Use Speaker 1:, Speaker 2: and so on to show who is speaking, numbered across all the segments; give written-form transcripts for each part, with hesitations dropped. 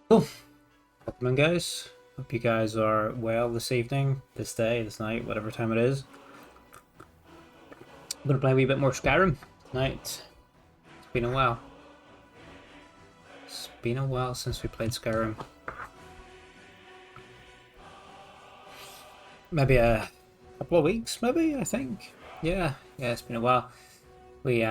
Speaker 1: Cool. Welcome in, guys. Hope you guys are well this evening, this day, this night, whatever time it is. I'm gonna play a wee bit more Skyrim tonight. It's been a while. It's been a while since we played Skyrim. Maybe a couple of weeks, maybe, I think. Yeah, it's been a while. We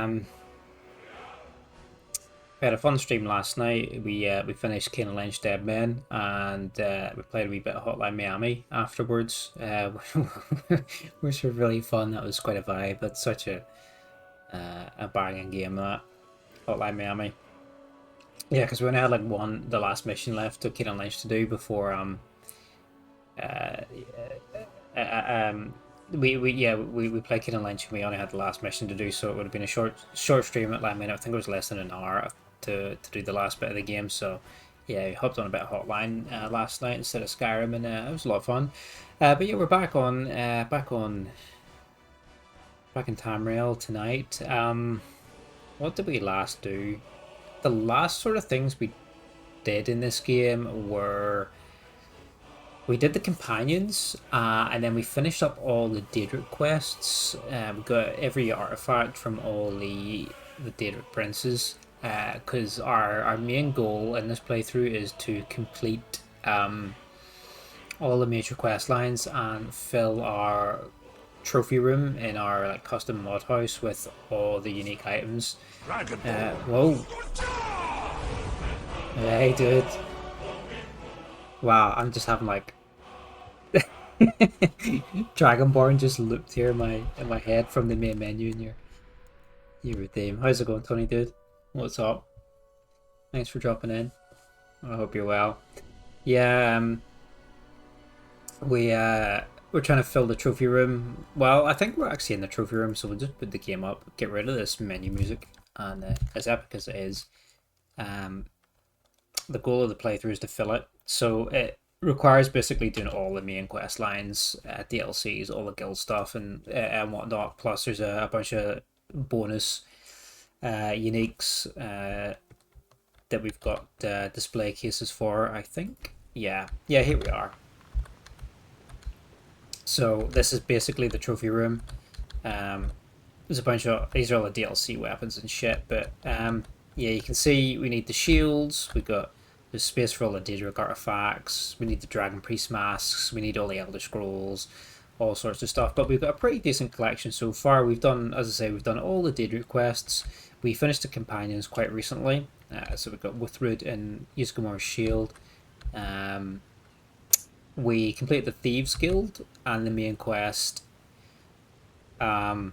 Speaker 1: had a fun stream last night. We finished Kane and Lynch Dead Men, and we played a wee bit of Hotline Miami afterwards, which were really fun. That was quite a vibe. That's such a banging game, that Hotline Miami. Yeah, because we only had like the last mission left to Kane and Lynch to do before uh, we played Kane and Lynch and we only had the last mission to do, so it would have been a short stream at like, I think it was less than an hour to do the last bit of the game. So yeah, we hopped on a bit of Hotline last night instead of Skyrim, and it was a lot of fun. But yeah, we're back in Tamriel tonight. What did we last do? The last sort of things we did in this game were we did the companions, and then we finished up all the Daedric quests. We got every artifact from all the Daedric princes. Because our main goal in this playthrough is to complete all the major quest lines and fill our trophy room in our like custom mod house with all the unique items. Whoa! Hey, dude! Wow, I'm just having like Dragonborn just looped here in my head from the main menu in your theme. How's it going, Tony, dude? What's up? Thanks for dropping in. I hope you're well. Yeah, we're trying to fill the trophy room. Well, I think we're actually in the trophy room, so we'll just put the game up, get rid of this menu music, and as epic as it is, um, the goal of the playthrough is to fill it. So it requires basically doing all the main quest lines, DLCs, all the guild stuff, and whatnot. Plus, there's a bunch of bonus uniques that we've got display cases for, I think. Yeah, here we are. So this is basically the trophy room. There's a bunch of, these are all the DLC weapons and shit, but yeah, you can see we need the shields, there's space for all the Daedric artifacts, we need the Dragon Priest masks, we need all the Elder Scrolls, all sorts of stuff, but we've got a pretty decent collection so far. We've done, as I say, we've done all the Daedric quests. We finished the companions quite recently, so we've got Withrud and Ysgramor's Shield. We completed the Thieves Guild and the main quest, and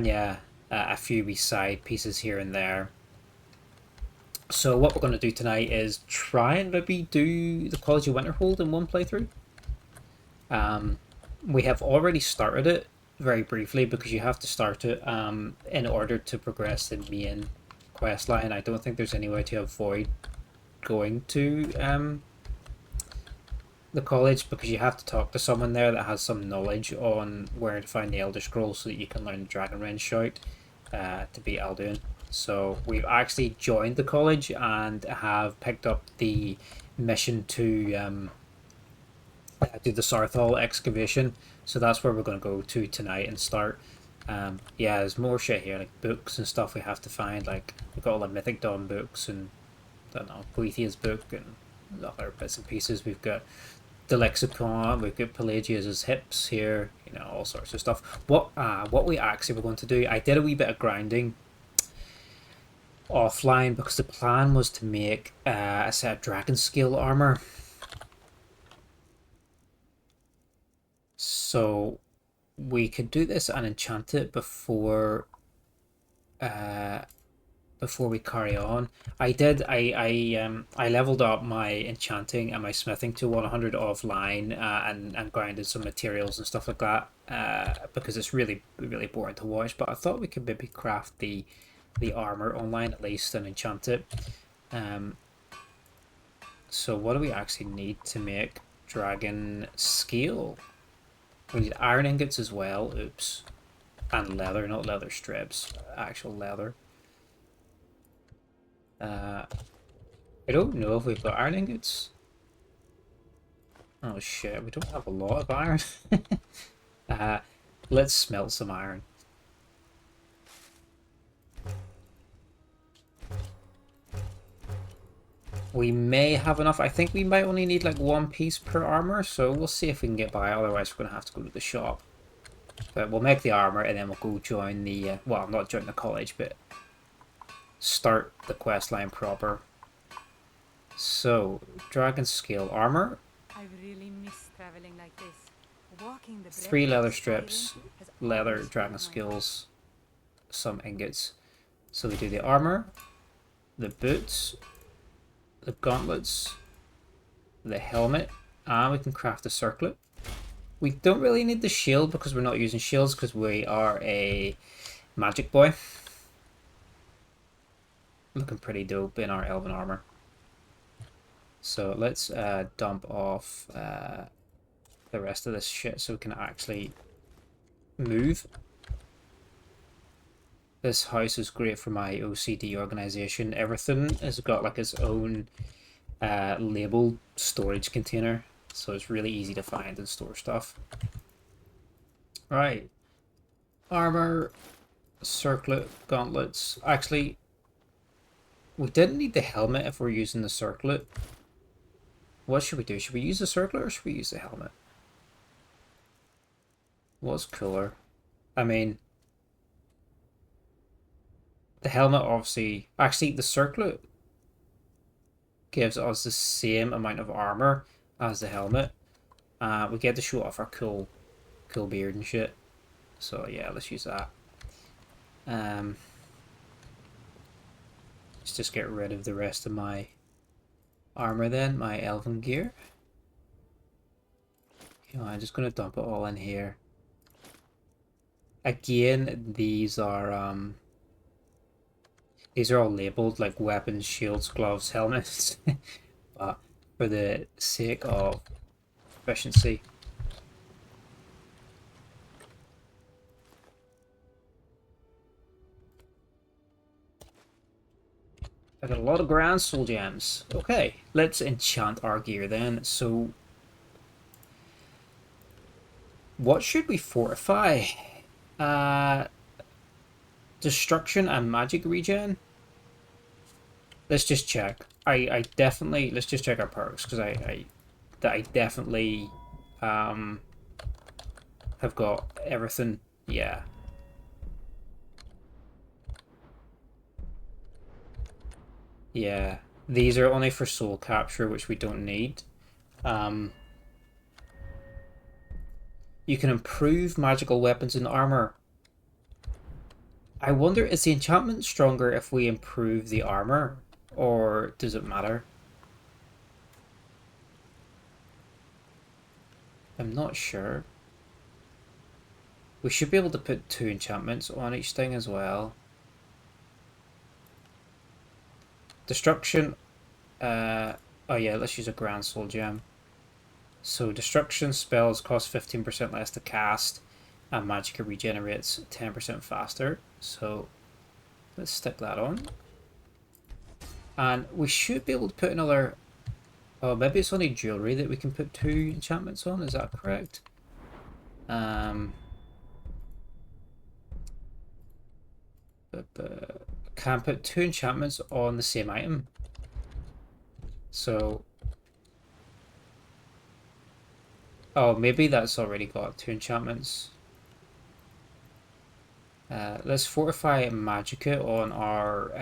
Speaker 1: yeah, a few wee side pieces here and there. So what we're going to do tonight is try and maybe do the College of Winterhold in one playthrough. We have already started it very briefly because you have to start it in order to progress the main quest line. I don't think there's any way to avoid going to the college, because you have to talk to someone there that has some knowledge on where to find the Elder Scrolls so that you can learn the Dragon Range shout to beat Alduin. So we've actually joined the college and have picked up the mission to do the Saarthal excavation. So that's where we're going to go to tonight and start. Yeah, there's more shit here, like books and stuff we have to find. Like we've got all the Mythic Dawn books and I don't know, Boethiah's book and other bits and pieces. We've got the lexicon, we've got Pelagia's hips here, all sorts of stuff. What we actually were going to do, I did a wee bit of grinding offline because the plan was to make a set of dragon scale armor. So we could do this and enchant it before we carry on. I leveled up my enchanting and my smithing to 100 offline, and grinded some materials and stuff like that, because it's really boring to watch. But I thought we could maybe craft the armor online at least and enchant it. So what do we actually need to make dragon scale? We need iron ingots as well. Oops. And leather, not leather strips, actual leather. I don't know if we've got iron ingots. Oh shit, we don't have a lot of iron. uh, let's smelt some iron. We may have enough. I think we might only need like one piece per armor, so we'll see if we can get by. Otherwise, we're going to have to go to the shop. But we'll make the armor and then we'll go join the... well, not join the college, but start the quest line proper. So, dragon scale armor.
Speaker 2: I really miss traveling like this. Walking the
Speaker 1: 3 leather
Speaker 2: Skyrim
Speaker 1: strips,
Speaker 2: has
Speaker 1: leather,
Speaker 2: always
Speaker 1: dragon
Speaker 2: been my
Speaker 1: skills, some ingots. So we do the armor, the boots, the gauntlets, the helmet, and we can craft a circlet. We don't really need the shield because we're not using shields because we are a magic boy. Looking pretty dope in our elven armor. So let's dump off the rest of this shit so we can actually move. This house is great for my OCD organization. Everything has got like its own labeled storage container, so it's really easy to find and store stuff. Right. Armor, circlet, gauntlets. Actually, we didn't need the helmet if we're using the circlet. What should we do? Should we use the circlet or should we use the helmet? What's cooler? I mean, the helmet obviously... actually, the circlet gives us the same amount of armor as the helmet. We get to show off our cool beard and shit. So yeah, let's use that. Let's just get rid of the rest of my armor then, my elven gear. You know, I'm just gonna dump it all in here. Again, these are all labeled like weapons, shields, gloves, helmets. But for the sake of efficiency, I got a lot of grand soul gems. Okay, let's enchant our gear then. So, what should we fortify? Destruction and magic regen. Let's just check. I definitely, let's just check our perks because I definitely have got everything. Yeah. Yeah. These are only for soul capture, which we don't need. You can improve magical weapons and armor. I wonder, is the enchantment stronger if we improve the armor? Or does it matter? I'm not sure. We should be able to put 2 enchantments on each thing as well. Destruction. Oh yeah, let's use a grand soul gem. So destruction spells cost 15% less to cast, and magic regenerates 10% faster. So let's stick that on. And we should be able to put another... oh, maybe it's only jewelry that we can put 2 enchantments on, is that correct? Can put 2 enchantments on the same item. So... oh, maybe that's already got 2 enchantments. Let's fortify Magicka on our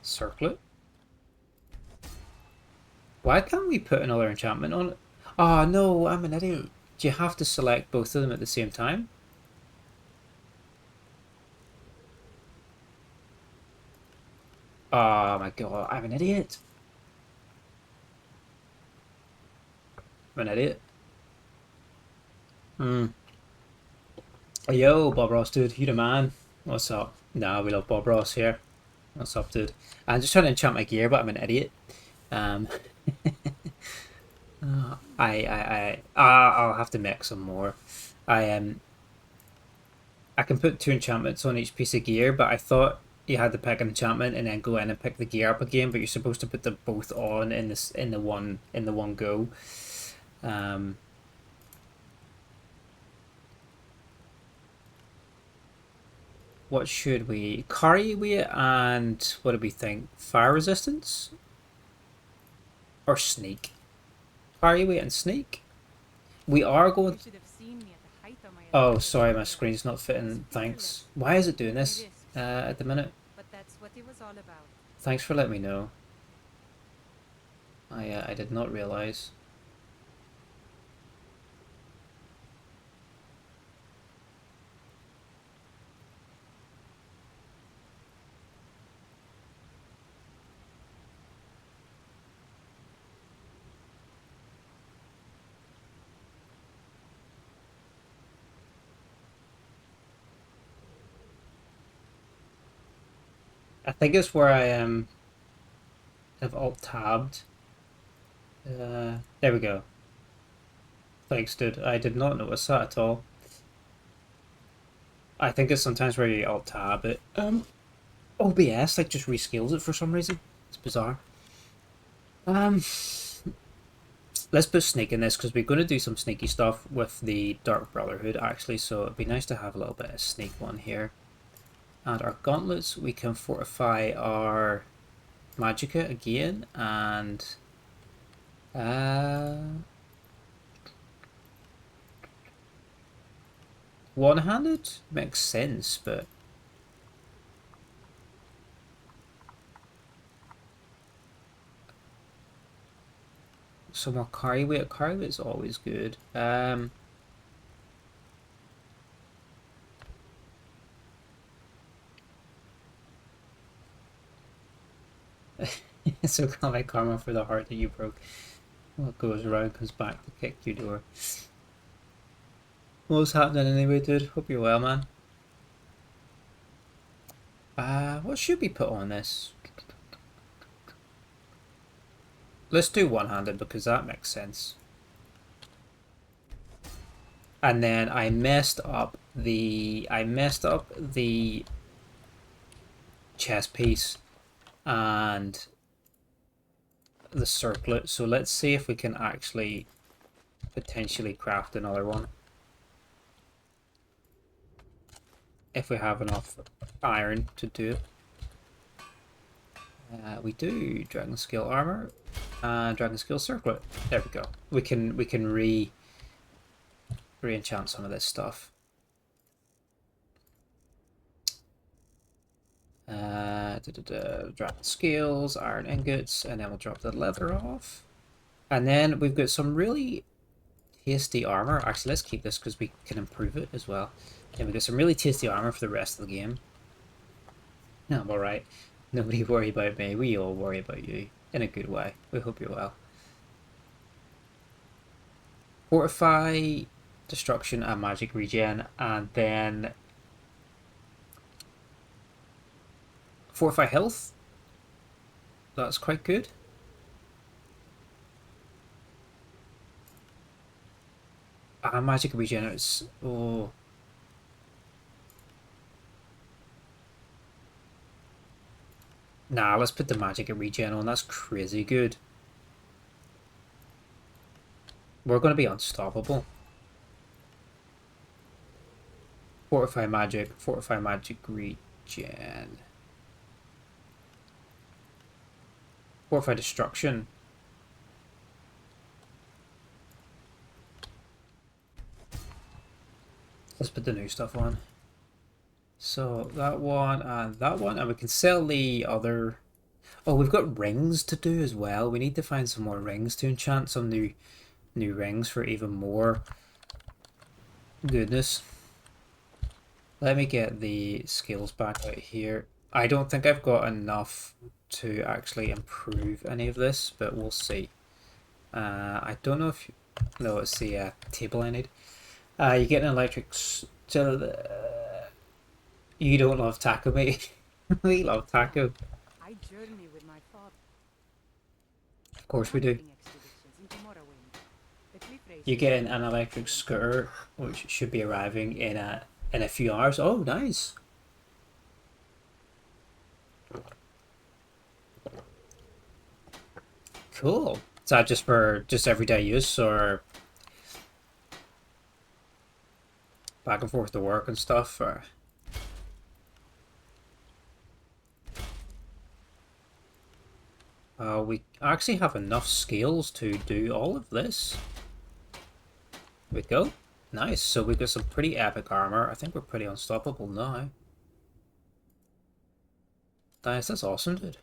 Speaker 1: circlet. Why can't we put another enchantment on it? Oh no, I'm an idiot. Do you have to select both of them at the same time? Oh my god, I'm an idiot. I'm an idiot. Yo, Bob Ross, dude, you the man. What's up? Nah, we love Bob Ross here. What's up, dude? I'm just trying to enchant my gear, but I'm an idiot. I'll have to make some more. I can put 2 enchantments on each piece of gear, but I thought you had to pick an enchantment and then go in and pick the gear up again, but you're supposed to put them both on in this in the one go. What should we carry weight and what do we think? Fire resistance or sneak? Carry weight and sneak. We are going.
Speaker 2: You should have seen me at the height of my
Speaker 1: Oh,
Speaker 2: adventurous
Speaker 1: sorry, my
Speaker 2: career.
Speaker 1: screen's not
Speaker 2: I was
Speaker 1: fitting.
Speaker 2: fearless,
Speaker 1: Thanks. Why is it doing
Speaker 2: taking
Speaker 1: this
Speaker 2: risks,
Speaker 1: at the minute?
Speaker 2: but that's what it was all about.
Speaker 1: Thanks for letting me know. I did not realize. I think it's where I have alt tabbed. There we go. Thanks, dude. I did not notice that at all. I think it's sometimes where you alt tab it. OBS like just rescales it for some reason. It's bizarre. Let's put sneak in this because we're going to do some sneaky stuff with the Dark Brotherhood actually. So it'd be nice to have a little bit of sneak one here. And our gauntlets, we can fortify our magicka again and one-handed makes sense, but some more carry weight. Carry weight is always good. So comic karma for the heart that you broke. What goes around comes back to kick your door. What's happening anyway, dude? Hope you're well, man. What should we put on this? Let's do one-handed because that makes sense. And then I messed up the chest piece and the circlet. So let's see if we can actually potentially craft another one. If we have enough iron to do it. We do dragon scale armor and dragon scale circlet. There we go. We can re-enchant some of this stuff. Dragon scales, iron ingots, and then we'll drop the leather off. And then we've got some really tasty armor. Actually, let's keep this because we can improve it as well. And we've got some really tasty armor for the rest of the game. No, I'm alright. Nobody worry about me. We all worry about you. In a good way. We hope you're well. Fortify, destruction, and magic regen. And then fortify health. That's quite good. Magic regenerates. Oh. Nah, let's put the magic regen on. That's crazy good. We're going to be unstoppable. Fortify magic regen. Fortify destruction. Let's put the new stuff on. So that one, and we can sell the other. Oh, we've got rings to do as well. We need to find some more rings to enchant, some new rings for even more goodness. Let me get the skills back out here. I don't think I've got enough to actually improve any of this, but we'll see. I don't know if no, it's the table I need. You get an electric. You don't love taco, mate. We love taco.
Speaker 2: I journey with my father.
Speaker 1: Of course we do. You get an electric scooter, which should be arriving in a few hours. Oh, nice. Cool. Is that just for just everyday use or back and forth to work and stuff? Or we actually have enough skills to do all of this. Here we go. Nice. So we got some pretty epic armor. I think we're pretty unstoppable now. Nice. That's awesome, dude.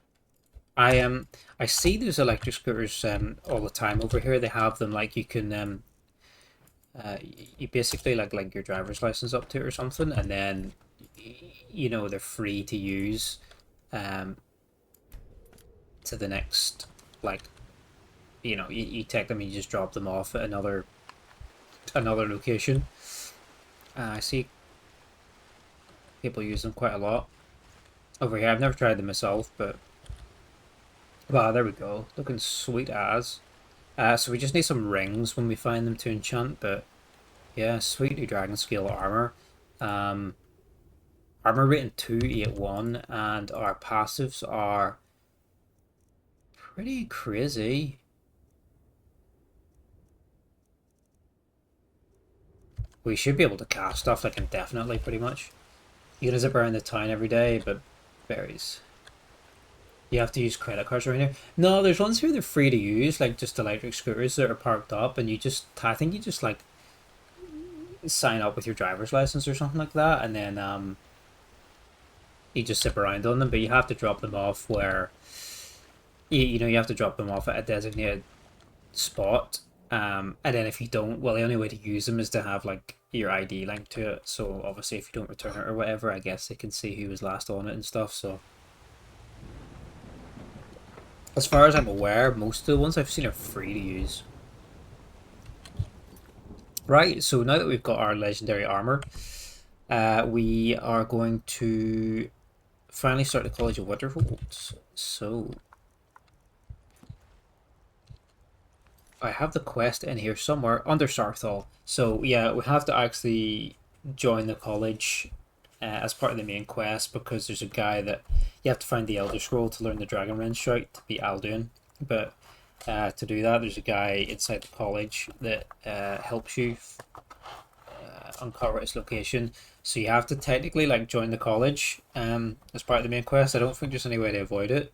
Speaker 1: I see those electric scooters all the time over here. They have them like you can you basically like your driver's license up to it or something, and then you know they're free to use um to the next like you take them and you just drop them off at another location. I see people use them quite a lot over here. I've never tried them myself, but wow, there we go. Looking sweet as. So we just need some rings when we find them to enchant, but yeah, sweet new dragon scale armor. Um, Armor rating 281, and our passives are pretty crazy. We should be able to cast stuff like indefinitely, pretty much. You can zip around the town every day, but berries. You have to use credit cards around here. No, there's ones here that are free to use, like just electric scooters that are parked up, and I think you just like sign up with your driver's license or something like that, and then you just zip around on them, but you have to drop them off where you have to drop them off at a designated spot. And then if you don't, well, the only way to use them is to have like your ID linked to it. So obviously, if you don't return it or whatever, I guess they can see who was last on it and stuff. So as far as I'm aware, most of the ones I've seen are free to use. Right. So now that we've got our legendary armor, we are going to finally start the College of Winterhold. So I have the quest in here somewhere under Saarthal. So yeah, we have to actually join the college as part of the main quest because there's a guy that you have to find the Elder Scroll to learn the Dragon Rend shout to be Alduin. But to do that, there's a guy inside the college that helps you uncover its location. So you have to technically like join the college as part of the main quest. I don't think there's any way to avoid it.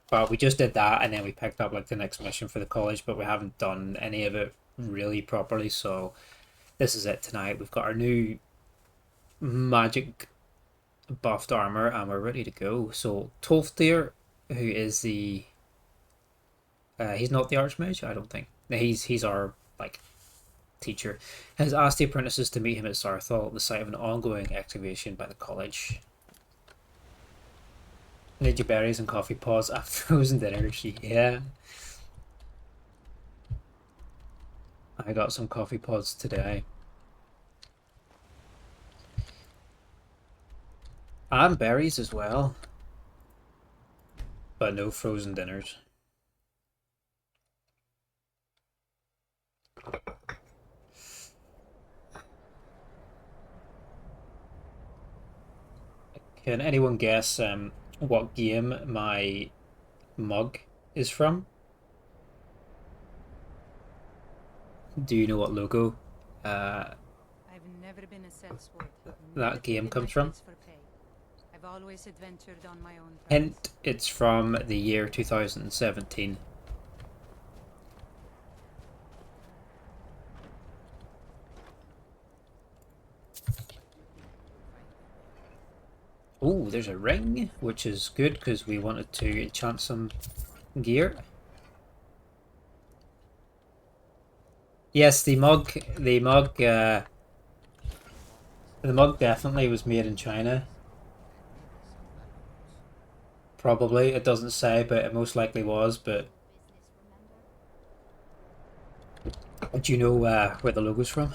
Speaker 1: But we just did that and then we picked up like the next mission for the college, but we haven't done any of it really properly. So this is it tonight. We've got our new magic buffed armor and we're ready to go. So Tolfdir, who is the he's not the archmage, I don't think. He's our like teacher, has asked the apprentices to meet him at Saarthal at the site of an ongoing excavation by the college. Need your berries and coffee pods and frozen dinner. Yeah, I got some coffee pods today. And berries as well. But no frozen dinners. Can anyone guess what game my mug is from? Do you know what logo uh,
Speaker 2: I've never been a sellsword. Never
Speaker 1: that game
Speaker 2: traded my
Speaker 1: comes from?
Speaker 2: skills for pay. I've always adventured on my own terms.
Speaker 1: Hint, it's from the year 2017. Oh, there's a ring, which is good because we wanted to enchant some gear. Yes, the mug definitely was made in China. Probably, it doesn't say, but it most likely was. But do you know where the logo's from?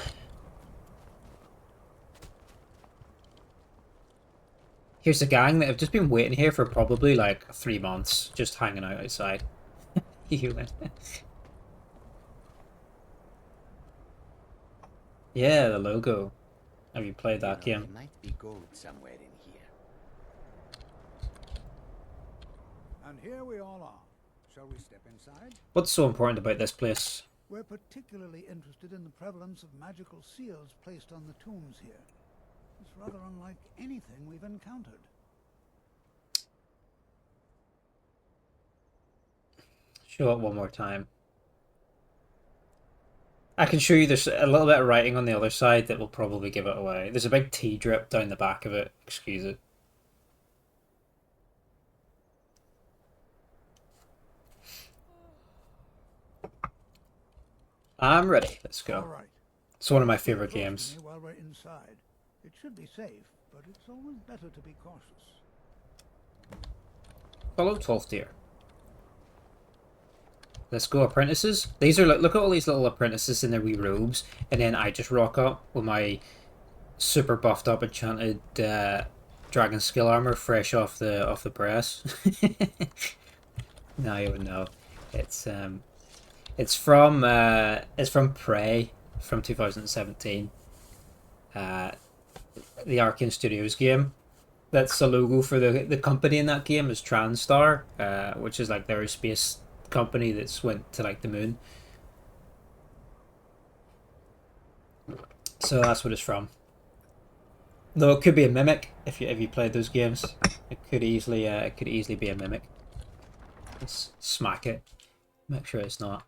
Speaker 1: Here's a gang that have just been waiting here for probably like 3 months, just hanging out outside. You Yeah, the logo. Have you played that game?
Speaker 3: There might be gold somewhere in here. And here we all are. Shall we step inside?
Speaker 1: What's so important about this place?
Speaker 3: We're particularly interested in the prevalence of magical seals placed on the tombs here. It's rather unlike anything we've encountered.
Speaker 1: Show it one more time. I can show you there's a little bit of writing on the other side that will probably give it away. There's a big tea drip down the back of it. Excuse it. I'm ready. Let's go.
Speaker 3: All right.
Speaker 1: It's one of my favorite games.
Speaker 3: While we're inside, it should be safe, but it's always better to be cautious.
Speaker 1: Follow 12th tier. Let's go, apprentices. These are like, look at all these little apprentices in their wee robes, and then I just rock up with my super buffed up enchanted dragon skill armor, fresh off the press. Now you would know. It's from Prey from 2017. The Arcane Studios game. That's the logo for the company in that game is Transtar, which is like their space company that's went to like the moon. So that's what it's from. Though it could be a mimic if you played those games. It could easily be a mimic. Let's smack it. Make sure it's not.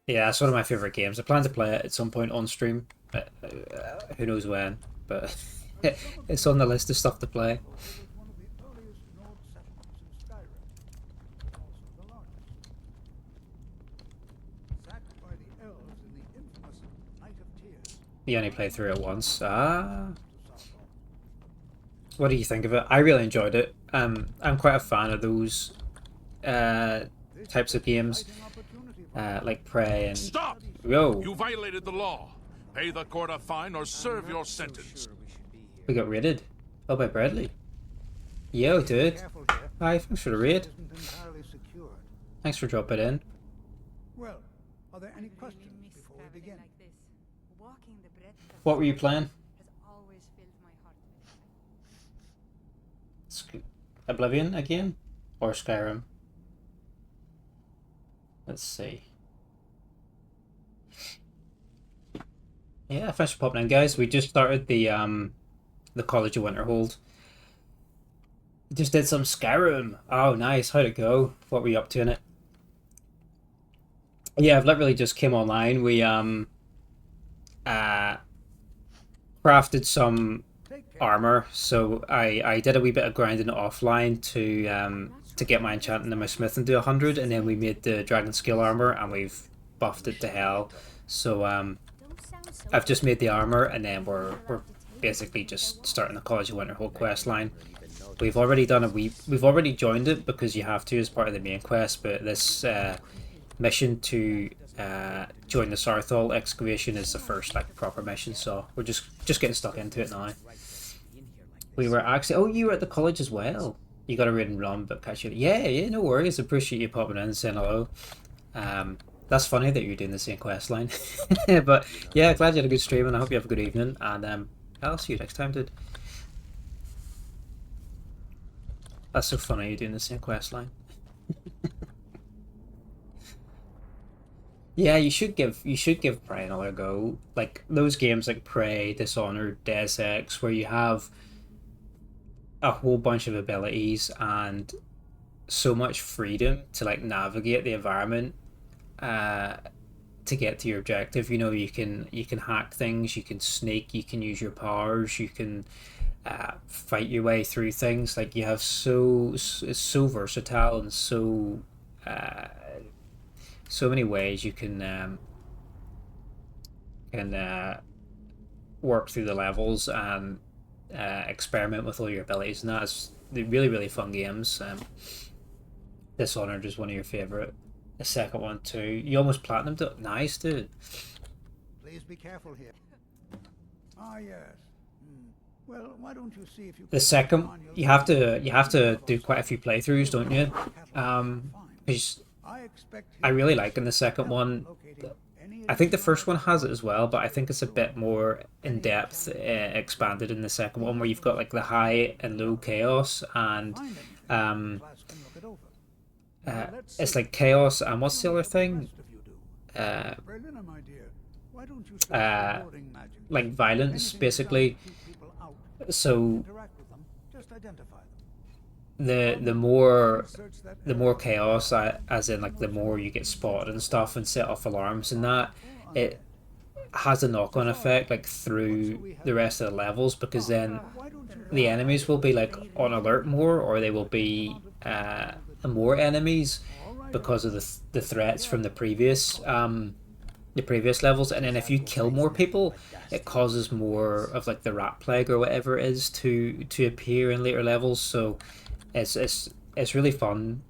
Speaker 1: Yeah, it's one of my favorite games. I plan to play it at some point on stream. Who knows when, but it's on the list of stuff to play.
Speaker 3: It was one of the earliest node settlements in Skyrim, also the largest. Sacked by the elves in the infamous Night of Tears.
Speaker 1: You only played through it once. Ah. What do you think of it? I really enjoyed it. I'm quite a fan of those types of games, like Prey and.
Speaker 4: Stop!
Speaker 1: Whoa!
Speaker 4: You violated the law. Pay the court a fine or serve your sentence.
Speaker 1: We got raided. Oh, by Bradley. Yo, dude. Hi, thanks for the raid. Thanks for dropping in.
Speaker 3: Well, are there any questions before we begin?
Speaker 2: Like this. Walking the breadth of
Speaker 1: What were you playing?
Speaker 2: has always filled my heart with
Speaker 1: Oblivion again? Or Skyrim? Let's see. Yeah, thanks for popping in, guys. We just started the College of Winterhold. Just did some Skyrim. Oh, nice. How'd it go? What were you up to in it? Yeah, I've literally just came online. We crafted some armor, so I did a wee bit of grinding offline to get my enchanting and my smithing to 100, and then we made the dragon scale armor and we've buffed it to hell. So I've just made the armor, and then we're basically just starting the College of Winterhold quest line. We've already joined it because you have to as part of the main quest, but this mission to join the Saarthal excavation is the first like proper mission, so we're just getting stuck into it now. We were actually you were at the college as well. You got a raid and run, but catch you. Yeah, no worries. Appreciate you popping in and saying hello. That's funny that you're doing the same quest line. But yeah, glad you had a good stream, and I hope you have a good evening, and I'll see you next time, dude. That's so funny you're doing the same quest line. Yeah, you should give Prey another go. Like those games like Prey, Dishonored, Deus Ex, where you have a whole bunch of abilities and so much freedom to like navigate the environment to get to your objective. You know, you can hack things, you can sneak, you can use your powers, you can fight your way through things. Like you have it's so versatile and so many ways you can work through the levels and experiment with all your abilities, and that's really, really fun games. Dishonored is one of your favorite. The second one too. You almost platinumed it. Nice, dude.
Speaker 3: Please be careful here. Ah, yes. Well, why don't you see if you
Speaker 1: The second, you have to do quite a few playthroughs, don't you? Because I really like in the second one. I think the first one has it as well, but I think it's a bit more in depth, expanded in the second one, where you've got like the high and low chaos, and It's like chaos, and what's the other thing? Uh,
Speaker 3: Berliner, my dear, why don't you search
Speaker 1: uh,
Speaker 3: for warding magic?
Speaker 1: like violence,
Speaker 3: Anything
Speaker 1: basically.
Speaker 3: designed to keep people out.
Speaker 1: So
Speaker 3: Interact with them. Just identify them.
Speaker 1: the more
Speaker 3: Search that
Speaker 1: the more
Speaker 3: area.
Speaker 1: chaos, as in like the more you get spotted and stuff and set off alarms and that, it has a knock-on effect like through the rest of the levels, because then
Speaker 3: Why don't you
Speaker 1: the enemies will be like on alert more, or they will be more enemies because of the threats from the previous levels. And then if you kill more people, it causes more of like the rat plague or whatever it is to appear in later levels. So it's really fun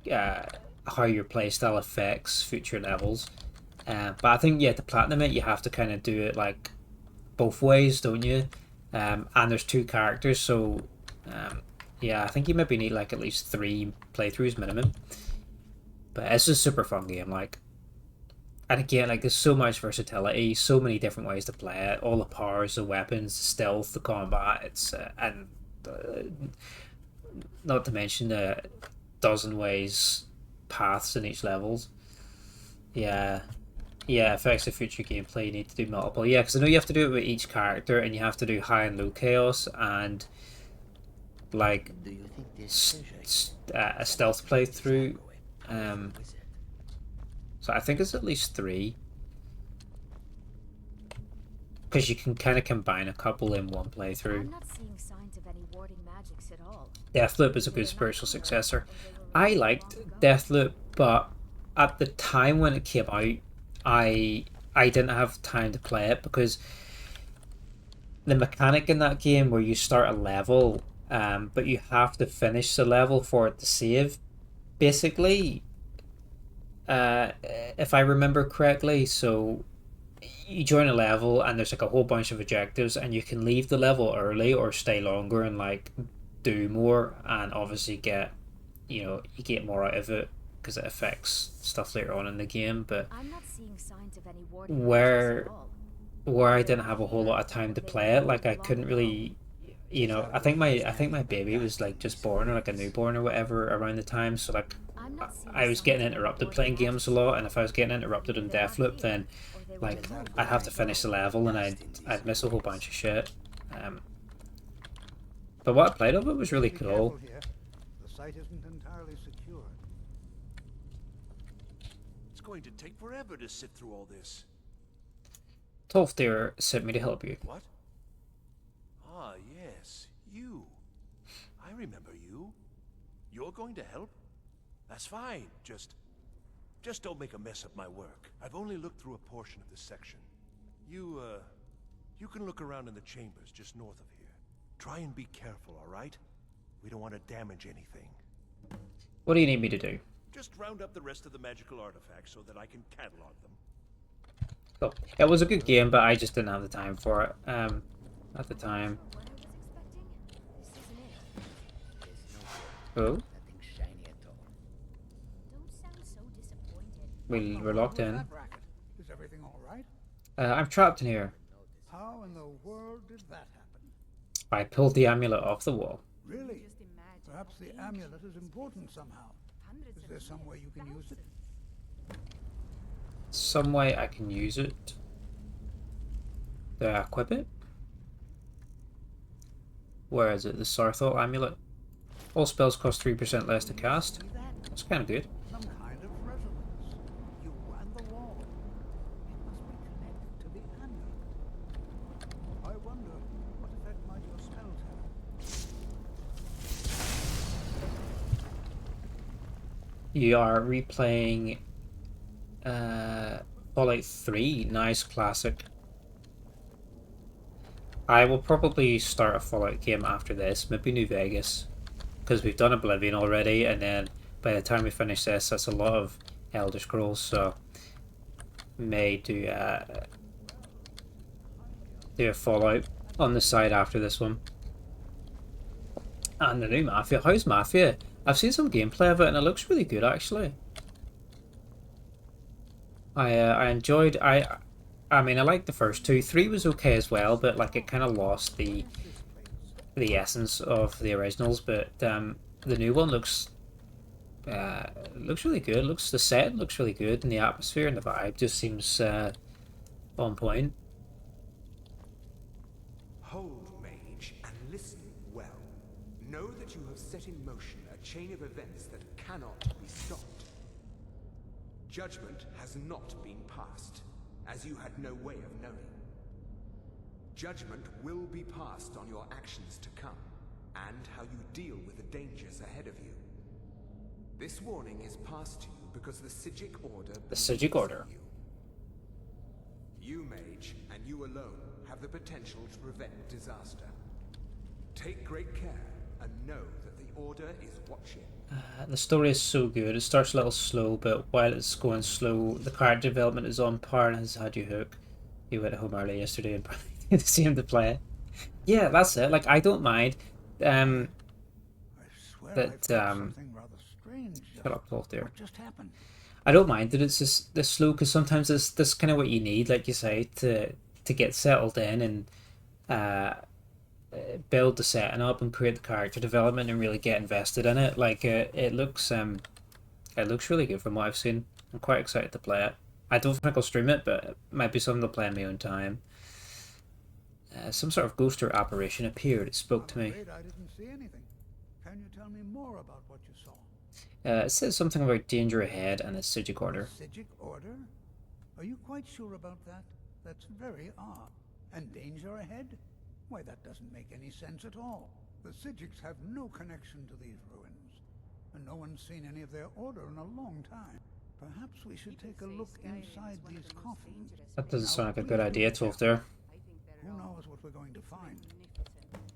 Speaker 1: how your playstyle affects future levels. But I think, yeah, to platinum it, you have to kind of do it like both ways, don't you? And there's two characters, so yeah, I think you maybe need like at least 3 playthroughs minimum. But it's a super fun game, like, and again, like, there's so much versatility, so many different ways to play it, all the powers, the weapons, the stealth, the combat. It's and not to mention the dozen ways paths in each levels. Yeah, yeah, affects the future gameplay. You need to do multiple. Yeah, because I know you have to do it with each character, and you have to do high and low chaos, and like a stealth playthrough. So I think it's at least 3, because you can kind of combine a couple in one playthrough.
Speaker 5: I'm not seeing signs of any warding magics at all.
Speaker 1: Deathloop is a good spiritual successor. I liked Deathloop, but at the time when it came out, I didn't have time to play it, because the mechanic in that game where you start a level, but you have to finish the level for it to save, basically, if I remember correctly. So you join a level and there's like a whole bunch of objectives, and you can leave the level early or stay longer and like do more, and obviously get, you get more out of it because it affects stuff later on in the game. But
Speaker 5: I'm not seeing signs of any warding
Speaker 1: where
Speaker 5: magics at all.
Speaker 1: where I didn't have a whole lot of time to play it, like I couldn't really, I think my baby was like just born, or like a newborn or whatever around the time, so like
Speaker 5: I'm not seeing
Speaker 1: I was
Speaker 5: signs
Speaker 1: getting
Speaker 5: of any
Speaker 1: interrupted
Speaker 5: warding
Speaker 1: playing games
Speaker 5: magics
Speaker 1: a lot, and if I was getting interrupted in Deathloop, then
Speaker 5: or they were
Speaker 1: like
Speaker 5: removed.
Speaker 1: I'd have to finish the level, and I'd miss a whole bunch of shit. But what I played of it was really
Speaker 3: Be
Speaker 1: cool.
Speaker 3: careful here. The site isn't entirely secured.
Speaker 6: It's going to take forever to sift through all this.
Speaker 1: Tolfdir sent me to help you.
Speaker 6: What? Ah, yes, you. I remember you. You're going to help? That's fine. Just don't make a mess of my work. I've only looked through a portion of this section. You can look around in the chambers just north of here. Try and be careful, all right? We don't want to damage anything.
Speaker 1: What do you need me to do?
Speaker 6: Just round up the rest of the magical artifacts so that I can catalog them.
Speaker 1: Cool. It was a good game, but I just didn't have the time for it. At the time.
Speaker 5: What I was expecting? This isn't it.
Speaker 1: Oh,
Speaker 5: Don't sound so disappointed.
Speaker 1: we're locked
Speaker 3: What was
Speaker 1: in.
Speaker 3: that racket? Is everything all right?
Speaker 1: I'm trapped in here.
Speaker 3: How in the world did that happen?
Speaker 1: I pulled the amulet off the wall.
Speaker 3: Really?
Speaker 2: Just imagine
Speaker 3: Perhaps
Speaker 2: how
Speaker 3: the
Speaker 2: ancient
Speaker 3: amulet is important somehow.
Speaker 2: hundreds
Speaker 3: Is
Speaker 2: of
Speaker 3: there some
Speaker 2: years,
Speaker 3: way you can use it?
Speaker 1: Some way I can use it. Do I equip it? Where is it? The Saarthal amulet. All spells cost 3% less to cast.
Speaker 3: See that?
Speaker 1: That's kind of good.
Speaker 3: Some kind of resonance. You and the wall. It must be connected to the amulet. I wonder what effect might your spells have.
Speaker 1: You are replaying Fallout 3. Nice, classic. I will probably start a Fallout game after this, maybe New Vegas, because we've done Oblivion already, and then by the time we finish this, that's a lot of Elder Scrolls, so may do a Fallout on the side after this one. And the new Mafia. How's Mafia? I've seen some gameplay of it, and it looks really good, actually. I enjoyed. I mean, I liked the first 2. 3 was okay as well, but like it kind of lost the essence of the originals. But the new one looks It looks really good. The set looks really good, and the atmosphere and the vibe just seems on point.
Speaker 7: Hold, mage, and listen well. Know that you have set in motion a chain of events that cannot be stopped. Judgment has not been passed, as you had no way of knowing. Judgment will be passed on your actions to come, and how you deal with the dangers ahead of you. This warning is passed to you because the Psijic Order
Speaker 1: The Psijic Order.
Speaker 7: You, mage, and you alone, have the potential to prevent disaster. Take great care, and know that the Order is watching.
Speaker 1: The story is so good. It starts a little slow, but while it's going slow, the character development is on par and has had you hooked. You went home early yesterday and probably did the same to play it. Yeah, that's it. Like, I don't mind.
Speaker 3: I swear
Speaker 1: That,
Speaker 3: I felt something rather strange.
Speaker 1: Shut up, Paul, there.
Speaker 3: What just happened?
Speaker 1: I don't mind that it's just this slow, because sometimes this kind of what you need, like you say, to get settled in and build the setting up and create the character development and really get invested in it. Like it looks really good from what I've seen. I'm quite excited to play it. I don't think I'll stream it, but it might be something to play in my own time. Some sort of ghost or apparition appeared. It spoke to me.
Speaker 3: I'm afraid I didn't see anything. Can you tell me more about what you saw?
Speaker 1: It says something about danger ahead and the Psijic Order.
Speaker 3: Psijic Order? Are you quite sure about that? That's very odd. And danger ahead? Why, that doesn't make any sense at all. The Psijics have no connection to these ruins, and no one's seen any of their order in a long time. Perhaps we should take a look inside these coffins.
Speaker 1: That doesn't sound like a good idea, Tolf there.
Speaker 3: Who knows what we're going to find?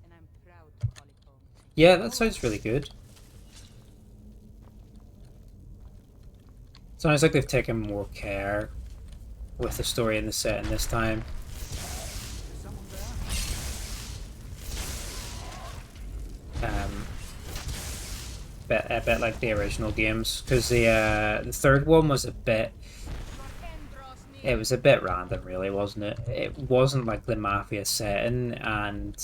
Speaker 2: And I'm proud to call it home.
Speaker 1: Yeah, that sounds really good. Sounds like they've taken more care with the story and the setting this time.
Speaker 3: Someone there?
Speaker 1: A bit like the original games, because the third one was a bit. It was a bit random, really, wasn't it? It wasn't like the Mafia setting, and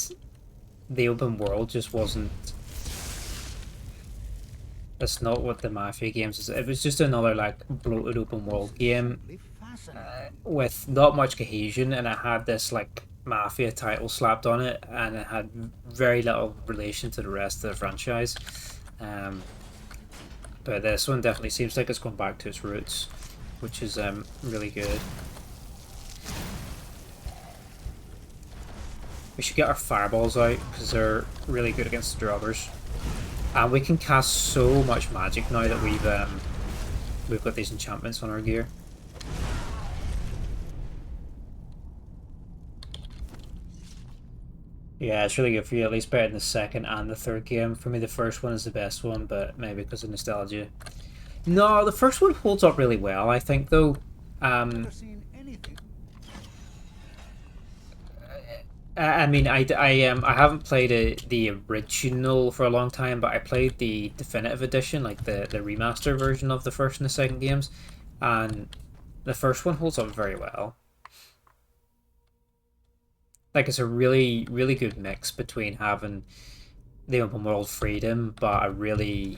Speaker 1: the open world just wasn't. That's not what the Mafia games is. It was just another like bloated open world game with not much cohesion, and it had this like Mafia title slapped on it, and it had very little relation to the rest of the franchise. But this one definitely seems like it's going back to its roots, which is really good. We should get our fireballs out because they're really good against the droppers, and we can cast so much magic now that we've got these enchantments on our gear. Yeah, it's really good for you, at least better than the second and the third game. For me, the first one is the best one, but maybe because of nostalgia. No, the first one holds up really well, I think, though.
Speaker 3: Never seen anything.
Speaker 1: I mean, I haven't played the original for a long time, but I played the definitive edition, like the remaster version of the first and the second games, and the first one holds up very well. Like, it's a really, really good mix between having the open world freedom, but a really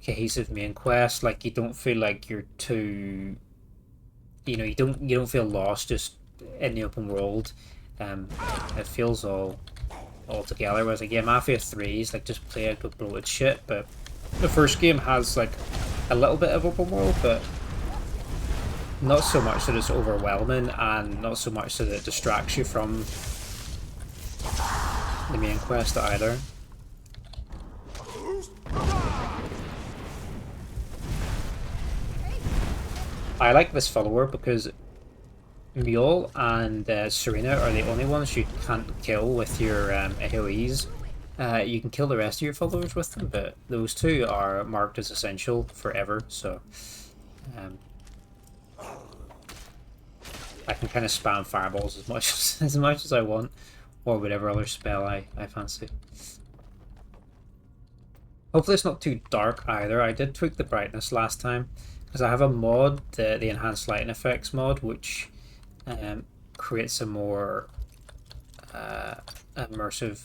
Speaker 1: cohesive main quest. Like, you don't feel like you're too, you don't feel lost just in the open world. It feels all together. Whereas like, yeah, Mafia 3 is like just play out with bloated shit, but the first game has like a little bit of open world, but not so much that it's overwhelming, and not so much that it distracts you from the main quest either. I like this follower because Mule and Serena are the only ones you can't kill with your AoEs. You can kill the rest of your followers with them, but those two are marked as essential forever, so I can kind of spam fireballs as much as I want, or whatever other spell I fancy. Hopefully it's not too dark either. I did tweak the brightness last time, because I have a mod, the enhanced lighting effects mod, which creates a immersive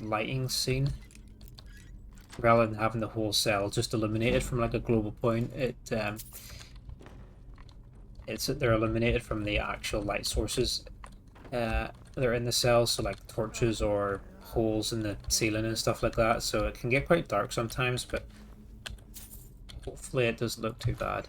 Speaker 1: lighting scene. Rather than having the whole cell just illuminated from like a global point, they're illuminated from the actual light sources that are in the cell, so like torches or holes in the ceiling and stuff like that. So it can get quite dark sometimes, but hopefully it doesn't look too bad.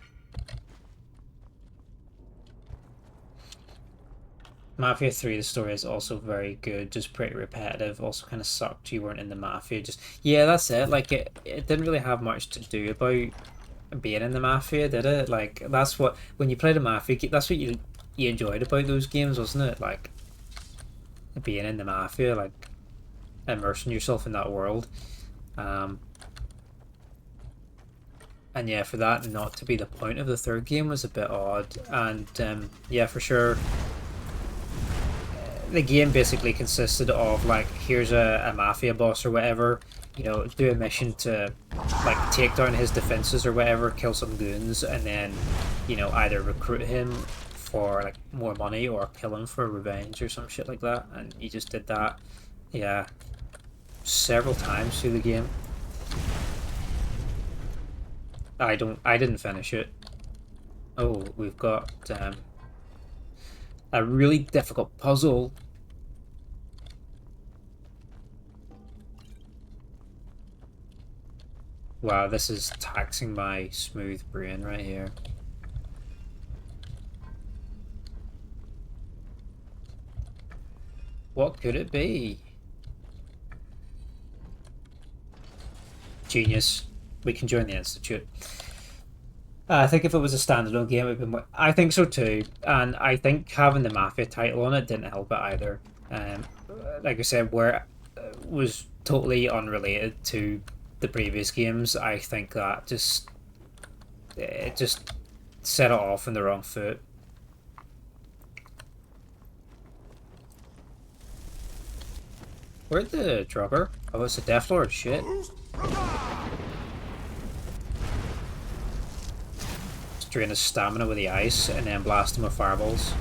Speaker 1: Mafia 3, the story is also very good, just pretty repetitive. Also kind of sucked you weren't in the Mafia. Just, yeah, that's it. Like, it didn't really have much to do about being in the Mafia, did it? Like, that's what, when you played a Mafia, that's what you enjoyed about those games, wasn't it? Like, being in the Mafia, like, immersing yourself in that world. And yeah, for that not to be the point of the third game was a bit odd. And yeah, for sure, the game basically consisted of like, here's a mafia boss or whatever, you know, do a mission to like take down his defenses or whatever, kill some goons, and then, you know, either recruit him for like more money or kill him for revenge or some shit like that. And you just did that, yeah, several times through the game. I didn't finish it. Oh, we've got a really difficult puzzle. Wow, this is taxing my smooth brain right here. What could it be? Genius. We can join the Institute. I think if it was a standalone game, it would be more... I think so too. And I think having the Mafia title on it didn't help it either. Like I said, where it was totally unrelated to the previous games, I think that it just set it off on the wrong foot. Where'd the Drugger? Oh, it's a Death Lord. Shit. Just drain his stamina with the ice and then blast him with fireballs.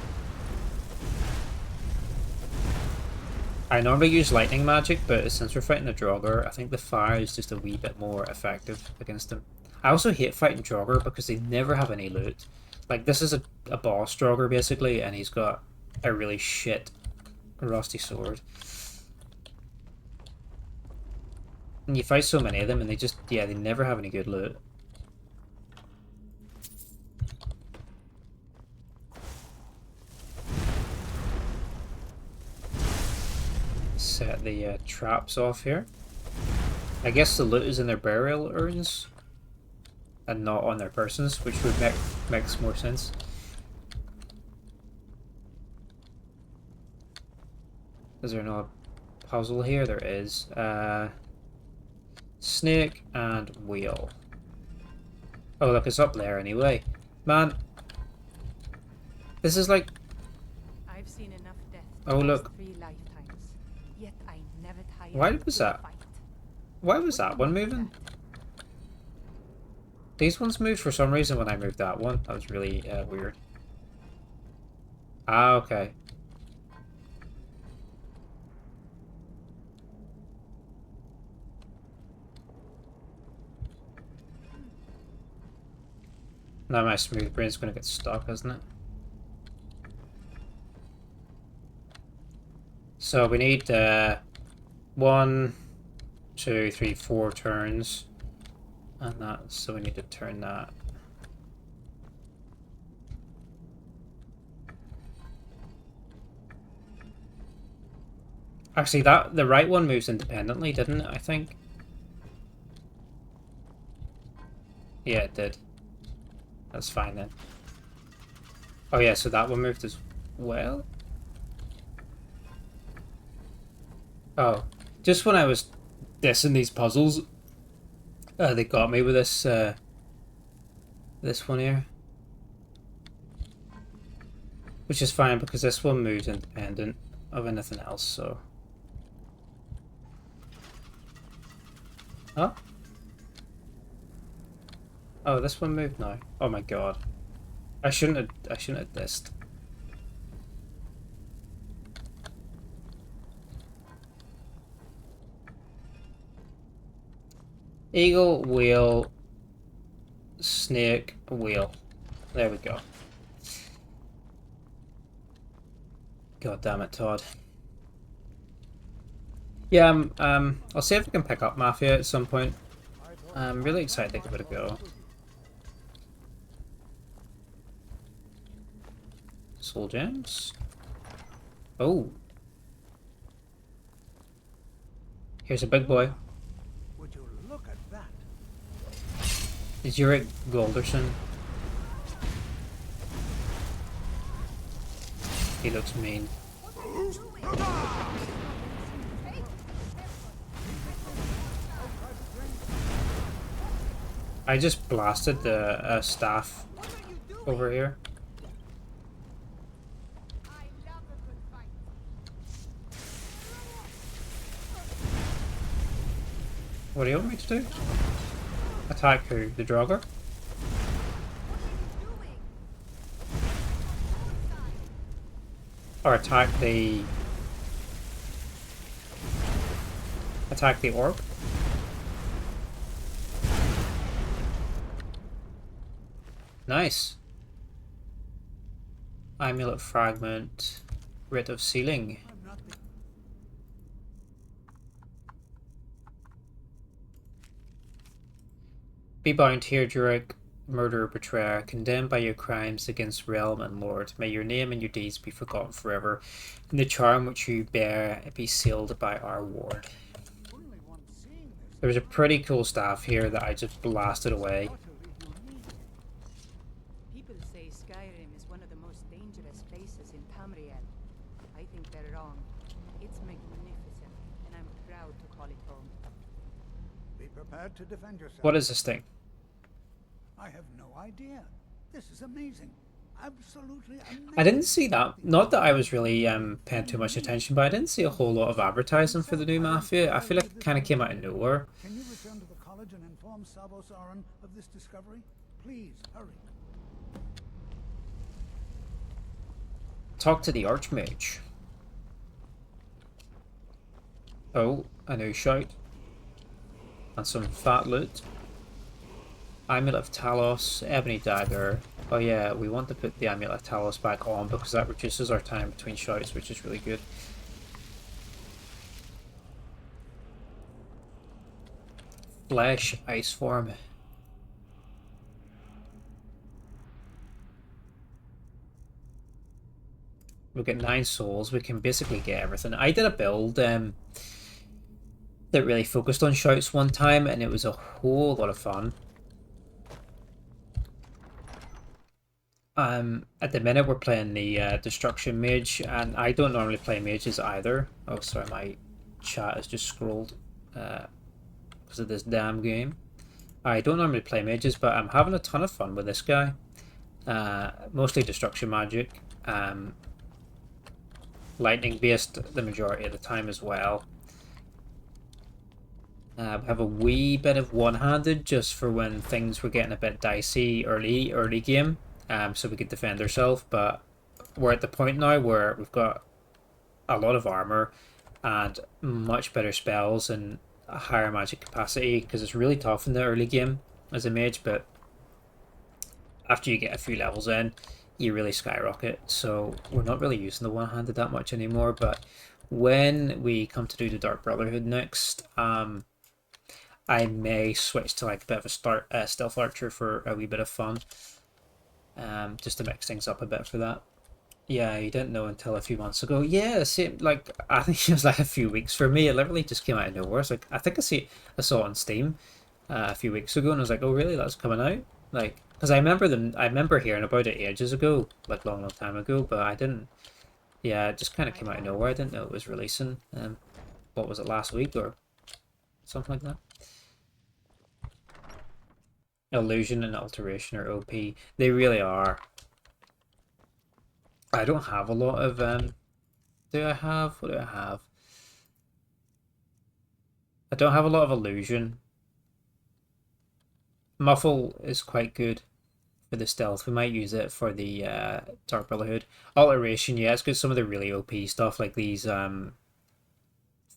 Speaker 1: I normally use lightning magic, but since we're fighting the Draugr, I think the fire is just a wee bit more effective against him. I also hate fighting Draugr because they never have any loot. Like, this is a boss Draugr, basically, and he's got a really shit rusty sword. And you fight so many of them, and they never have any good loot. Set the traps off here. I guess the loot is in their burial urns and not on their persons, which would makes more sense. Is there no puzzle here? There is. Snake and wheel. Oh, look, it's up there anyway. Man, this is like...
Speaker 2: I've seen enough death.
Speaker 1: Oh, look.
Speaker 2: 3 lifetimes. Yet I never tired.
Speaker 1: Why was that? Why was that one moving? These ones moved for some reason when I moved that one. That was really weird. Ah, okay. Now my smooth brain's gonna get stuck, isn't it? So we need 1, 2, 3, 4 turns. And that, so we need to turn that. Actually, the right one moves independently, didn't it, I think? Yeah, it did. That's fine then. Oh yeah, so that one moved as well? Oh, just when I was dissing these puzzles, they got me with this this one here. Which is fine because this one moves independent of anything else, so... Huh? Oh, this one moved now. Oh my god. I shouldn't have dissed. Eagle, wheel, snake, wheel. There we go. God damn it, Todd. Yeah, I'll see if I can pick up Mafia at some point. I'm really excited to give it a go. Soul gems. Oh. Here's a big boy.
Speaker 3: Would you look at that?
Speaker 1: Is Zurich Golderson? He looks mean. I just blasted the staff over here. What do you want me to do? Attack who? The Draugr? Or attack the orb? Nice. Amulet fragment. Writ of sealing. Be bound here, Jurek, murderer, betrayer, condemned by your crimes against realm and lord. May your name and your deeds be forgotten forever, and the charm which you bear be sealed by our ward. There's a pretty cool staff here that I just blasted away.
Speaker 2: People say Skyrim is one of the most dangerous places in Tamriel. I think they're wrong. It's magnificent, and I'm proud to call it home.
Speaker 3: Be prepared to defend yourself.
Speaker 1: What is this thing?
Speaker 3: I have no idea. This is amazing. Absolutely amazing.
Speaker 1: I didn't see that. Not that I was really paying too much attention, but I didn't see a whole lot of advertising for the new Mafia. I feel like it kind of came out of nowhere.
Speaker 3: Can you return to the college and inform Sabo Saran of this discovery? Please, hurry.
Speaker 1: Talk to the Archmage. Oh, a new shout. And some fat loot. Amulet of Talos, Ebony Dagger. Oh yeah, we want to put the Amulet of Talos back on because that reduces our time between shouts, which is really good. Flesh, Ice Form. We'll get 9 souls, we can basically get everything. I did a build that really focused on shouts one time and it was a whole lot of fun. At the minute we're playing the Destruction Mage, and I don't normally play mages either. Oh, sorry, my chat has just scrolled because of this damn game. I don't normally play mages, but I'm having a ton of fun with this guy. Mostly Destruction Magic. Lightning based the majority of the time as well. We have a wee bit of one-handed just for when things were getting a bit dicey early game. So we could defend ourselves, but we're at the point now where we've got a lot of armor and much better spells and a higher magic capacity because it's really tough in the early game as a mage, but after you get a few levels in you really skyrocket. So we're not really using the one-handed that much anymore, but when we come to do the Dark Brotherhood next, I may switch to like a bit of a stealth archer for a wee bit of fun. Just to mix things up a bit for that. Yeah, you didn't know until a few months ago. Yeah, same. Like I think it was like a few weeks for me. It literally just came out of nowhere. It's like I think I saw it on Steam a few weeks ago, and I was like, oh really? That's coming out? Like, because I remember hearing about it ages ago, like long time ago. But I didn't. Yeah, it just kind of came out of nowhere. I didn't know it was releasing. What was it, last week or something like that? Illusion and Alteration are OP. They really are. I don't have a lot of do I have? What do I have? I don't have a lot of Illusion. Muffle is quite good for the stealth. We might use it for the Dark Brotherhood. Alteration, yeah, it's good. Some of the really OP stuff like these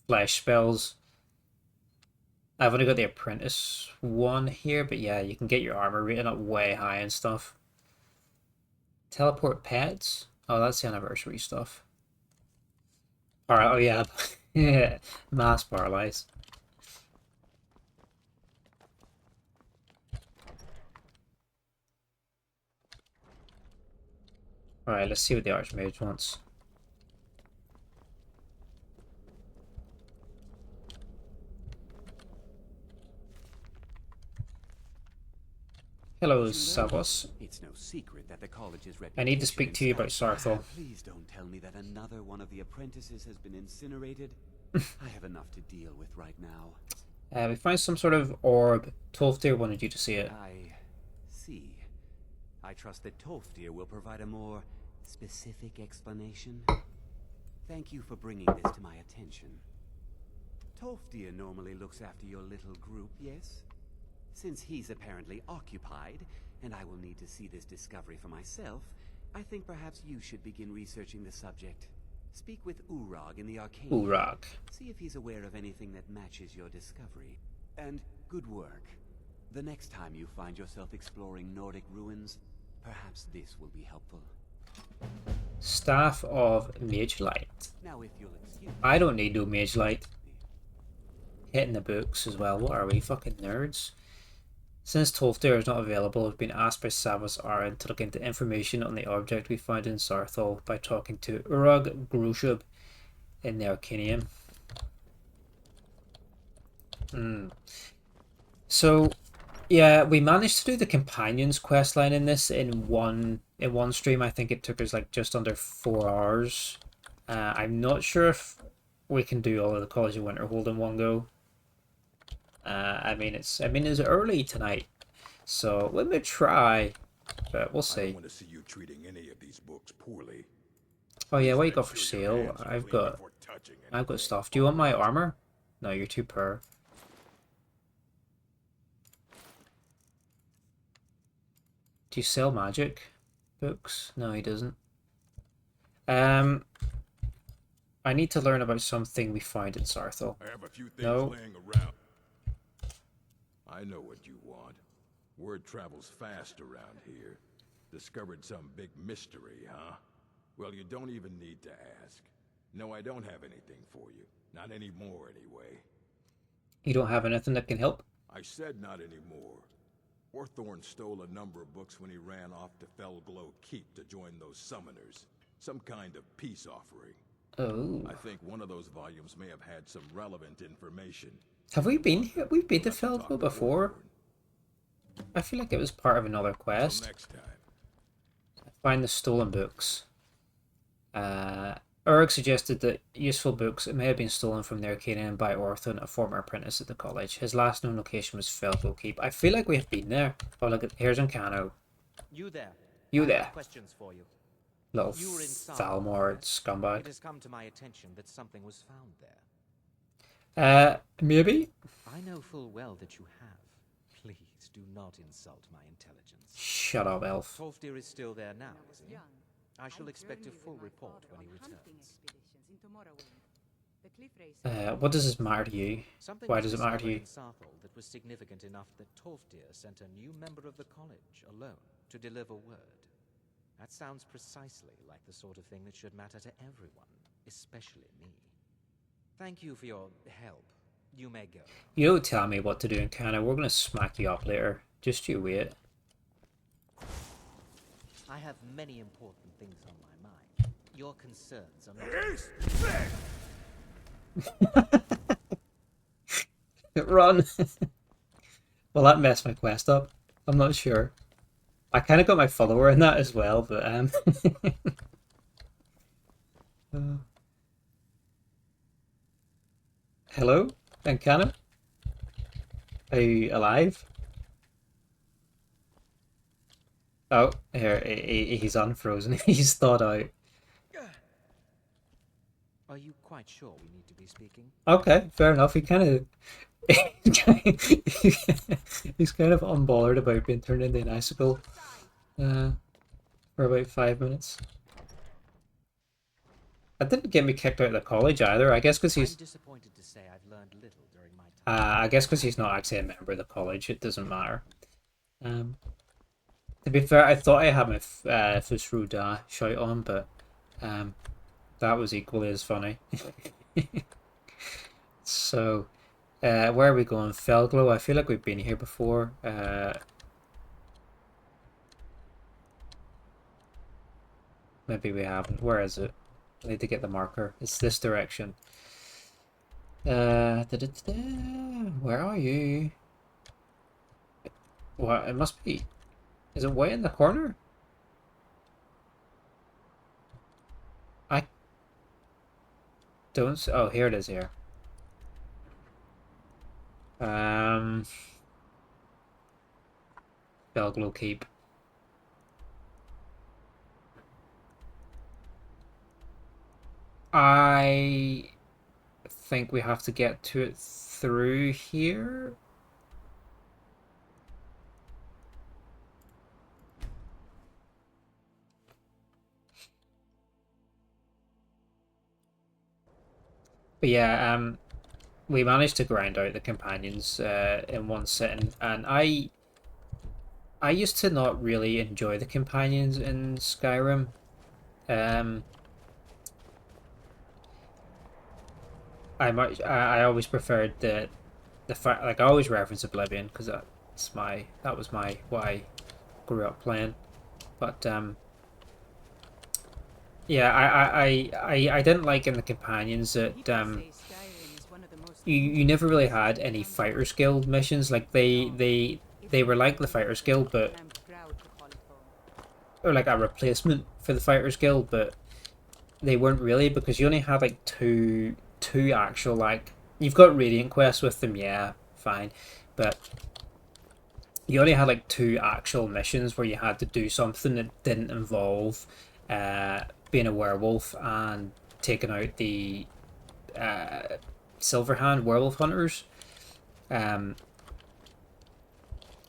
Speaker 1: flesh spells. I've only got the apprentice one here, but yeah, you can get your armor rating up way high and stuff. Teleport pets? Oh, that's the anniversary stuff. Alright, oh yeah. Yeah. Mass paralyze. Alright, let's see what the Archmage wants. Hello, Savos.
Speaker 8: It's no secret that the college's reputation
Speaker 1: I need to speak to you about Saarthal.
Speaker 8: Please don't tell me that another one of the apprentices has been incinerated. I have enough to deal with right now.
Speaker 1: We found some sort of orb. Tolfdir wanted you to see it.
Speaker 8: I see. I trust that Tolfdir will provide a more specific explanation. Thank you for bringing this to my attention. Tolfdir normally looks after your little group, yes? Since he's apparently occupied, and I will need to see this discovery for myself, I think perhaps you should begin researching the subject. Speak with Urag in the Arcane.
Speaker 1: Urag.
Speaker 8: See if he's aware of anything that matches your discovery. And good work. The next time you find yourself exploring Nordic ruins, perhaps this will be helpful.
Speaker 1: Staff of Mage Light.
Speaker 8: Now, if you'll excuse me,
Speaker 1: I don't need no Mage Light. Hitting the books as well. What are we, fucking nerds? Since Tolfdir is not available, I've been asked by Savos Aran to look into information on the object we found in Saarthal by talking to Urag Grushub in the Arcanium. So, yeah, we managed to do the Companions questline in this in one stream. I think it took us like just under 4 hours. I'm not sure if we can do all of the College of Winterhold in one go. I mean it's early tonight, so let me try, but we'll see.
Speaker 4: I don't want to see you treating any of these books poorly.
Speaker 1: Oh yeah, what you got for sale? I've got stuff. Do you want my armor? No, you're too poor. Do you sell magic books? No, he doesn't. I need to learn about something we found in Saarthal.
Speaker 4: I have a few things laying around. I know what you want. Word travels fast around here. Discovered some big mystery, huh? Well, you don't even need to ask. No, I don't have anything for you. Not anymore, anyway.
Speaker 1: You don't have anything that can help?
Speaker 4: I said not anymore. Orthorn stole a number of books when he ran off to Felglow Keep to join those summoners. Some kind of peace offering.
Speaker 1: Oh.
Speaker 4: I think one of those volumes may have had some relevant information.
Speaker 1: Have we been here? We've been to Felglow before? I feel like it was part of another quest.
Speaker 4: Next time.
Speaker 1: Find the stolen books. Urg suggested that useful books may have been stolen from the Arcanium by Orthon, a former apprentice at the college. His last known location was Felglow Keep. I feel like we have been there. Oh look, here's Ancano.
Speaker 9: You there.
Speaker 1: You
Speaker 9: I
Speaker 1: there.
Speaker 9: have questions for you.
Speaker 1: Little
Speaker 9: You were in
Speaker 1: Thalmor scumbag.
Speaker 9: It has come to my attention that something was found there.
Speaker 1: Maybe?
Speaker 9: I know full well that you have. Please do not insult my intelligence.
Speaker 1: Shut up, elf.
Speaker 9: Tolfdir is still there now, isn't he? I shall expect a full report when he returns.
Speaker 1: What does this matter to you?
Speaker 9: Something
Speaker 1: Why
Speaker 9: was
Speaker 1: does it matter to you?
Speaker 9: discovered in Saarthal that was significant enough that Tolfdir sent a new member of the college alone to deliver word. That sounds precisely like the sort of thing that should matter to everyone, especially me. Thank you for your help. You may go.
Speaker 1: You don't tell me what to do in Canada. We're gonna smack you up later. Just you wait.
Speaker 9: I have many important things on my mind. Your concerns are not...
Speaker 1: Run! Well, that messed my quest up. I'm not sure. I kind of got my follower in that as well, but Hello, Ancano? Are you alive? Oh, here, he's unfrozen. He's thawed out.
Speaker 9: Are you quite sure we need to be speaking?
Speaker 1: Okay, fair enough. He kind of... he's kind of unbothered about being turned into an icicle for about 5 minutes. That didn't get me kicked out of the college either, I guess because he's...
Speaker 9: I'm disappointed to say I've learned little during my
Speaker 1: I guess because he's not actually a member of the college, it doesn't matter. Um, to be fair, I thought I had my Fusruda shout on, but um, that was equally as funny. So, where are we going? Felglow? I feel like we've been here before. Maybe we haven't. Where is it? I need to get the marker. It's this direction. Where are you? What? It must be. Is it way in the corner? I don't. Oh, here it is. Here. Belglow Keep. I think we have to get to it through here. But yeah, we managed to grind out the companions in one sitting, and I used to not really enjoy the companions in Skyrim. Um, I always preferred the fact, like, I always reference Oblivion because that was my what I grew up playing. But yeah, I didn't like in the companions that
Speaker 2: People say Skyrim is one of the most
Speaker 1: you never really
Speaker 2: dangerous
Speaker 1: had
Speaker 2: places
Speaker 1: any
Speaker 2: in
Speaker 1: Fighters
Speaker 2: Tamriel.
Speaker 1: Guild missions. Like they were like the Fighters Guild, but
Speaker 2: And I'm proud to call it home.
Speaker 1: or like a replacement for the Fighters Guild, but they weren't really because you only had like two actual, like, you've got Radiant quests with them, yeah, fine, but you only had like two actual missions where you had to do something that didn't involve being a werewolf and taking out the Silverhand werewolf hunters. Um,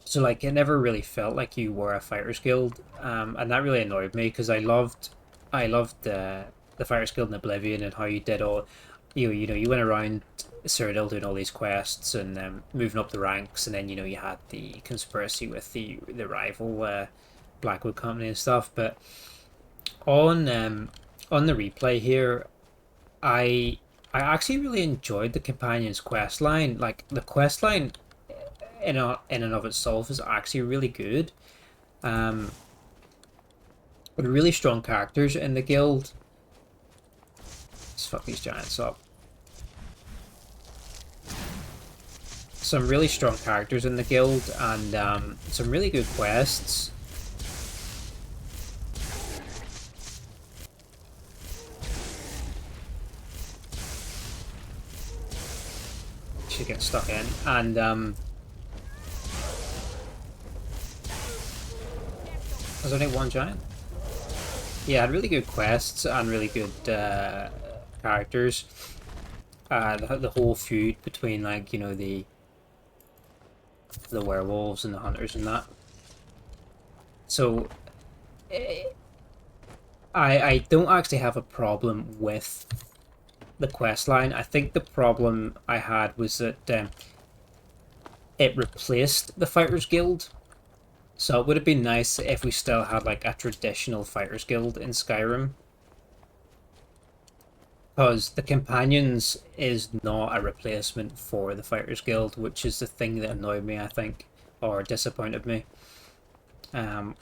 Speaker 1: so like it never really felt like you were a fighters guild, and that really annoyed me because I loved the fighters guild in Oblivion and how you did all, you went around Cyrodiil doing all these quests and moving up the ranks, and then you had the conspiracy with the rival Blackwood Company and stuff. But on on the replay here, I I actually really enjoyed the companion's quest line. Like the quest line in and of itself is actually really good. Um, with really strong characters in the guild. Let's fuck these giants up. Some really strong characters in the guild and some really good quests. Should get stuck in, and there's only one giant. Yeah, had really good quests and really good characters. The whole feud between, like, the werewolves and the hunters and that. So I don't actually have a problem with the quest line. I think the problem I had was that it replaced the Fighters Guild. So it would have been nice if we still had like a traditional Fighters Guild in Skyrim. Because the Companions is not a replacement for the Fighters Guild, which is the thing that annoyed me, I think, or disappointed me. Kind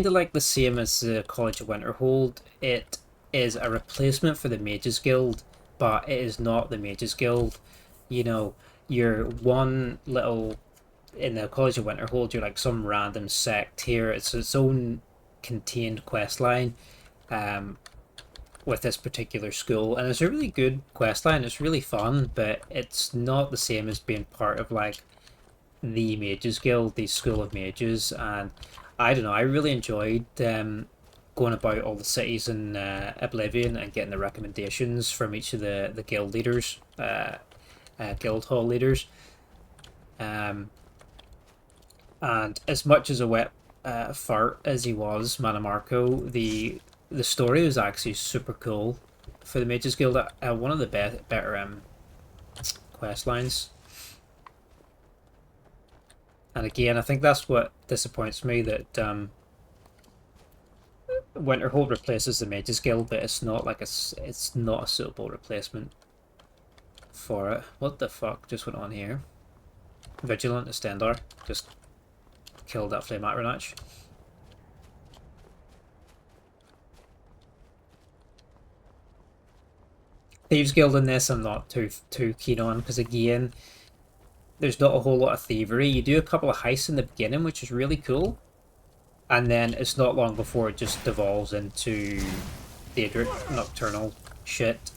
Speaker 1: of like the same as the College of Winterhold, it is a replacement for the Mages Guild, but it is not the Mages Guild. You're one little, in the College of Winterhold, you're like some random sect here. It's its own contained quest line. With this particular school, and it's a really good quest line. It's really fun, but it's not the same as being part of like the Mages Guild, the School of Mages. And I don't know, I really enjoyed going about all the cities in Oblivion and getting the recommendations from each of the guild leaders, guild hall leaders. And as much as a wet fart as he was, Manamarco, the story was actually super cool for the Mages Guild. One of the better quest lines. And again, I think that's what disappoints me, that Winterhold replaces the Mage's Guild, but it's not like it's not a suitable replacement for it. What the fuck just went on here? Vigilant Estendar just killed that Flame Atronach. Thieves Guild in this I'm not too keen on, because again, there's not a whole lot of thievery. You do a couple of heists in the beginning, which is really cool, and then it's not long before it just devolves into Daedric Nocturnal shit,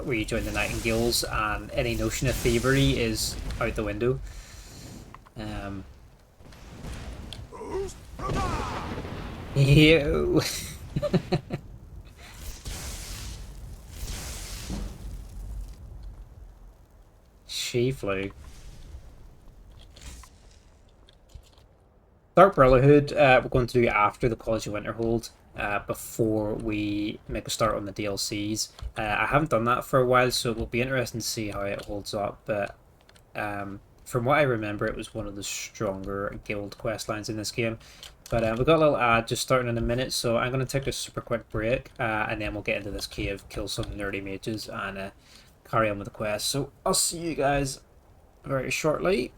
Speaker 1: where you join the Nightingales, and any notion of thievery is out the window. Ew. She flew. Dark Brotherhood we're going to do after the College of Winterhold, before we make a start on the DLCs. I haven't done that for a while, so it will be interesting to see how it holds up, but from what I remember, it was one of the stronger guild quest lines in this game. But we've got a little ad just starting in a minute, so I'm going to take a super quick break, and then we'll get into this cave, kill some nerdy mages, and carry on with the quest. So I'll see you guys very shortly.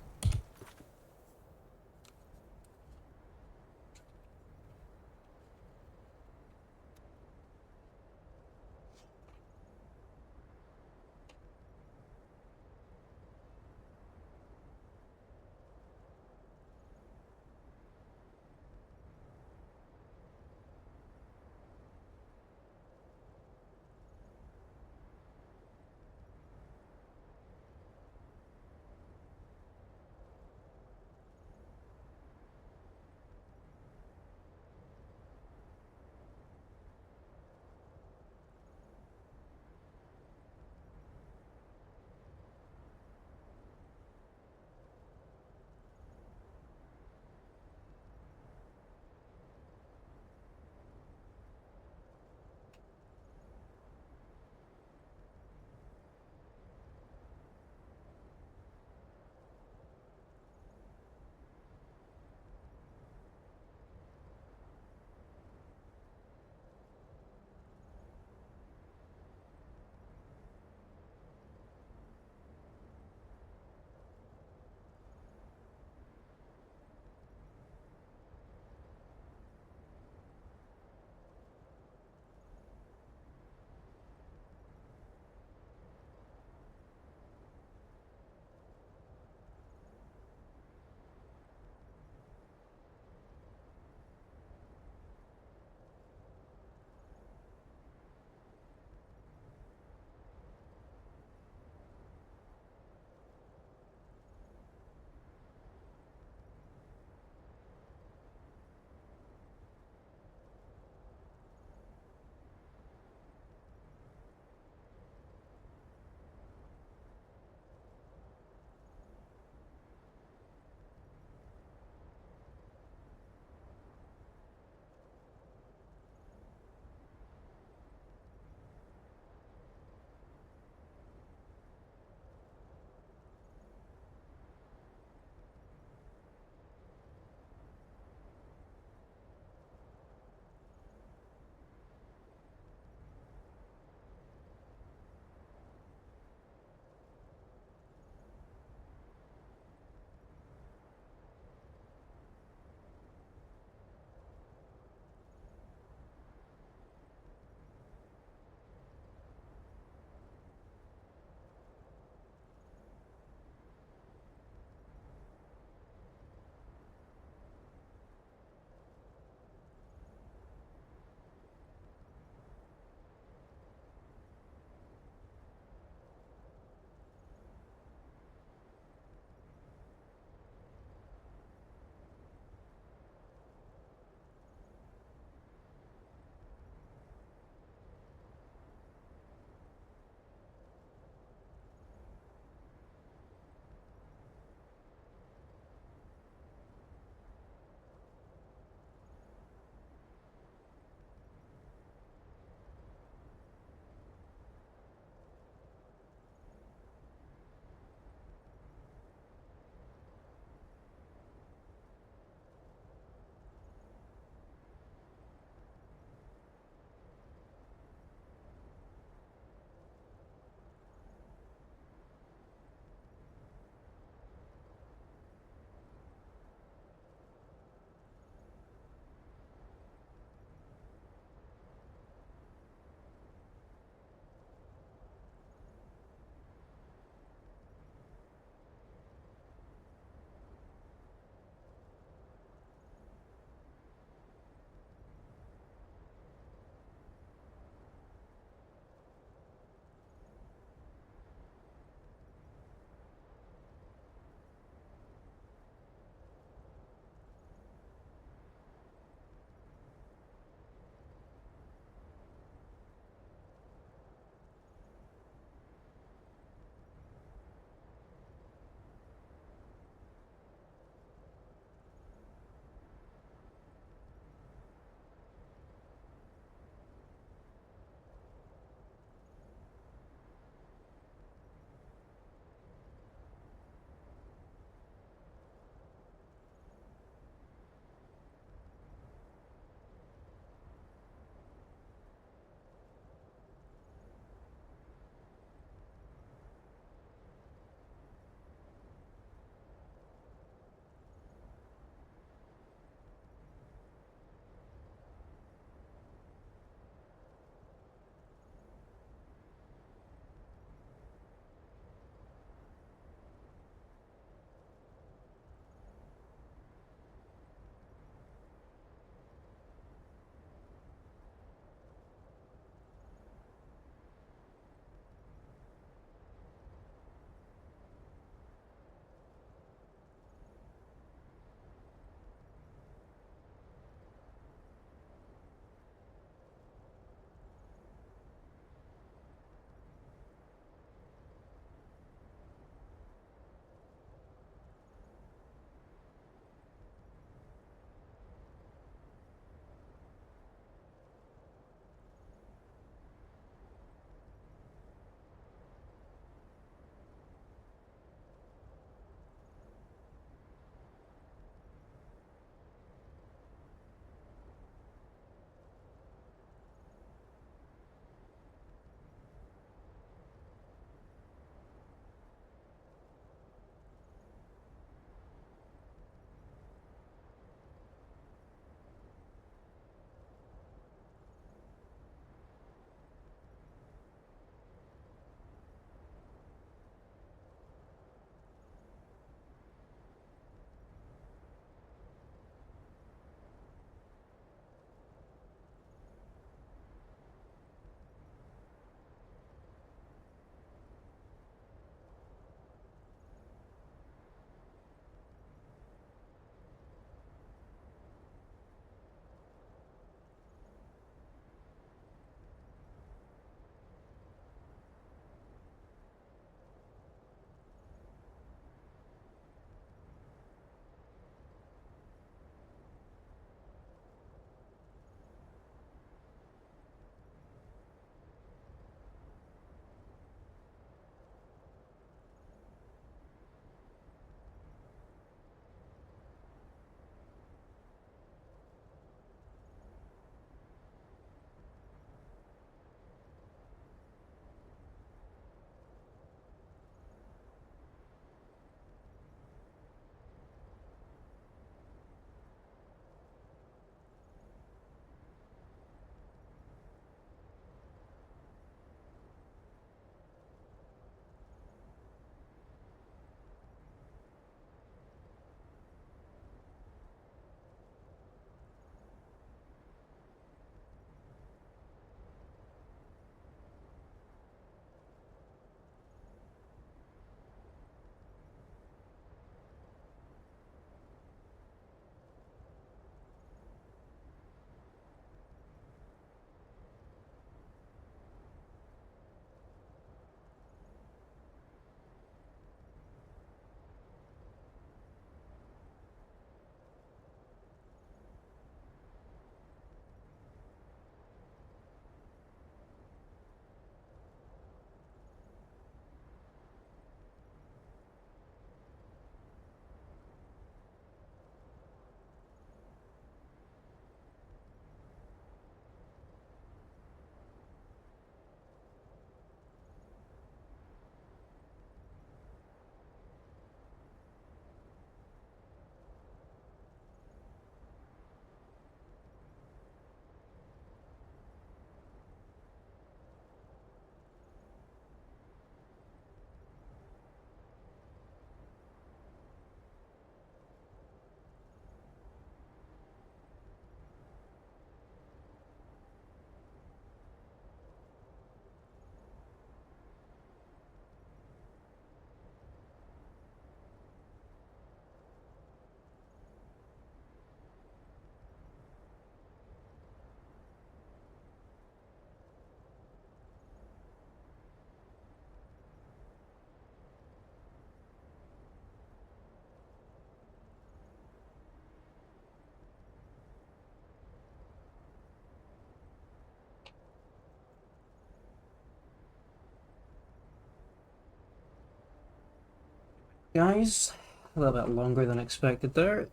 Speaker 1: guys. A little bit longer than expected there.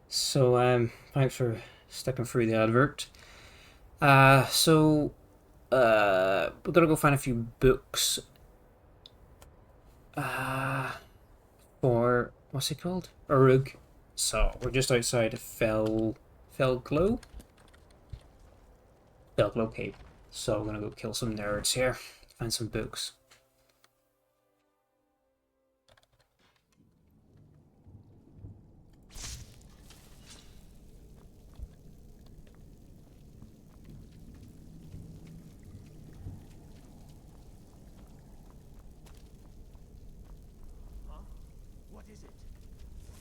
Speaker 1: So, thanks for sticking through the advert. We're gonna go find a few books. For what's it called? Urug. So we're just outside of Felglow Cape. So we're gonna go kill some nerds here. Find some books.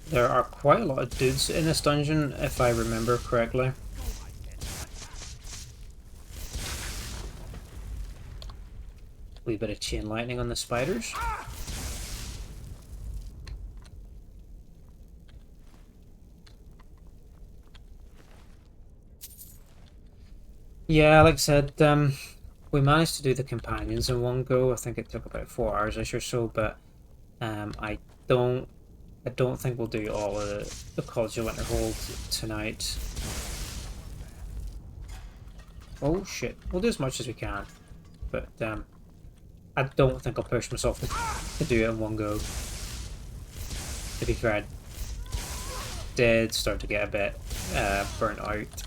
Speaker 1: There are quite a lot of dudes in this dungeon, if I remember correctly. Wee bit of chain lightning on the spiders. Yeah, like I said, we managed to do the companions in one go. I think it took about 4 hours-ish or so, but I don't think we'll do all of the College of Winterhold tonight. Oh shit, we'll do as much as we can, but I don't think I'll push myself to do it in one go. To be fair, I did start to get a bit burnt out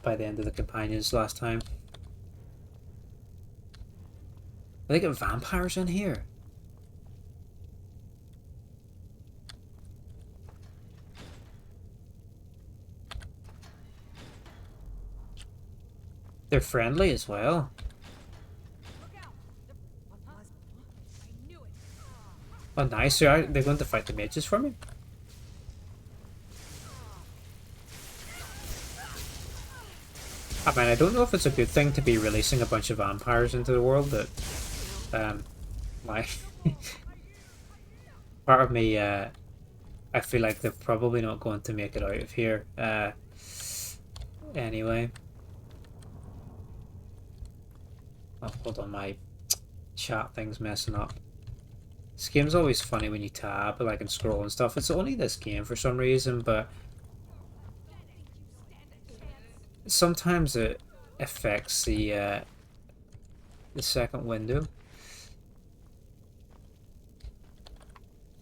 Speaker 1: by the end of the companions last time. Are they got vampires in here? They're friendly as well. Oh nice, they're going to fight the mages for me? I mean, I don't know if it's a good thing to be releasing a bunch of vampires into the world, but like part of me I feel like they're probably not going to make it out of here anyway. Oh, hold on, my chat thing's messing up. This game's always funny when you tab, like, and scroll and stuff. It's only this game for some reason, but sometimes it affects the second window.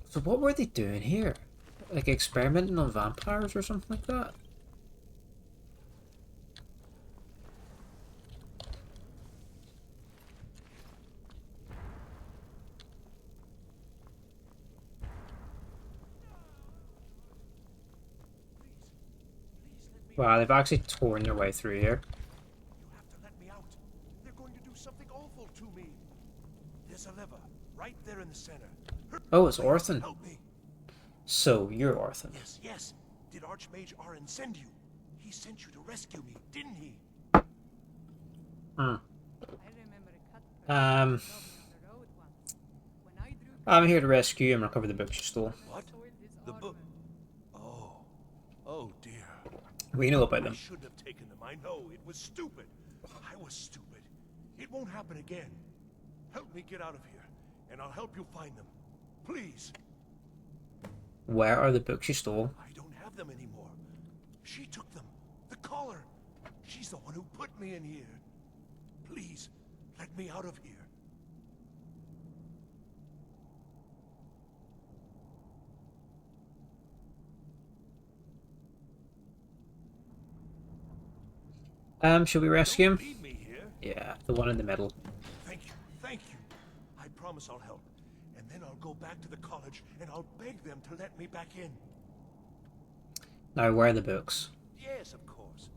Speaker 1: So what were they doing here? Like experimenting on vampires or something like that? Wow, they've actually torn their way through here.
Speaker 6: You have to let me out. They're going to do something awful to me. There's a lever right there in the center.
Speaker 1: Oh, it's Orthan.
Speaker 6: Help me.
Speaker 1: So, you're Orthan.
Speaker 6: Yes, yes. Did Archmage Arin send you? He sent you to rescue me, didn't he?
Speaker 1: I'm here to rescue you and recover the books you stole.
Speaker 6: What? The book? Oh dear.
Speaker 1: We know about them.
Speaker 6: I shouldn't have taken them. I know. It was stupid. I was stupid. It won't happen again. Help me get out of here, and I'll help you find them. Please.
Speaker 1: Where are the books you stole?
Speaker 6: I don't have them anymore. She took them. The collar. She's the one who put me in here. Please, let me out of here.
Speaker 1: Should we rescue him?
Speaker 6: Leave me here.
Speaker 1: Yeah, the one in the middle.
Speaker 6: Thank you. Thank you. I promise I'll help. And then I'll go back to the college and I'll beg them to let me back in.
Speaker 1: Now, where are the books?
Speaker 6: Yes, of course.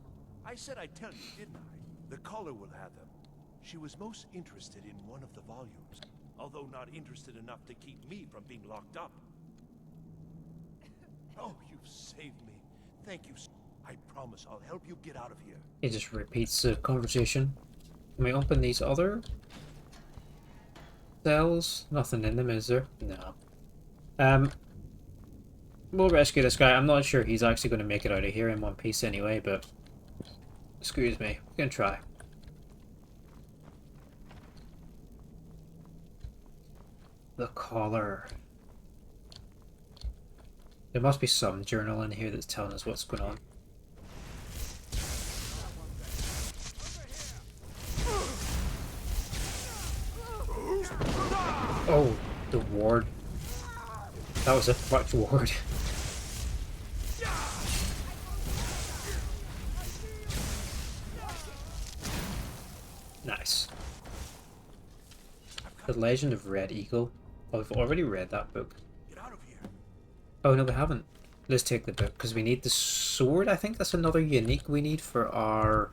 Speaker 6: I said I'd tell you, didn't I? The caller will have them. She was most interested in one of the volumes, although not interested enough to keep me from being locked up. Oh, you've saved me. Thank you. I promise I'll help you get out of here.
Speaker 1: He just repeats the conversation. Can we open these other cells? Nothing in them, is there? No. We'll rescue this guy. I'm not sure he's actually going to make it out of here in one piece anyway, but excuse me, we can try. The collar. There must be some journal in here that's telling us what's going on. Oh, the ward. That was a clutch ward. Nice. The Legend of Red Eagle. Oh, I've already read that book.
Speaker 6: Get out of here.
Speaker 1: Oh no, we haven't. Let's take the book because we need the sword. I think that's another unique we need for our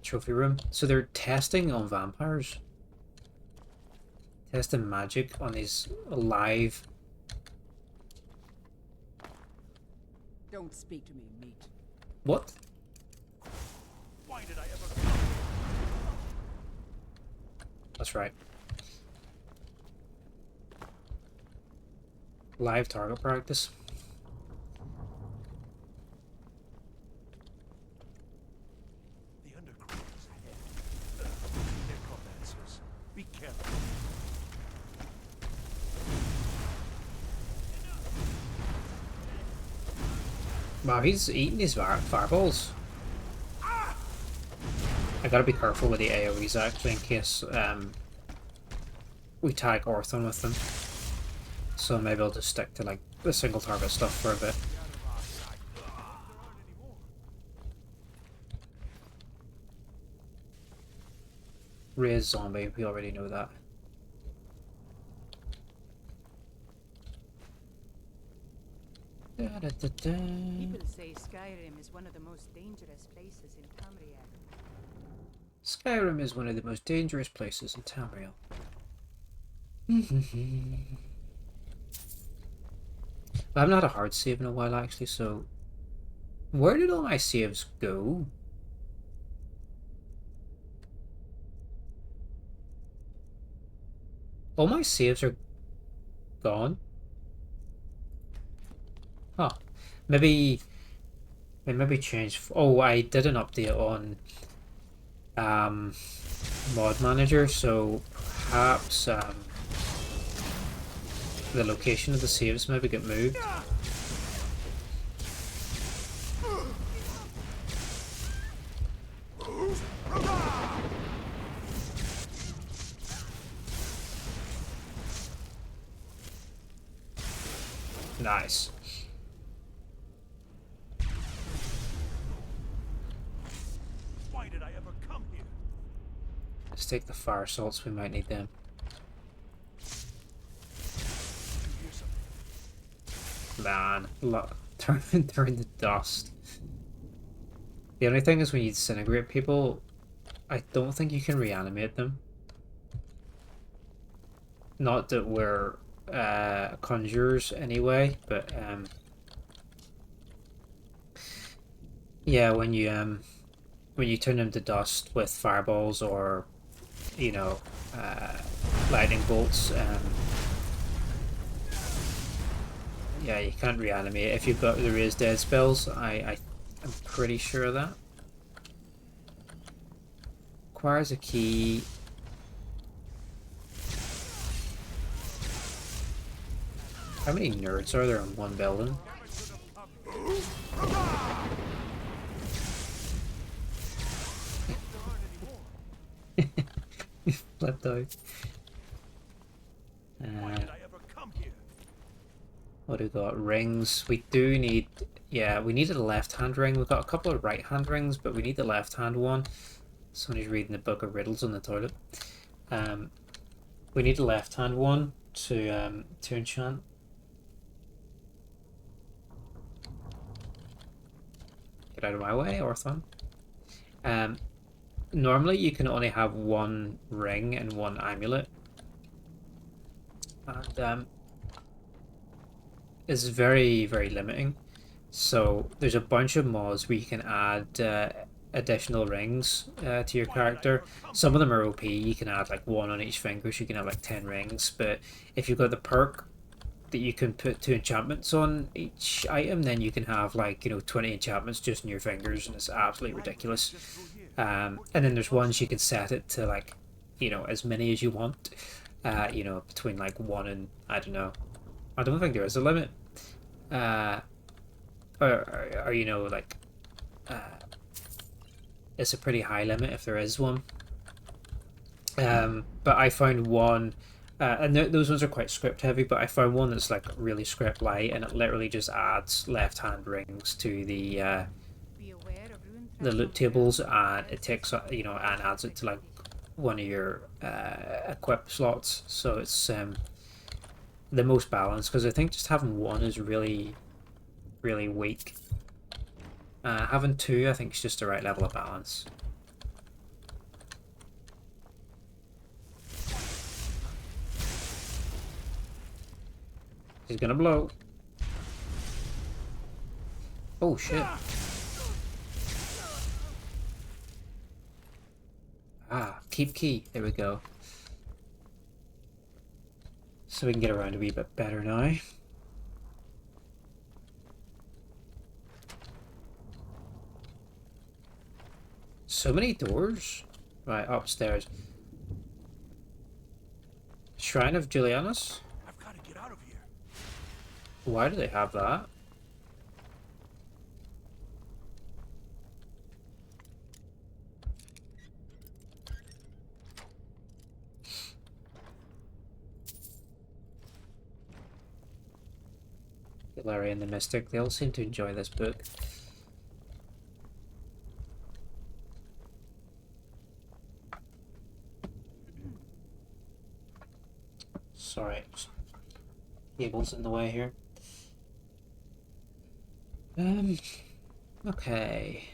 Speaker 1: trophy room. So they're testing on vampires. Testing magic on these alive.
Speaker 2: Don't speak to me, meat.
Speaker 1: What?
Speaker 6: Why did I ever come?
Speaker 1: That's right. Live target practice.
Speaker 6: The underground is ahead. Necromancers. Be careful.
Speaker 1: Wow, he's eating his fireballs. I gotta be careful with the AoEs actually in case we tag Orthon with them. So maybe I'll just stick to like the single target stuff for a bit. Raise zombie, we already know that.
Speaker 2: People say Skyrim is one of the most dangerous places in Tamriel.
Speaker 1: Skyrim is one of the most dangerous places in Tamriel. I haven't had a hard save in a while actually, so where did all my saves go? All my saves are gone. Huh. Maybe change. Oh, I did an update on mod manager, so perhaps the location of the saves maybe get moved. Nice.
Speaker 6: Why did I ever come here?
Speaker 1: Let's take the fire salts, we might need them. Man, look, turn to dust. The only thing is when you disintegrate people, I don't think you can reanimate them. Not that we're conjurers anyway, but yeah, when you turn them to dust with fireballs or you know lightning bolts, yeah, you can't reanimate if you've got the raise dead spells. I'm pretty sure of that. Requires a key. How many nerds are there in one building? Flipped out. What do we got? Rings. We do need... Yeah, we needed a left-hand ring. We've got a couple of right-hand rings, but we need the left-hand one. Somebody's reading the book of riddles on the toilet. We need a left-hand one to enchant. Get out of my way, Orthon. Normally you can only have one ring and one amulet. And it's very, very limiting. So there's a bunch of mods where you can add additional rings to your character. Some of them are OP, you can add like one on each finger, so you can have like 10 rings. But if you've got the perk that you can put 2 enchantments on each item, then you can have like, you know, 20 enchantments just in your fingers, and it's absolutely ridiculous. And then there's ones you can set it to like, as many as you want. Between like 1 and I don't know. I don't think there is a limit. Or like it's a pretty high limit if there is one. But I found one, and those ones are quite script heavy, but I found one that's like really script light, and it literally just adds left-hand rings to the loot tables, and it takes and adds it to like one of your equip slots, so it's the most balanced, because I think just having one is really really weak. Having two I think is just the right level of balance. He's gonna blow. Oh shit. Keep key. There we go. So we can get around a wee bit better now. So many doors. Right, upstairs. Shrine of Julianus?
Speaker 6: I've got to get out of here.
Speaker 1: Why do they have that? Larry and the Mystic, they all seem to enjoy this book. Sorry, cable's in the way here. Okay.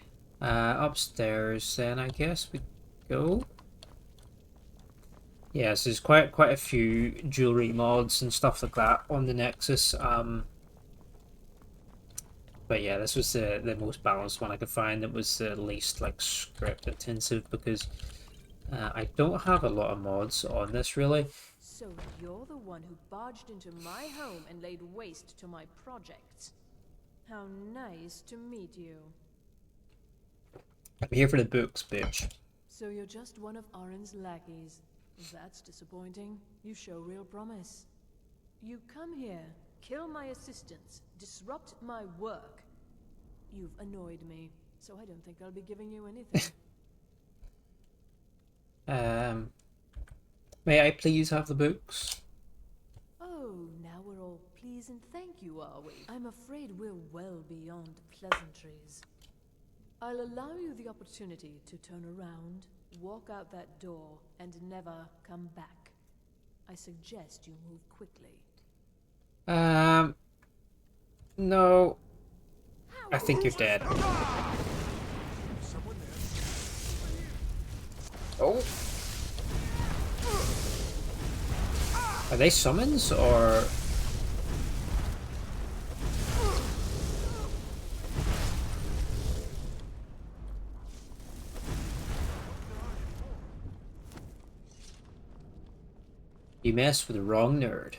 Speaker 1: Upstairs then I guess we go. Yes, there's quite a few jewelry mods and stuff like that on the Nexus. But yeah, this was the most balanced one I could find that was the least like script intensive, because I don't have a lot of mods on this really.
Speaker 10: So you're the one who barged into my home and laid waste to my projects. How nice to meet you.
Speaker 1: I'm here for the books, bitch.
Speaker 10: So you're just one of Arin's lackeys. That's disappointing. You show real promise. You come here, kill my assistants, disrupt my work. You've annoyed me, so I don't think I'll be giving you anything.
Speaker 1: May I please have the books?
Speaker 10: Oh, now we're all please and thank you, are we? I'm afraid we're well beyond pleasantries. I'll allow you the opportunity to turn around, walk out that door, and never come back. I suggest you move quickly.
Speaker 1: No. I think you're dead. Oh. Are they summons or? You mess with the wrong nerd.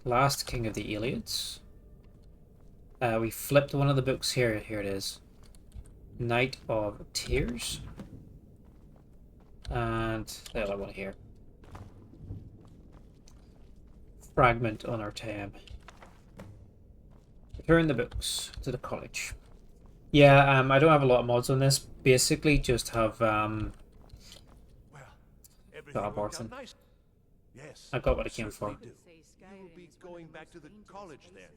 Speaker 1: Last King of the Iliads. We flipped one of the books here. Here it is. Night of Tears. And the other one here. Fragment on our Tam. Return the books to the college. Yeah, I don't have a lot of mods on this. Basically, just have Martin.
Speaker 6: Nice. Yes.
Speaker 1: I got what I came for.
Speaker 6: You'll be going back to the college then.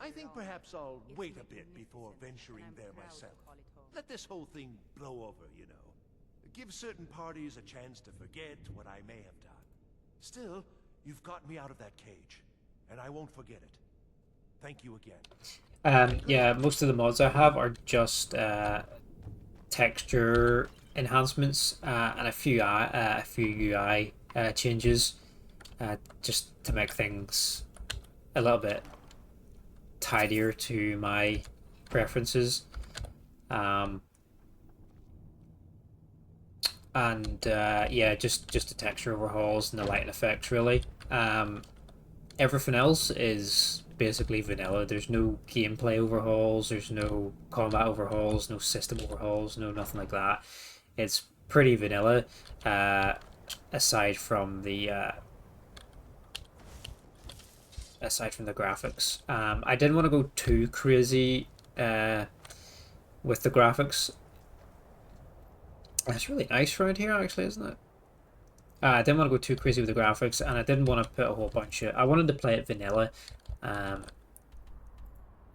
Speaker 6: I think perhaps I'll wait a bit before venturing there myself. Let this whole thing blow over, you know. Give certain parties a chance to forget what I may have done. Still, you've got me out of that cage, and I won't forget it. Thank you again.
Speaker 1: Yeah, most of the mods I have are just texture enhancements and a few UI changes, just to make things a little bit tidier to my preferences. Yeah, just the texture overhauls and the lighting effects really. Everything else is basically vanilla. There's no gameplay overhauls, there's no combat overhauls, no system overhauls, no nothing like that. It's pretty vanilla, aside from the graphics. I didn't want to go too crazy with the graphics. It's really nice around here, actually, isn't it? I didn't want to go too crazy with the graphics, and I didn't want to put a whole bunch of... I wanted to play it vanilla, and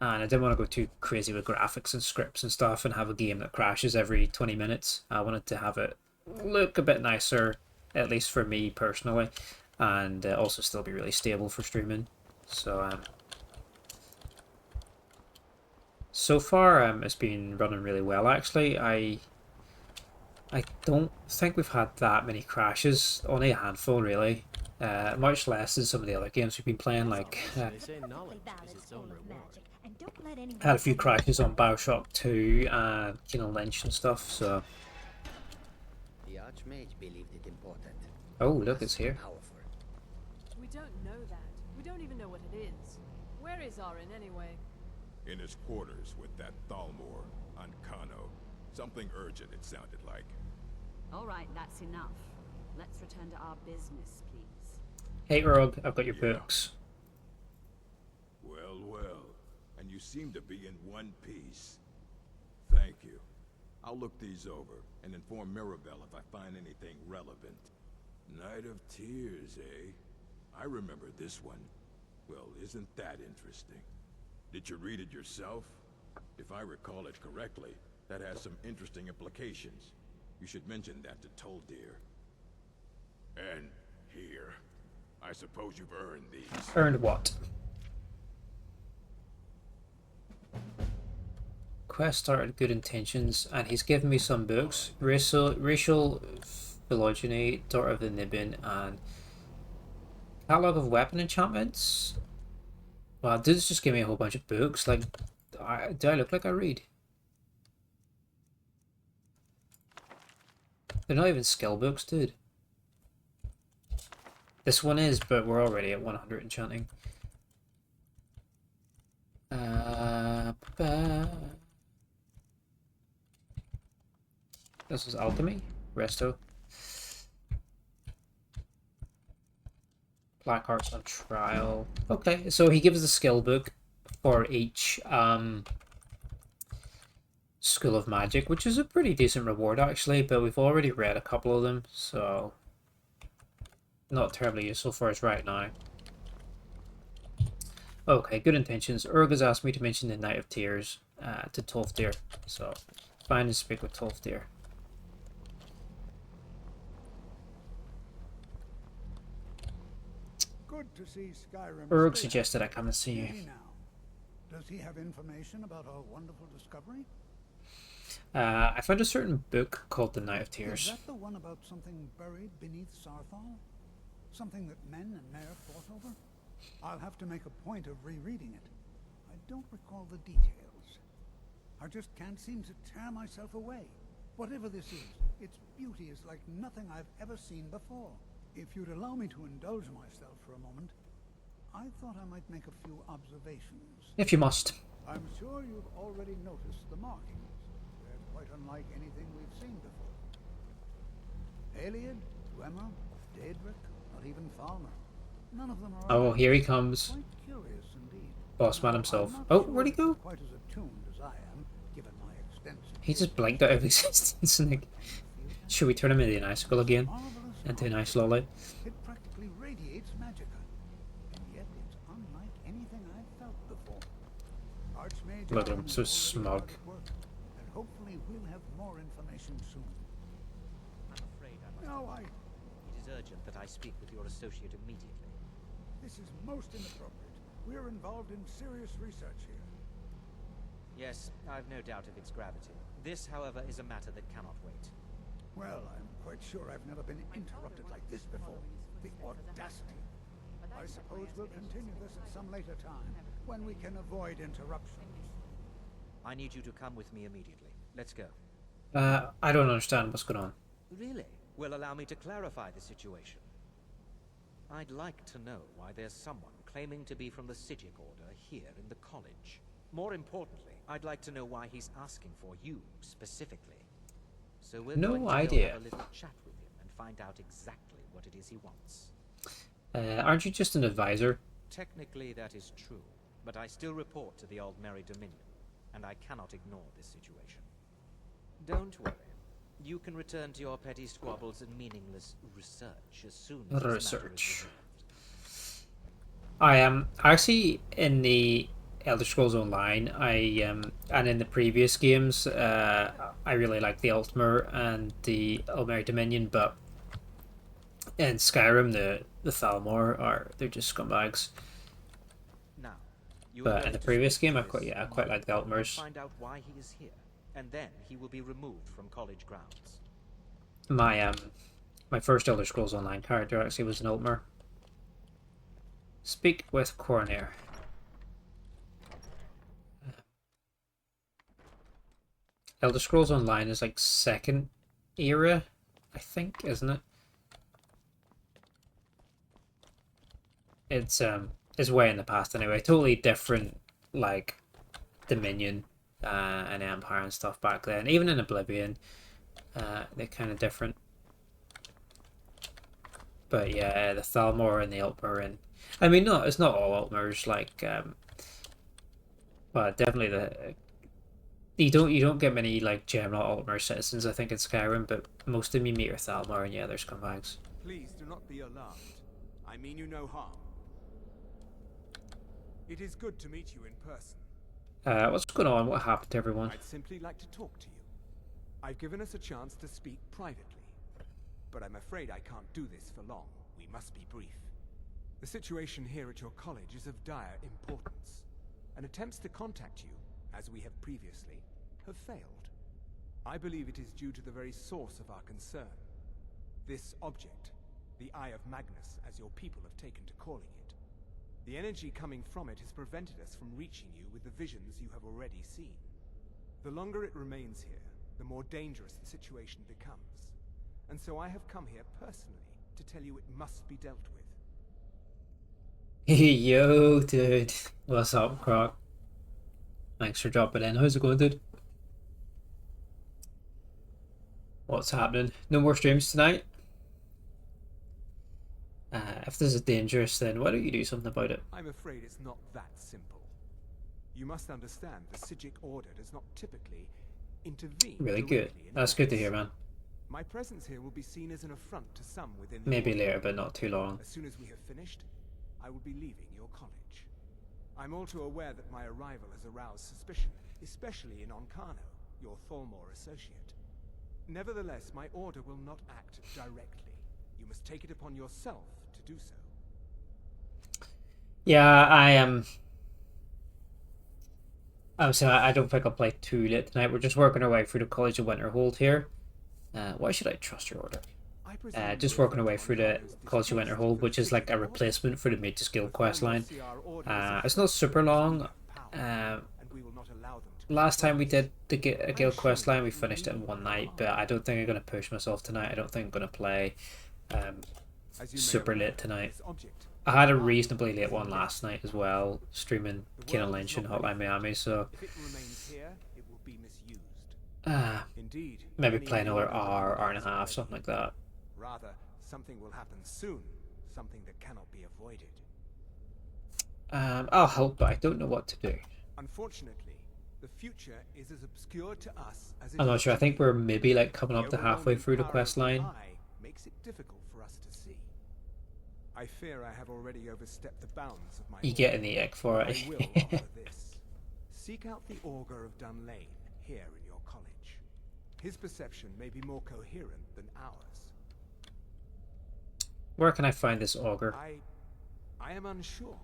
Speaker 1: I didn't want to go too crazy with graphics and scripts and stuff and have a game that crashes every 20 minutes. I wanted to have it look a bit nicer, at least for me personally, and also still be really stable for streaming. So, so far, it's been running really well, actually. I don't think we've had that many crashes, only a handful really, much less than some of the other games we've been playing, like had a few crashes on Bioshock 2 and Lynch and stuff, so...
Speaker 5: The Archmage believed it important.
Speaker 1: Oh, look, it's here.
Speaker 10: We don't know that. We don't even know what it is. Where is Arin anyway?
Speaker 4: In his quarters with that Thalmor, Ancano. Something urgent, it sounded like.
Speaker 2: All right, that's enough. Let's return to our business, please.
Speaker 1: Hey, Urg, I've got your books.
Speaker 4: Well, well. And you seem to be in one piece. Thank you. I'll look these over and inform Mirabelle if I find anything relevant. Night of Tears, eh? I remember this one. Well, isn't that interesting? Did you read it yourself? If I recall it correctly, that has some interesting implications. You should mention that to Toldir. And here. I suppose you've earned these.
Speaker 1: Earned what? Quest started good intentions, and he's given me some books. Racial Phylogeny, Daughter of the Nibbin, and Catalog of Weapon Enchantments. Wow, dude's just give me a whole bunch of books. Like, do I look like I read? They're not even skill books, dude. This one is, but we're already at 100 enchanting. This is alchemy. Resto. Black Hearts on trial. Okay, so he gives the skill book for each School of Magic, which is a pretty decent reward actually, but we've already read a couple of them, so not terribly useful for us right now. Okay, good intentions. Urg has asked me to mention the Night of Tears to Tolfdir, so fine to speak with Tolfdir.
Speaker 3: Good to see Skyrim.
Speaker 1: Urg suggested I come and see you.
Speaker 3: Does he have information about our wonderful discovery?
Speaker 1: I found a certain book called The Night of Tears.
Speaker 3: Is that the one about something buried beneath Saarthal? Something that men and Mare fought over? I'll have to make a point of rereading it. I don't recall the details. I just can't seem to tear myself away. Whatever this is, its beauty is like nothing I've ever seen before. If you'd allow me to indulge myself for a moment, I thought I might make a few observations.
Speaker 1: If you must.
Speaker 3: I'm sure you've already noticed the markings. They're quite unlike anything we've seen before. Ayleid, Dwemer, Daedric, not even Thalmor. None of them are...
Speaker 1: Oh, here he comes.
Speaker 3: Quite curious indeed.
Speaker 1: Bossman himself. Oh, where'd he go?
Speaker 3: Quite as attuned as I am, given my extensive...
Speaker 1: He just blinked out of existence. Like, should we turn him into an icicle again? Into an ice lolly?
Speaker 3: It practically radiates magicka, and yet it's unlike anything I've felt before. Archmage...
Speaker 1: Look at him, so smug.
Speaker 3: And hopefully we'll have more information soon.
Speaker 9: I'm afraid I must...
Speaker 3: No,
Speaker 9: It is urgent that I speak with your associate immediately.
Speaker 3: This is most inappropriate. We're involved in serious research here.
Speaker 9: Yes, I've no doubt of its gravity. This, however, is a matter that cannot wait.
Speaker 3: Well, I'm quite sure I've never been interrupted like this before. The audacity. I suppose we'll continue this at some later time, when we can avoid interruptions.
Speaker 9: I need you to come with me immediately. Let's go.
Speaker 1: I don't understand what's going on.
Speaker 9: Really? Well, allow me to clarify the situation. I'd like to know why there's someone claiming to be from the Psijic Order here in the college. More importantly, I'd like to know why he's asking for you specifically. So we're going
Speaker 1: No
Speaker 9: to go
Speaker 1: idea.
Speaker 9: have a little chat with him and find out exactly what it is he wants.
Speaker 1: Aren't you just an advisor?
Speaker 9: Technically that is true, but I still report to the Aldmeri Dominion, and I cannot ignore this situation. Don't worry. You can return to your petty squabbles and meaningless research as soon as this matter is resolved.
Speaker 1: I am actually in the Elder Scrolls Online. And in the previous games, I really like the Altmer and the Aldmeri Dominion, but in Skyrim, the Thalmor they're just scumbags.
Speaker 9: Now,
Speaker 1: But in the previous game, I quite like the Altmers.
Speaker 9: Find out why he is here, and then he will be removed from college grounds.
Speaker 1: My first Elder Scrolls Online character actually was an Altmer. Speak with Coroner. Elder Scrolls Online is like second era, I think, isn't it? It's way in the past anyway. Totally different, like Dominion and Empire and stuff back then. Even in Oblivion, they're kind of different. But yeah, the Thalmor and the Altmer, and I mean, no, it's not all Altmers. Like, but definitely you don't get many like general Altmer citizens, I think, in Skyrim. But most of them you meet are Thalmor, and yeah, they're scumbags.
Speaker 7: Please do not be alarmed. I mean you no harm. It is good to meet you in person.
Speaker 1: What's going on? What happened to everyone?
Speaker 7: I'd simply like to talk to you. I've given us a chance to speak privately, but I'm afraid I can't do this for long. We must be brief. The situation here at your college is of dire importance, and attempts to contact you, as we have previously, have failed. I believe it is due to the very source of our concern. This object, the Eye of Magnus, as your people have taken to calling it. The energy coming from it has prevented us from reaching you with the visions you have already seen. The longer it remains here, the more dangerous the situation becomes. And so I have come here personally to tell you it must be dealt with.
Speaker 1: Yo, dude. What's up, Croc? Thanks for dropping in. How's it going, dude? What's happening? No more streams tonight? If this is dangerous, then why don't you do something about it?
Speaker 7: I'm afraid it's not that simple. You must understand the Psijic Order does not typically intervene.
Speaker 1: Really good. That's good to hear, man.
Speaker 7: My presence here will be seen as an affront to some within the
Speaker 1: Maybe
Speaker 7: Order.
Speaker 1: later, but not too long.
Speaker 7: As soon as we have finished, I will be leaving your college. I'm all too aware that my arrival has aroused suspicion, especially in Ancano, your Thalmor associate. Nevertheless, my order will not act directly. You must take it upon yourself to do so.
Speaker 1: Yeah, I am. Saying I don't think I'll play too late tonight. We're just working our way through the College of Winterhold here. Why should I trust your order? Just working our way through the College of Winterhold, which is like a replacement for the Mage's Guild questline. It's not super long. Last time we did the Guild questline, we finished it in one night, but I don't think I'm going to push myself tonight. I don't think I'm going to play super late tonight. I had a reasonably late one last night as well, streaming Kane Lynch and Hotline Miami, so maybe play another hour and a half, something like that.
Speaker 7: Rather, something will happen soon, something that cannot be avoided.
Speaker 1: I'll help, but I don't know what to do.
Speaker 7: Unfortunately, the future is as obscure to us as
Speaker 1: I'm not sure. I think we're maybe like coming up to halfway through the quest line.
Speaker 7: Makes it difficult for us to see. I fear I have already overstepped the bounds of my
Speaker 1: You get in the ick for it.
Speaker 7: I will offer this. Seek out the Augur of Dunlane here in your college. His perception may be more coherent than ours.
Speaker 1: Where can I find this augur?
Speaker 7: I am unsure.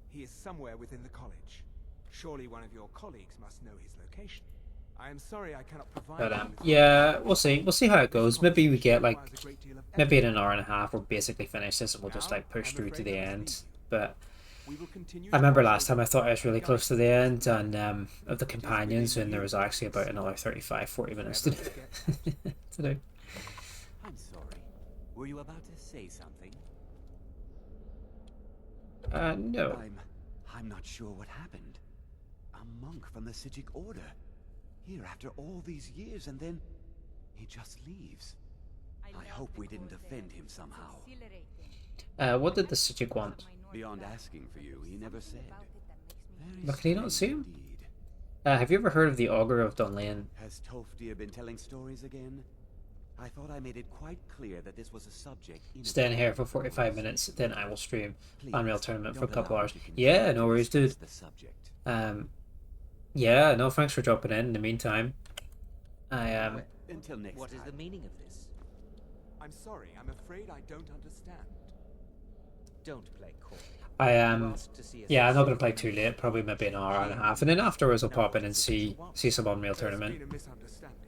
Speaker 7: He is somewhere within the college. Surely one of your colleagues must know his location. I am sorry I cannot provide.
Speaker 1: But yeah, we'll see. We'll see how it goes. Maybe we get like, maybe in an hour and a half we'll basically finish this and we'll just like push through to the end. But I remember last time I thought I was really close to the end and of the companions, and there was actually about another 35-40 minutes to do.
Speaker 8: I'm sorry. Were you about to say something?
Speaker 1: No.
Speaker 8: I'm not sure what happened. A monk from the Sijic Order. Here after all these years, and then he just leaves. I hope we didn't offend him somehow.
Speaker 1: What did the Sijic want?
Speaker 8: Beyond asking for you, he never said.
Speaker 1: But can you not see him?
Speaker 8: Indeed.
Speaker 1: Have you ever heard of the Augur of Dunlain?
Speaker 8: Has Toftir been telling stories again? I thought I made it quite clear that this was a subject.
Speaker 1: Staying here for 45 minutes, then I will stream
Speaker 8: Please,
Speaker 1: Unreal Tournament for a
Speaker 8: don't
Speaker 1: couple
Speaker 8: allow
Speaker 1: hours.
Speaker 8: me to
Speaker 1: Yeah,
Speaker 8: continue
Speaker 1: no worries,
Speaker 8: to discuss
Speaker 1: dude.
Speaker 8: the subject.
Speaker 1: Yeah, no, thanks for dropping in the meantime.
Speaker 8: Until next
Speaker 9: What is
Speaker 8: time.
Speaker 9: the meaning of this?
Speaker 7: I'm sorry, I'm afraid I don't understand.
Speaker 9: Don't play coy.
Speaker 1: Yeah, I'm not gonna play too late. Probably maybe an hour and a half, and then afterwards I'll pop in and see some Unreal Tournament.
Speaker 7: There's been a misunderstanding.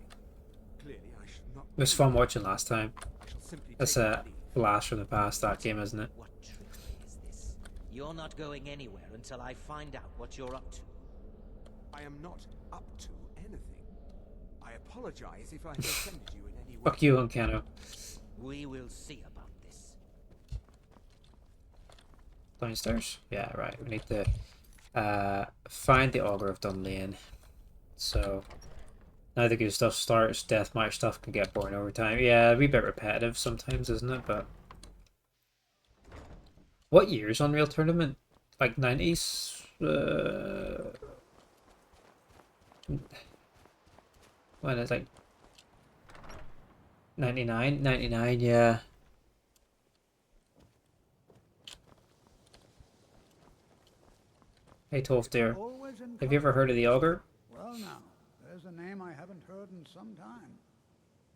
Speaker 7: Clearly, I should not.
Speaker 1: It was fun watching last time.
Speaker 7: I shall simply
Speaker 1: That's
Speaker 7: take
Speaker 1: a
Speaker 7: my leave.
Speaker 1: blast from the past, that game, isn't it?
Speaker 9: What trickery is this? You're not going anywhere until I find out what you're up to.
Speaker 7: I am not up to anything. I apologize if I have offended you in any way.
Speaker 1: Fuck you, Ancano.
Speaker 9: We will see about this.
Speaker 1: Downstairs? Yeah, right. We need to find the Augur of Dunlain. So now the good stuff starts. Deathmatch stuff can get boring over time. Yeah, a wee bit repetitive sometimes, isn't it? But what year is Unreal Tournament? Like 90s? When it's like 99? 99, yeah. Hey Tolfdir,
Speaker 3: Always in
Speaker 1: have you ever heard of the Augur?
Speaker 3: Well now, there's a name I haven't heard in some time.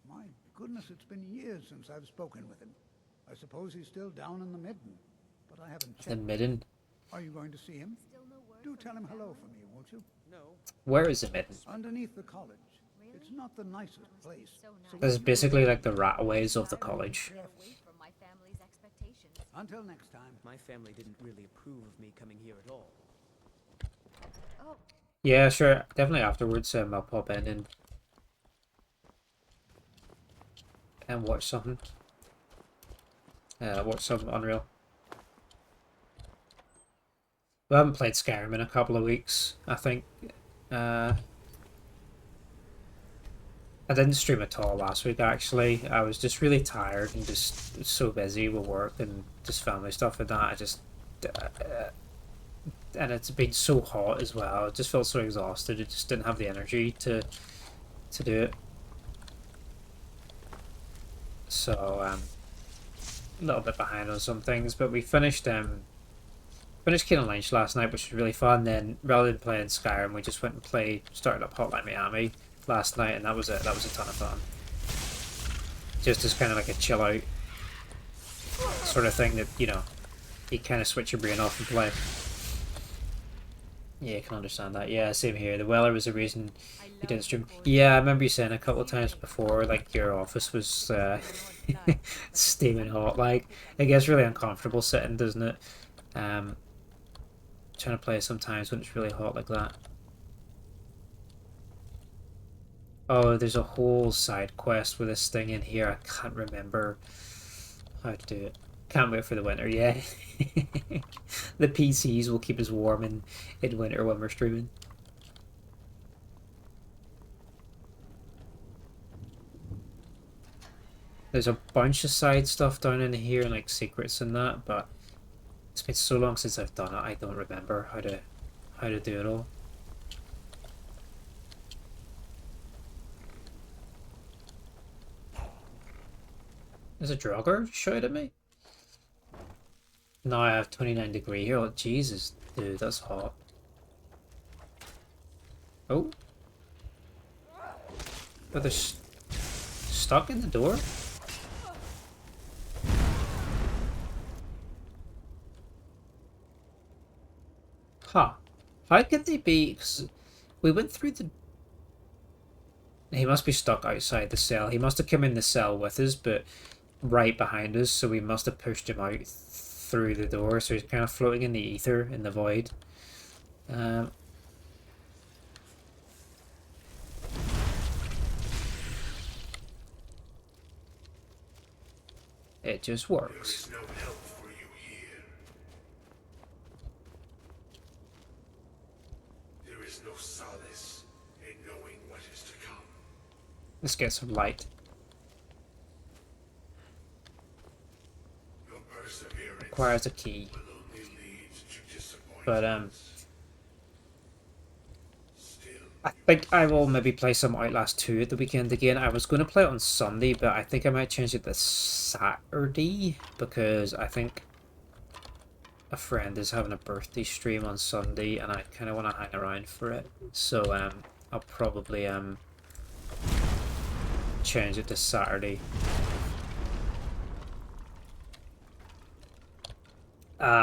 Speaker 3: My goodness, it's been years since I've spoken with him. I suppose he's still down in the Midden, but I haven't
Speaker 1: The
Speaker 3: checked.
Speaker 1: Midden?
Speaker 3: Are you going to see him? Do tell him hello for me, won't you?
Speaker 1: Where is the Midden?
Speaker 3: Underneath the college. It's not the nicest place. So
Speaker 1: This is basically like the rataways of the college.
Speaker 3: until next time.
Speaker 11: My family didn't really approve of me coming here at all.
Speaker 1: Yeah, sure. Definitely afterwards I'll pop in and watch something. Watch some Unreal. We haven't played Skyrim in a couple of weeks, I think. I didn't stream at all last week, actually. I was just really tired and just so busy with work and just family stuff and that. I just... and it's been so hot as well. I just felt so exhausted. I just didn't have the energy to do it. So, a little bit behind on some things, but we finished King of Lynch last night, which was really fun. Then, rather than playing Skyrim, we just went and started up Hotline Miami last night, and that was a ton of fun. Just as kind of like a chill out sort of thing that, you know, you kind of switch your brain off and play. Yeah, I can understand that. Yeah, same here. The weather was the reason you didn't stream. Yeah, I remember you saying a couple of times before, like, your office was steaming hot. Like, it gets really uncomfortable sitting, doesn't it? Trying to play sometimes when it's really hot like that. Oh, there's a whole side quest with this thing in here. I can't remember how to do it. Can't wait for the winter, yeah. The PCs will keep us warm in winter when we're streaming. There's a bunch of side stuff down in here, like secrets and that, but it's been so long since I've done it, I don't remember how to do it all. There's a Draugr shout at me? Now I have 29 degree here. Oh, Jesus, dude, that's hot. Oh. But they're stuck in the door? Huh. How could they be? 'Cause we went through the... He must be stuck outside the cell. He must have come in the cell with us, but right behind us, so we must have pushed him out through the door, so he's kind of floating in the ether, in the void. It just works.
Speaker 12: There is no help for you here.
Speaker 1: Let's get some light. Requires a key. But I think I will maybe play some Outlast 2 at the weekend again. I was going to play it on Sunday, but I think I might change it to Saturday because I think a friend is having a birthday stream on Sunday and I kind of want to hang around for it. So I'll probably change it to Saturday.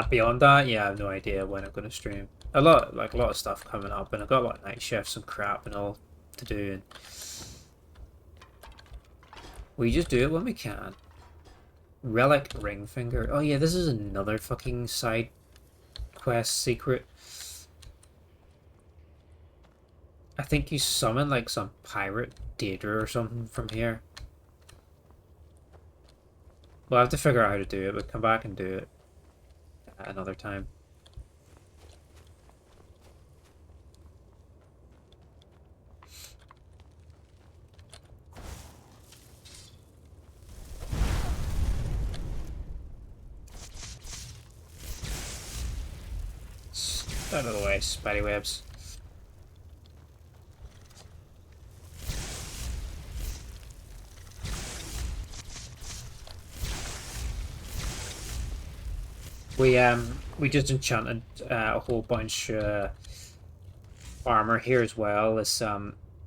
Speaker 1: Beyond that, yeah, I have no idea when I'm going to stream. A lot of stuff coming up, and I've got a lot of night shifts and crap and all to do. And we just do it when we can. Relic ring finger. Oh yeah, this is another fucking side quest secret. I think you summon like some pirate Daedra or something from here. We'll have to figure out how to do it, but come back and do it another time. Out of the way, spiderwebs. We just enchanted a whole bunch armor here as well. This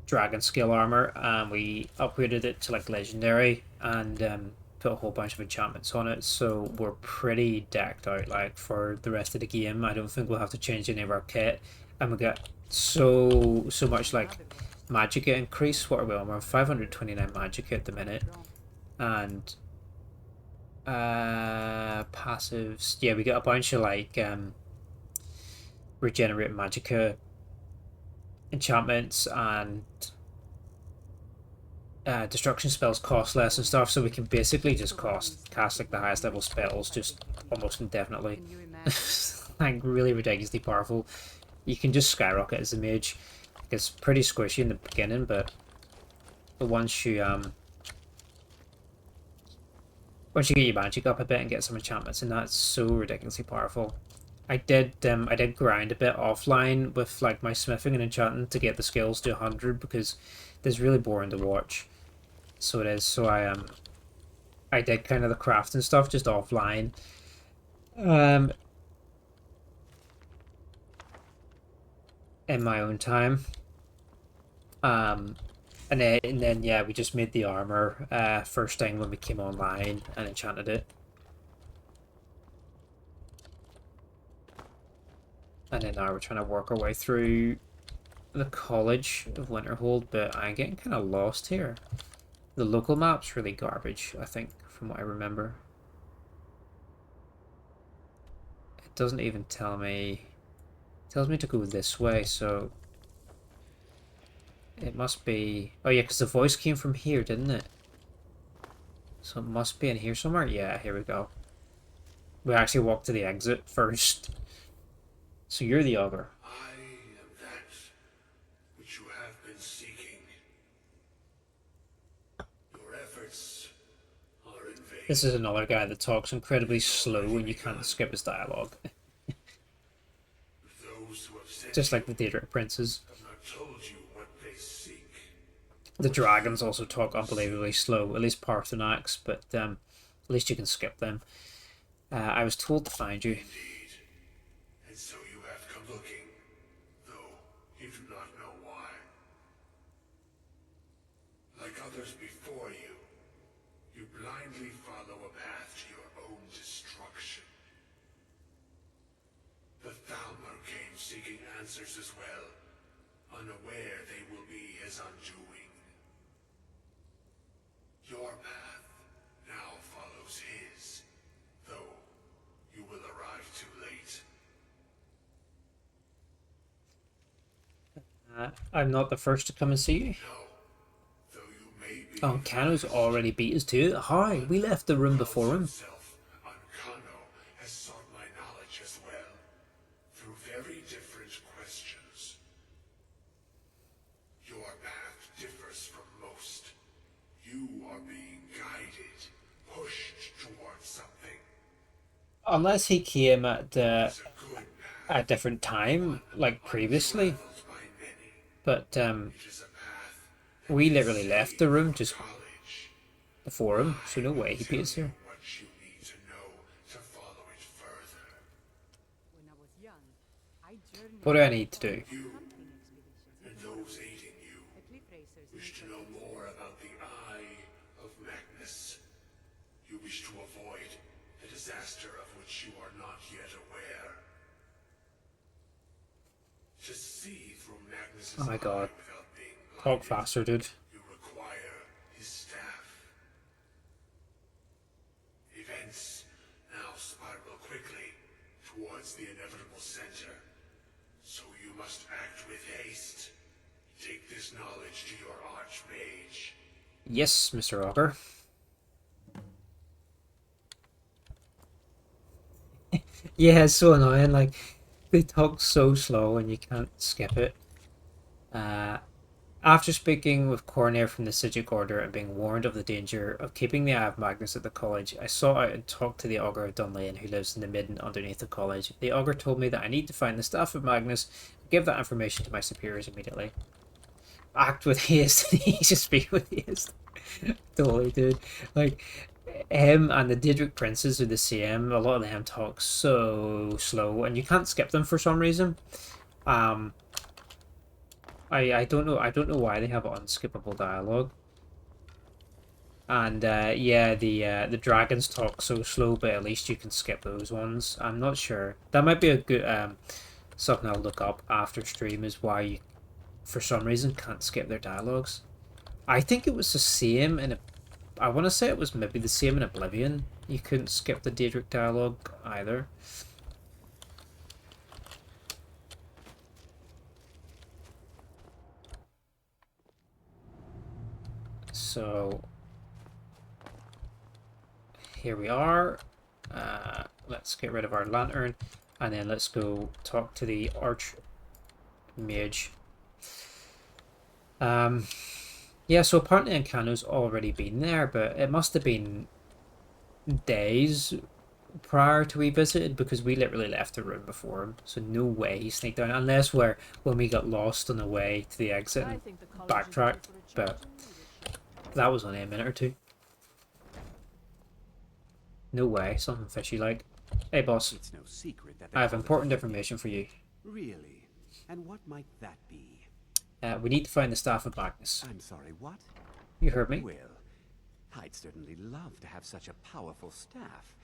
Speaker 1: dragon scale armor, and we upgraded it to like legendary and put a whole bunch of enchantments on it. So we're pretty decked out like for the rest of the game. I don't think we'll have to change any of our kit, and we got so much like magic increase. What are we on? We're on 529 magic at the minute, and passives, yeah, we got a bunch of like regenerate magicka enchantments, and destruction spells cost less and stuff, so we can basically just cast like the highest level spells just almost indefinitely. Like really ridiculously powerful. You can just skyrocket as a mage. It's pretty squishy in the beginning, but once you get your magic up a bit and get some enchantments, and that's so ridiculously powerful. I did grind a bit offline with like my smithing and enchanting to get the skills to 100 because it's really boring to watch. So it is. So I did kind of the craft and stuff just offline. In my own time. And then yeah, we just made the armor first thing when we came online and enchanted it. And then now we're trying to work our way through the College of Winterhold, but I'm getting kind of lost here. The local map's really garbage, I think, from what I remember. It doesn't even tell me... It tells me to go this way, so... It must be... Oh yeah, because the voice came from here, didn't it? So it must be in here somewhere? Yeah, here we go. We actually walked to the exit first. So you're the ogre.
Speaker 12: I am that which you have been seeking. Your efforts are in vain.
Speaker 1: This is another guy that talks incredibly slow and you can't skip his dialogue. Just like the Daedric princes. The dragons also talk unbelievably slow, at least Parthenax, but at least you can skip them. I was told to find you.
Speaker 12: Indeed. And so you have come looking, though you do not know why. Like others before you, you blindly follow a path to your own destruction. The Thalmor came seeking answers as well, unaware they will be his undoing. Your path now follows his, though you will arrive too late.
Speaker 1: I'm not the first to come and see you.
Speaker 12: No, though you may be...
Speaker 1: Oh, Ancano's already beat us to it. Hi, we left the room before him.
Speaker 12: Ancano has sought my knowledge as well, through very different questions. Your path differs from most, are being guided, pushed towards something.
Speaker 1: Unless he came at
Speaker 12: It's a good path,
Speaker 1: a different time, like previously.
Speaker 12: untraveled by many.
Speaker 1: But
Speaker 12: It is a path that
Speaker 1: we
Speaker 12: can
Speaker 1: literally left
Speaker 12: save
Speaker 1: the room
Speaker 12: your
Speaker 1: just
Speaker 12: college.
Speaker 1: before him, so no
Speaker 12: I will
Speaker 1: way he
Speaker 12: tell
Speaker 1: pays here.
Speaker 12: you what you need to know to follow it further.
Speaker 2: When I was young, I journeyed
Speaker 1: What do I need to do?
Speaker 12: You
Speaker 2: hunting expeditions
Speaker 12: and
Speaker 2: into
Speaker 12: those aiding you
Speaker 2: the cliff racers
Speaker 12: wish to know more about the Eye of Magnus. You wish to avoid the disaster of which you are not yet aware. To see through Magnus's
Speaker 1: Oh my god.
Speaker 12: eye without being
Speaker 1: Talk
Speaker 12: blinded,
Speaker 1: faster, dude.
Speaker 12: you require his staff. Events now spiral quickly towards the inevitable center, so you must act with haste. Take this knowledge to your archmage.
Speaker 1: Yes, Mr. Augur. Yeah, it's so annoying. Like, they talk so slow and you can't skip it. After speaking with Cornair from the Sigic Order and being warned of the danger of keeping the Eye of Magnus at the college, I sought out and talked to the Augur of Dunlane, who lives in the midden underneath the college. The Augur told me that I need to find the staff of Magnus and give that information to my superiors immediately. Act with haste and he should speak with haste. Totally, dude. Like, him and the Daedric princes are the same. A lot of them talk so slow, and you can't skip them for some reason. I don't know why they have unskippable dialogue. And yeah, the dragons talk so slow, but at least you can skip those ones. I'm not sure. That might be a good something I'll look up after stream, is why you, for some reason, can't skip their dialogues. I think it was the same in I want to say it was maybe the same in Oblivion. You couldn't skip the Daedric dialogue either. So here we are. Let's get rid of our lantern, and then let's go talk to the archmage. Yeah, so apparently Ancano's already been there, but it must have been days prior to we visited, because we literally left the room before him, so no way he sneaked down, unless when we got lost on the way to the exit and backtracked, but that was only a minute or two. No way, something fishy like. Hey boss,
Speaker 8: It's no secret that
Speaker 1: I have important information for you.
Speaker 8: Really? And what might that be?
Speaker 1: We need to find the staff of Magnus.
Speaker 8: I'm sorry, what?
Speaker 1: You heard me?
Speaker 8: Well, I'd certainly love to have such a powerful staff,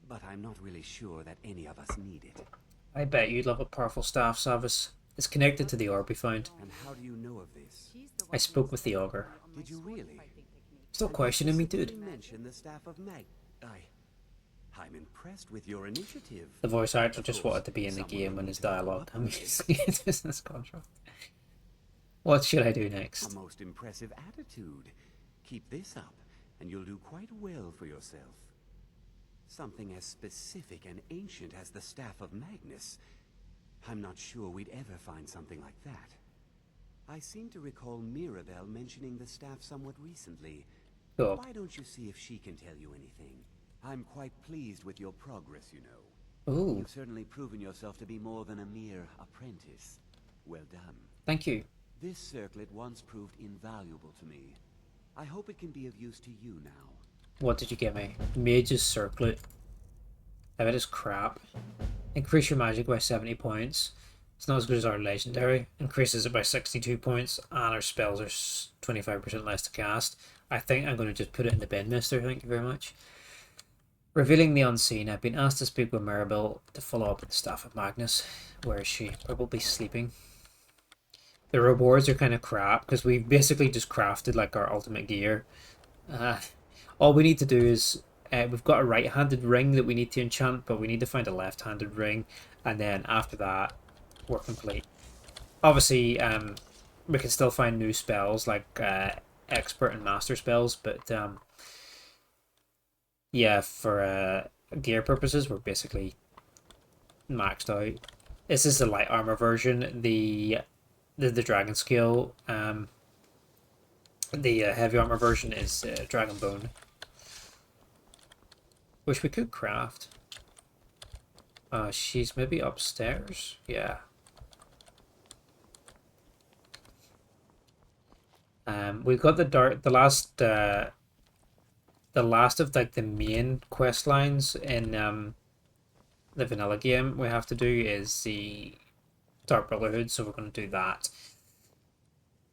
Speaker 8: but I'm not really sure that any of us need it.
Speaker 1: I bet you'd love a powerful staff, Savas. It's connected to the orb we found.
Speaker 8: And how do you know of this?
Speaker 1: I spoke with the Augur.
Speaker 8: Did you really?
Speaker 1: Still questioning me, dude.
Speaker 8: You mentioned the staff of I'm impressed with your initiative.
Speaker 1: The voice actor just wanted to be in the game when his dialogue comes into business contract. What should I do next?
Speaker 8: A most impressive attitude. Keep this up, and you'll do quite well for yourself. Something as specific and ancient as the Staff of Magnus. I'm not sure we'd ever find something like that. I seem to recall Mirabelle mentioning the staff somewhat recently.
Speaker 1: Cool.
Speaker 8: Why don't you see if she can tell you anything? I'm quite pleased with your progress, you know.
Speaker 1: Ooh.
Speaker 8: You've certainly proven yourself to be more than a mere apprentice. Well done.
Speaker 1: Thank you.
Speaker 8: This circlet once proved invaluable to me. I hope it can be of use to you now.
Speaker 1: What did you get me? Mage's Circlet. I bet it's crap. Increase your magic by 70 points. It's not as good as our legendary. Increases it by 62 points, and our spells are 25% less to cast. I think I'm going to just put it in the bin, mister. Thank you very much. Revealing the unseen. I've been asked to speak with Mirabelle to follow up with the Staff of Magnus. Where is she? Probably sleeping. The rewards are kind of crap, because we basically just crafted like our ultimate gear. All we need to do is, we've got a right-handed ring that we need to enchant, but we need to find a left-handed ring, and then after that, we're complete. Obviously, we can still find new spells, like expert and master spells, but yeah, for gear purposes, we're basically maxed out. This is the light armor version. The dragon scale The heavy armor version is Dragon Bone, which we could craft. She's maybe upstairs. Yeah. We've got the last of like the main quest lines in the vanilla game we have to do is the Dark Brotherhood, so we're going to do that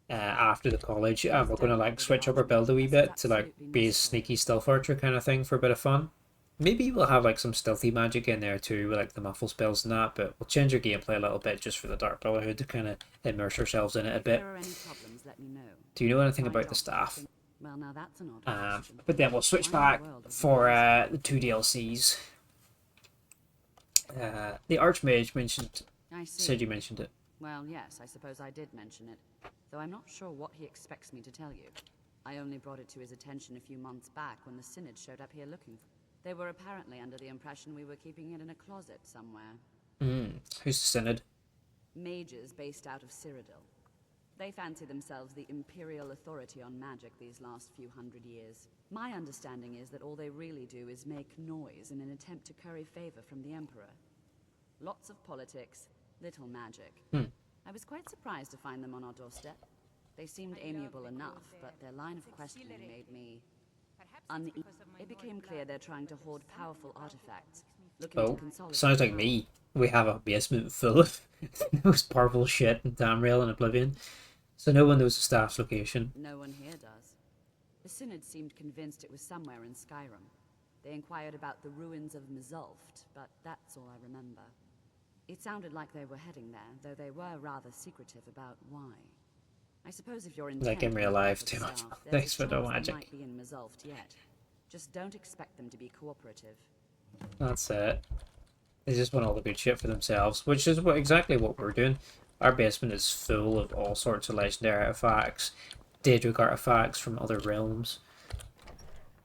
Speaker 1: after the college, and we're going to like switch up our build a wee bit to like be a sneaky stealth archer kind of thing for a bit of fun. Maybe we'll have like some stealthy magic in there too, with like the muffle spells and that, but we'll change our gameplay a little bit just for the Dark Brotherhood to kind of immerse ourselves in it a bit. Do you know anything about the staff?
Speaker 13: Well, now that's an odd question.
Speaker 1: But then we'll switch back for the 2 DLCs. The Archmage mentioned. Said you mentioned it.
Speaker 13: Well, yes, I suppose I did mention it, though I'm not sure what he expects me to tell you. I only brought it to his attention a few months back when the Synod showed up here looking for. They were apparently under the impression we were keeping it in a closet somewhere.
Speaker 1: Who's the Synod?
Speaker 13: Mages based out of Cyrodiil. They fancy themselves the imperial authority on magic these last few hundred years. My understanding is that all they really do is make noise in an attempt to curry favor from the Emperor. Lots of politics, little magic. I was quite surprised to find them on our doorstep. They seemed amiable enough, but their line of questioning made me uneasy. It became clear they're trying to hoard powerful artifacts, looking to consolidate.
Speaker 1: Sounds like me. We have a basement full of the most powerful shit in Tamriel and Oblivion, so no one knows the staff's location.
Speaker 13: No one here does. The Synod seemed convinced it was somewhere in Skyrim. They inquired about the ruins of Mizulft, but that's all I remember. It sounded like they were heading there, though they were rather secretive about why. I suppose if you're in
Speaker 1: like in real life too much. Thanks for the magic.
Speaker 13: Might be in Mizulft yet. Just don't expect them to be cooperative.
Speaker 1: That's it. They just want all the good shit for themselves, which is exactly what we're doing. Our basement is full of all sorts of legendary artifacts, Daedric artifacts from other realms.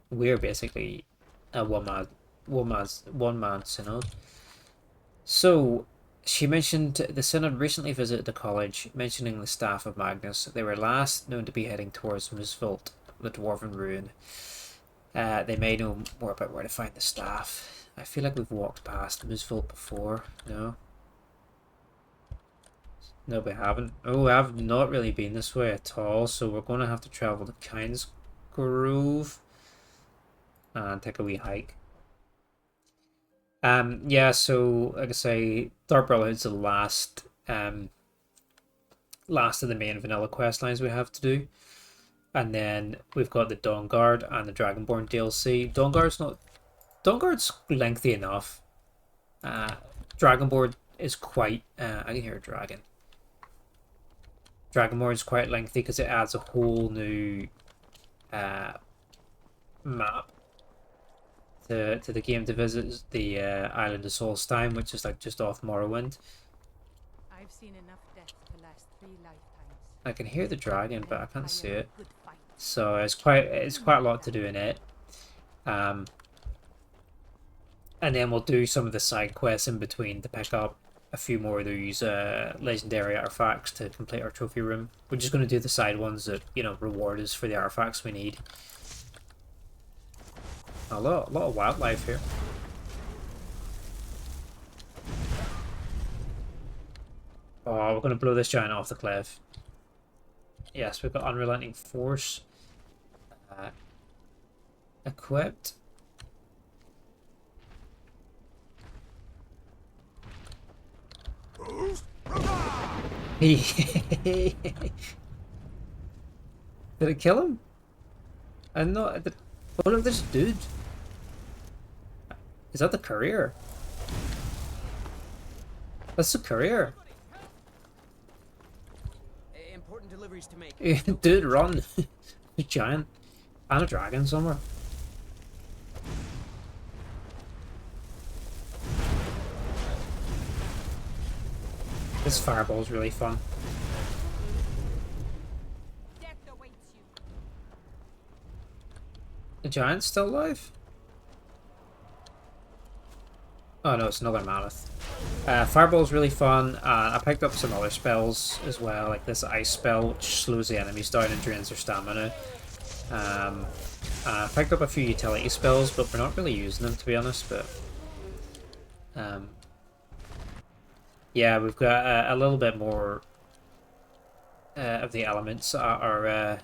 Speaker 1: We're basically a one-man synod. So, she mentioned the Synod recently visited the college, mentioning the staff of Magnus. They were last known to be heading towards Mizulft, the Dwarven ruin. They may know more about where to find the staff. I feel like we've walked past Mizulft before. No? No, we haven't. Oh, I've not really been this way at all, so we're going to have to travel to Kynes Grove and take a wee hike. Yeah, so like I say, Dark Brotherhood's the last of the main vanilla quest lines we have to do. And then we've got the Dawnguard and the Dragonborn DLC. Dawnguard's lengthy enough. Dragonborn is quite I can hear a dragon. Dragonborn is quite lengthy because it adds a whole new map to the game to visit, the Island of Solstheim, which is like just off Morrowind.
Speaker 2: I've seen enough death to last 3 lifetimes.
Speaker 1: I can hear the dragon, but I can't see it. So it's quite a lot to do in it. And then we'll do some of the side quests in between to pick up a few more of these legendary artifacts to complete our trophy room. We're just going to do the side ones that, you know, reward us for the artifacts we need. A lot of wildlife here. Oh, we're going to blow this giant off the cliff. Yes, we've got Unrelenting Force equipped. Did it kill him? I'm not. Oh look, this dude. Is that the courier? That's the courier.
Speaker 11: Important deliveries to make.
Speaker 1: Dude, run! Giant and a dragon somewhere. This fireball is really fun. The giant's still alive? Oh, Oh no, it's another mammoth. Fireball's really fun, and I picked up some other spells as well, like this ice spell, which slows the enemies down and drains their stamina. I picked up a few utility spells, but we're not really using them, to be honest. But yeah, we've got a little bit more of the elements at our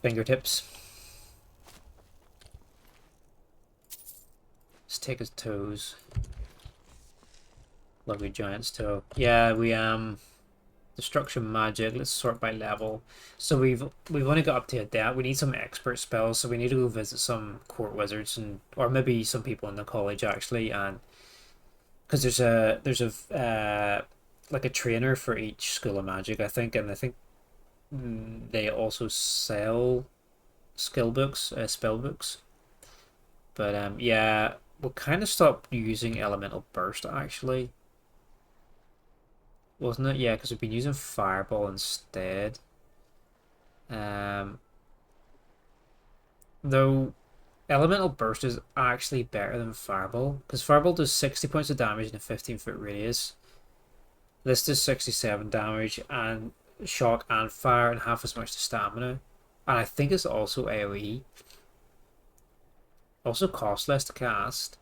Speaker 1: fingertips. Let's take his toes. Lovely giant's toe. Yeah, we destruction magic. Let's sort by level. So we've only got up to adept. We need some expert spells, so we need to go visit some court wizards and or maybe some people in the college actually, and because there's a like a trainer for each school of magic, I think, and I think they also sell skill books, spell books. But yeah, we'll kind of stop using elemental burst actually. Wasn't it? Yeah, because we've been using Fireball instead. Though Elemental Burst is actually better than Fireball, because Fireball does 60 points of damage in a 15-foot radius. This does 67 damage, and Shock and Fire, and half as much to Stamina. And I think it's also AoE. Also costs less to cast.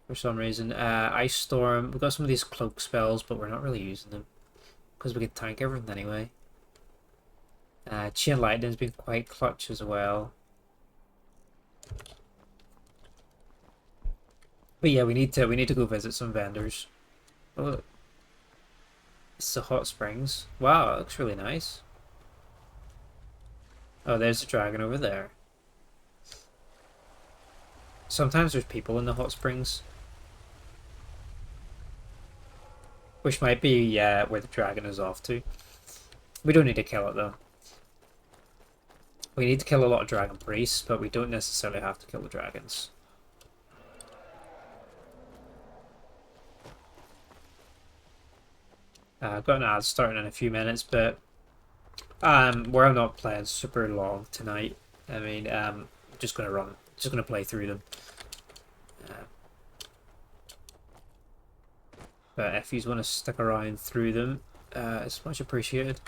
Speaker 1: For some reason. Ice Storm. We've got some of these cloak spells, but we're not really using them. Because we can tank everything anyway. Chain Lightning's been quite clutch as well. But yeah, we need to go visit some vendors. Oh, look. It's the hot springs. Wow, it looks really nice. Oh, there's the dragon over there. Sometimes there's people in the hot springs. Which might be where the dragon is off to. We don't need to kill it though. We need to kill a lot of dragon priests, but we don't necessarily have to kill the dragons. I've got an ad starting in a few minutes, but we're not playing super long tonight. I mean, just gonna play through them. But if you want to stick around through them, it's much appreciated.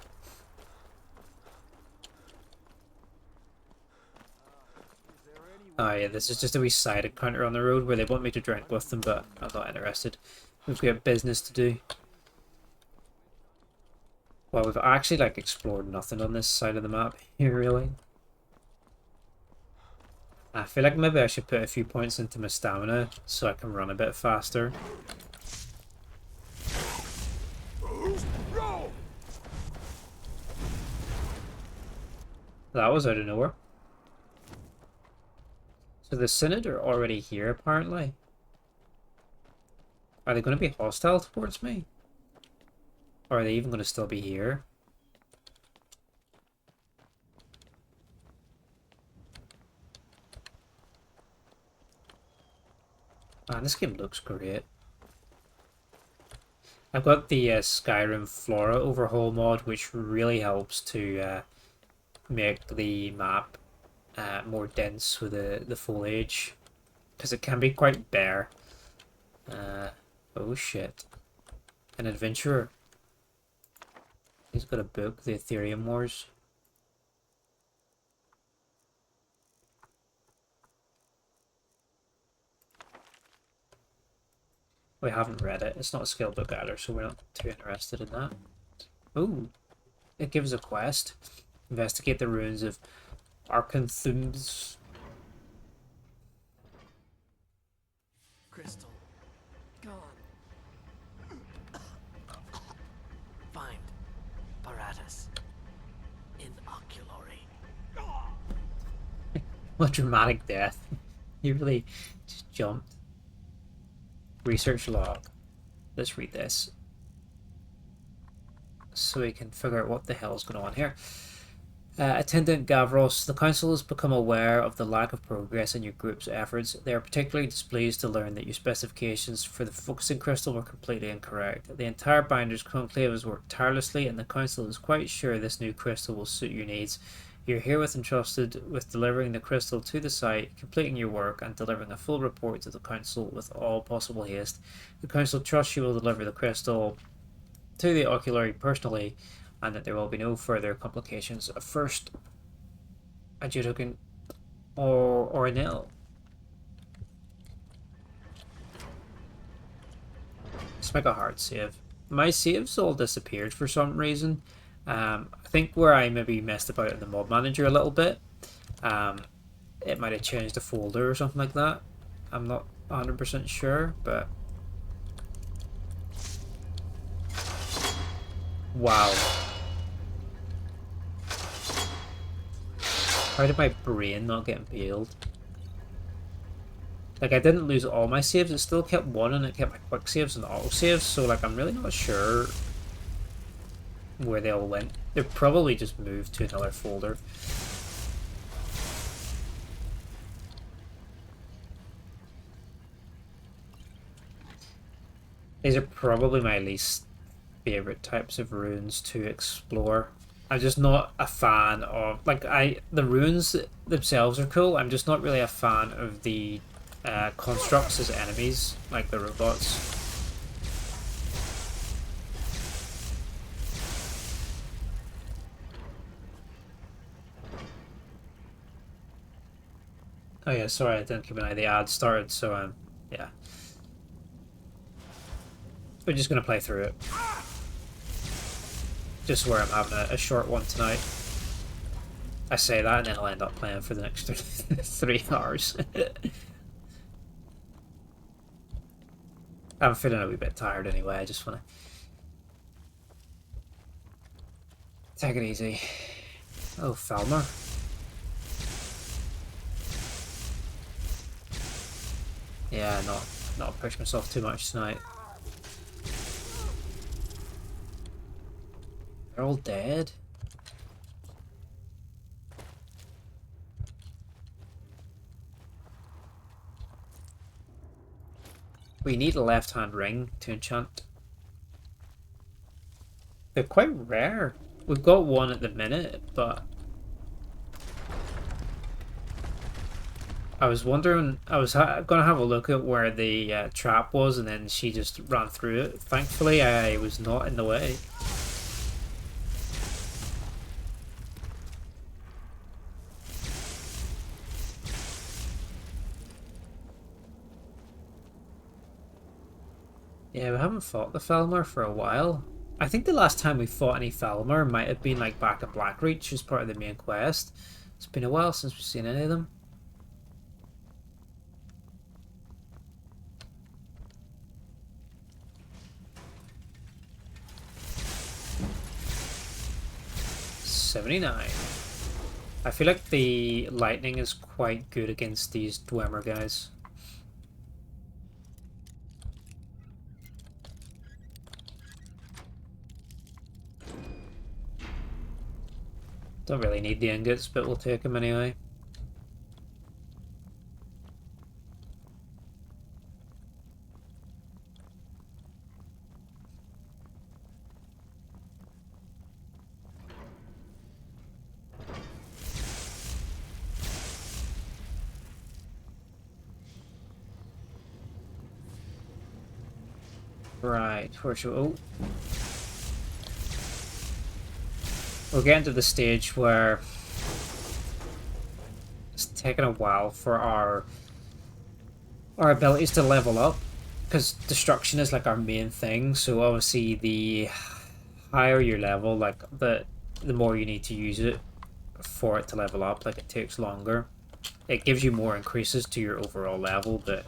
Speaker 1: Oh yeah, this is just a wee side encounter on the road where they want me to drink with them, but I'm not interested. We've got business to do. Well, we've actually like explored nothing on this side of the map here, really. I feel like maybe I should put a few points into my stamina so I can run a bit faster. That was out of nowhere. So the Synod are already here, apparently. Are they going to be hostile towards me? Or are they even going to still be here? Man, this game looks great. I've got the Skyrim Flora Overhaul mod, which really helps to make the map more dense with the foliage, because it can be quite bare. Oh shit. An adventurer. He's got a book, The Ethereum Wars. We haven't read it. It's not a skill book either, so we're not too interested in that. Ooh. It gives a quest. Investigate the ruins of Arkanthum's.
Speaker 11: Crystal. Gone. Find. Paratus. Inoculary.
Speaker 1: What dramatic death. He really just jumped. Research log. Let's read this. So we can figure out what the hell is going on here. Attendant Gavros, the Council has become aware of the lack of progress in your group's efforts. They are particularly displeased to learn that your specifications for the focusing crystal were completely incorrect. The entire Binders Conclave has worked tirelessly, and the Council is quite sure this new crystal will suit your needs. You're herewith entrusted with delivering the crystal to the site, completing your work, and delivering a full report to the council with all possible haste. The council trusts you will deliver the crystal to the oculary personally, and that there will be no further complications. First, adjudicant or nil. Let's make a hard save. My saves all disappeared for some reason. I think where I maybe messed about in the mod manager a little bit, it might have changed the folder or something like that. I'm not 100% sure, but wow. How did my brain not get impaled? Like, I didn't lose all my saves, it still kept one, and it kept my quick saves and auto saves, so like I'm really not sure where they all went. They probably just moved to another folder. These are probably my least favorite types of runes to explore. I'm just not a fan of, like, the runes themselves are cool. I'm just not really a fan of the constructs as enemies, like the robots. Oh yeah, sorry, I didn't keep an eye. The ad started, so yeah. We're just gonna play through it. Just where I'm having a short one tonight. I say that and then I'll end up playing for the next 3 hours. I'm feeling a wee bit tired anyway, I just wanna take it easy. Oh, Thalmor. Yeah, not push myself too much tonight. They're all dead. We need a left-hand ring to enchant. They're quite rare. We've got one at the minute, but I was wondering, I was gonna have a look at where the trap was, and then she just ran through it. Thankfully, I was not in the way. Yeah, we haven't fought the Thalmor for a while. I think the last time we fought any Thalmor might have been like back at Blackreach as part of the main quest. It's been a while since we've seen any of them. $79. I feel like the lightning is quite good against these Dwemer guys. Don't really need the ingots, but we'll take them anyway. Right, where should we... Oh. We're getting to the stage where it's taking a while for our abilities to level up, because destruction is like our main thing. So obviously the higher your level, like the more you need to use it for it to level up. Like it takes longer. It gives you more increases to your overall level, but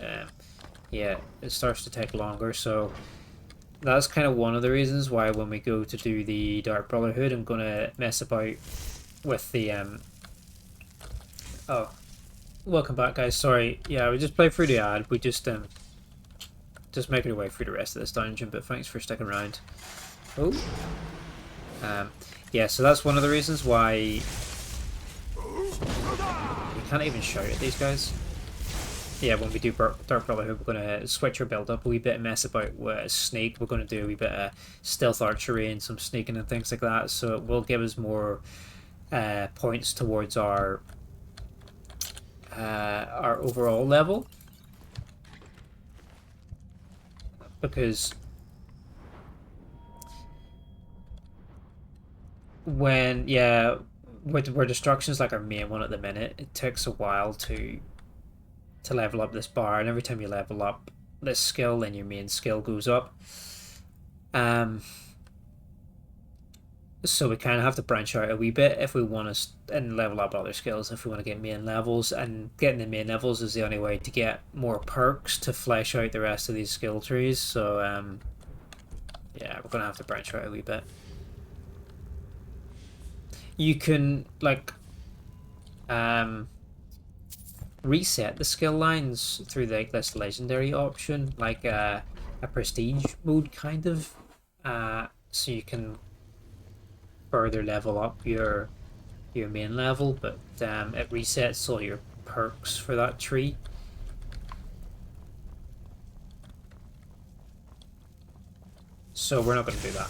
Speaker 1: yeah, it starts to take longer. So that's kind of one of the reasons why when we go to do the Dark Brotherhood, I'm gonna mess about with the Oh, welcome back, guys. Sorry, yeah, we just played through the ad. We just making our way through the rest of this dungeon. But thanks for sticking around. Oh, yeah. So that's one of the reasons why you can't even shout at these guys. Yeah, when we do Dark Brotherhood, we're going to switch our build up a wee bit and mess about with sneak. We're going to do a wee bit of stealth archery and some sneaking and things like that. So it will give us more points towards our overall level, because when where destruction's like our main one at the minute, it takes a while to level up this bar, and every time you level up this skill, then your main skill goes up. So we kind of have to branch out a wee bit if we want to, and level up other skills if we want to get main levels, and getting the main levels is the only way to get more perks to flesh out the rest of these skill trees. So yeah, we're gonna have to branch out a wee bit. You can like reset the skill lines through this legendary option, like a prestige mode kind of, so you can further level up your main level, but it resets all your perks for that tree. So we're not going to do that.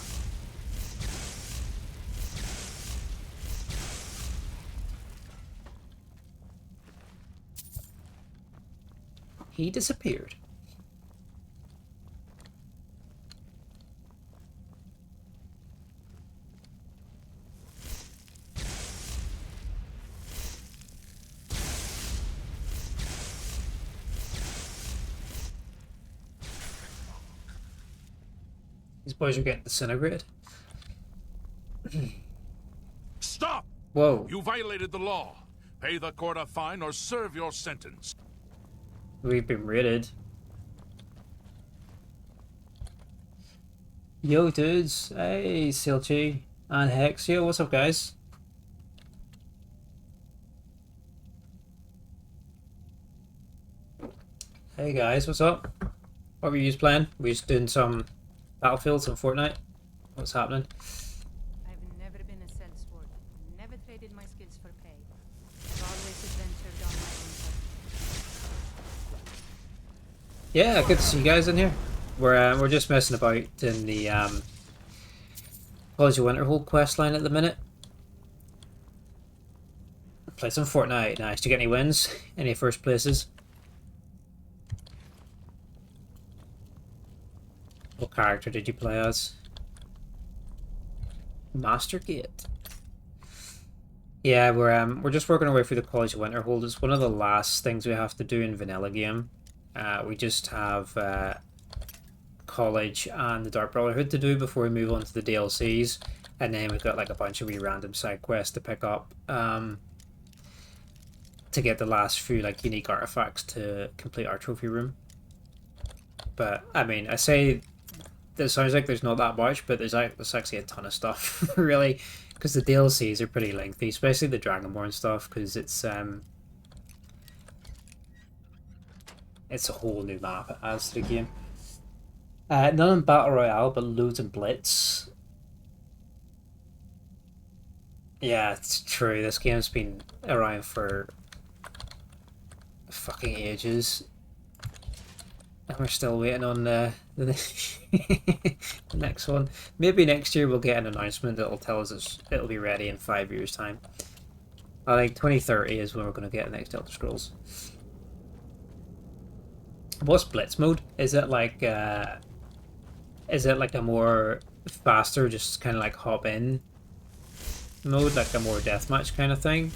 Speaker 1: He disappeared. These boys are getting disintegrated.
Speaker 14: Stop!
Speaker 1: Whoa.
Speaker 14: You violated the law. Pay the court a fine or serve your sentence.
Speaker 1: We've been raided. Yo, dudes. Hey, Silchi and Hex. Yo, what's up, guys? Hey, guys, what's up? What were you playing? We just doing some Battlefield, some Fortnite? What's happening?
Speaker 2: I've never been a sellsword. Never traded my skills for pay. I've always adventured on my own terms.
Speaker 1: Yeah, good to see you guys in here. We're just messing about in the College of Winterhold questline at the minute. Play some Fortnite. Nice. Did you get any wins? Any first places? What character did you play as? Master Gate. Yeah, we're just working our way through the College of Winterhold. It's one of the last things we have to do in vanilla game. We just have College and the Dark Brotherhood to do before we move on to the DLCs, and then we've got like a bunch of wee random side quests to pick up to get the last few like unique artifacts to complete our trophy room. But I mean, I say it sounds like there's not that much, but there's actually a ton of stuff, really, because the DLCs are pretty lengthy, especially the Dragonborn stuff, because it's a whole new map it adds to the game. None in Battle Royale, but loads in Blitz. Yeah, it's true. This game's been around for fucking ages. And we're still waiting on the next one. Maybe next year we'll get an announcement that'll tell us it'll be ready in 5 years' time. I think 2030 is when we're going to get the next Elder Scrolls. What's Blitz mode? Is it like a more faster, just kind of like hop in mode, like a more deathmatch kind of thing?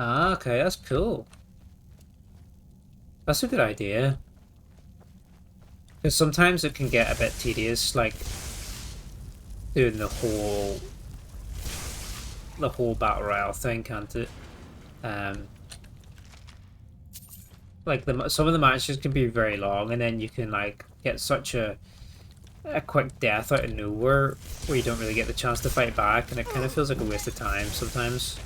Speaker 1: Ah, okay, that's cool. That's a good idea. Because sometimes it can get a bit tedious, like doing the whole battle royale thing, can't it? Like some of the matches can be very long, and then you can like get such a quick death out of nowhere where you don't really get the chance to fight back, and it kind of feels like a waste of time sometimes.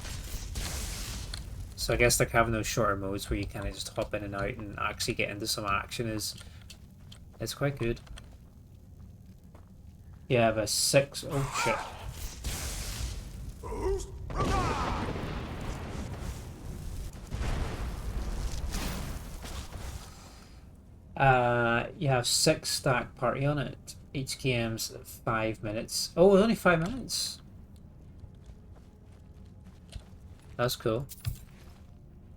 Speaker 1: So I guess like having those shorter modes where you kind of just hop in and out and actually get into some action it's quite good. You have a 6. Oh shit. You have 6 stack party on it. Each game's 5 minutes. Oh, only 5 minutes. That's cool.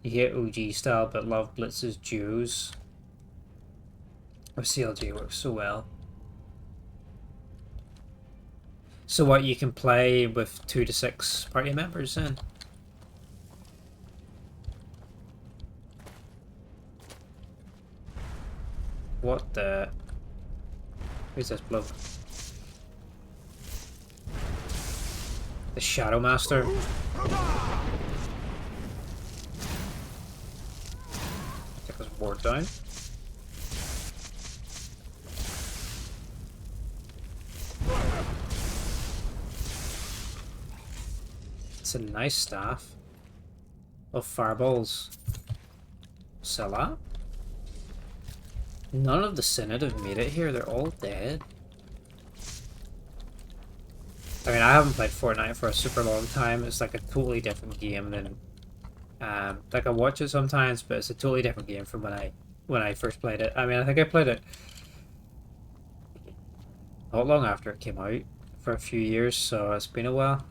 Speaker 1: You get OG style, but love Blitz's duos. Or CLG works so well. So what, you can play with 2 to 6 party members then? What the... Who's this bloke? The Shadow Master? Take his ward down. It's a nice staff. Of fireballs. Sell that? None of the Synod have made it here, they're all dead. I mean, I haven't played Fortnite for a super long time. It's like a totally different game than... like, I watch it sometimes, but it's a totally different game from when I first played it. I mean, I think I played it not long after it came out, for a few years, so it's been a while.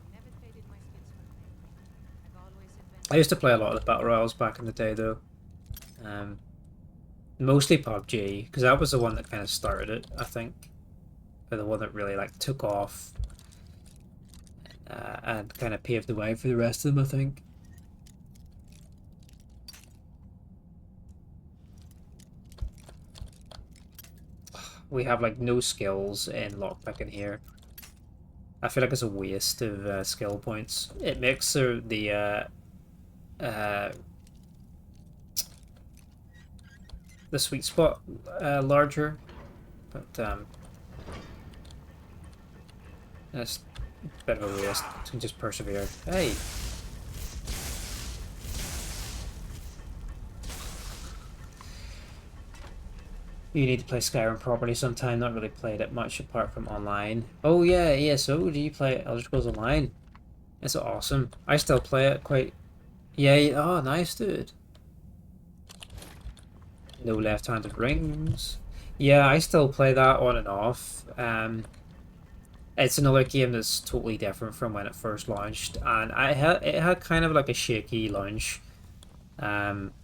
Speaker 1: I used to play a lot of the Battle Royales back in the day, though. Mostly PUBG, because that was the one that kind of started it, I think. Or the one that really, like, took off. And kind of paved the way for the rest of them, I think. We have, like, no skills in lockpicking here. I feel like it's a waste of skill points. It makes the sweet spot larger, but it's a bit of a waste to just persevere. Hey! You need to play Skyrim properly sometime. Not really played it much apart from online. Oh yeah, ESO, do you play Elder Scrolls Online? It's awesome. I still play it quite... Yeah, oh nice dude. No left-handed rings. Yeah, I still play that on and off. It's another game that's totally different from when it first launched, and it had kind of like a shaky launch. There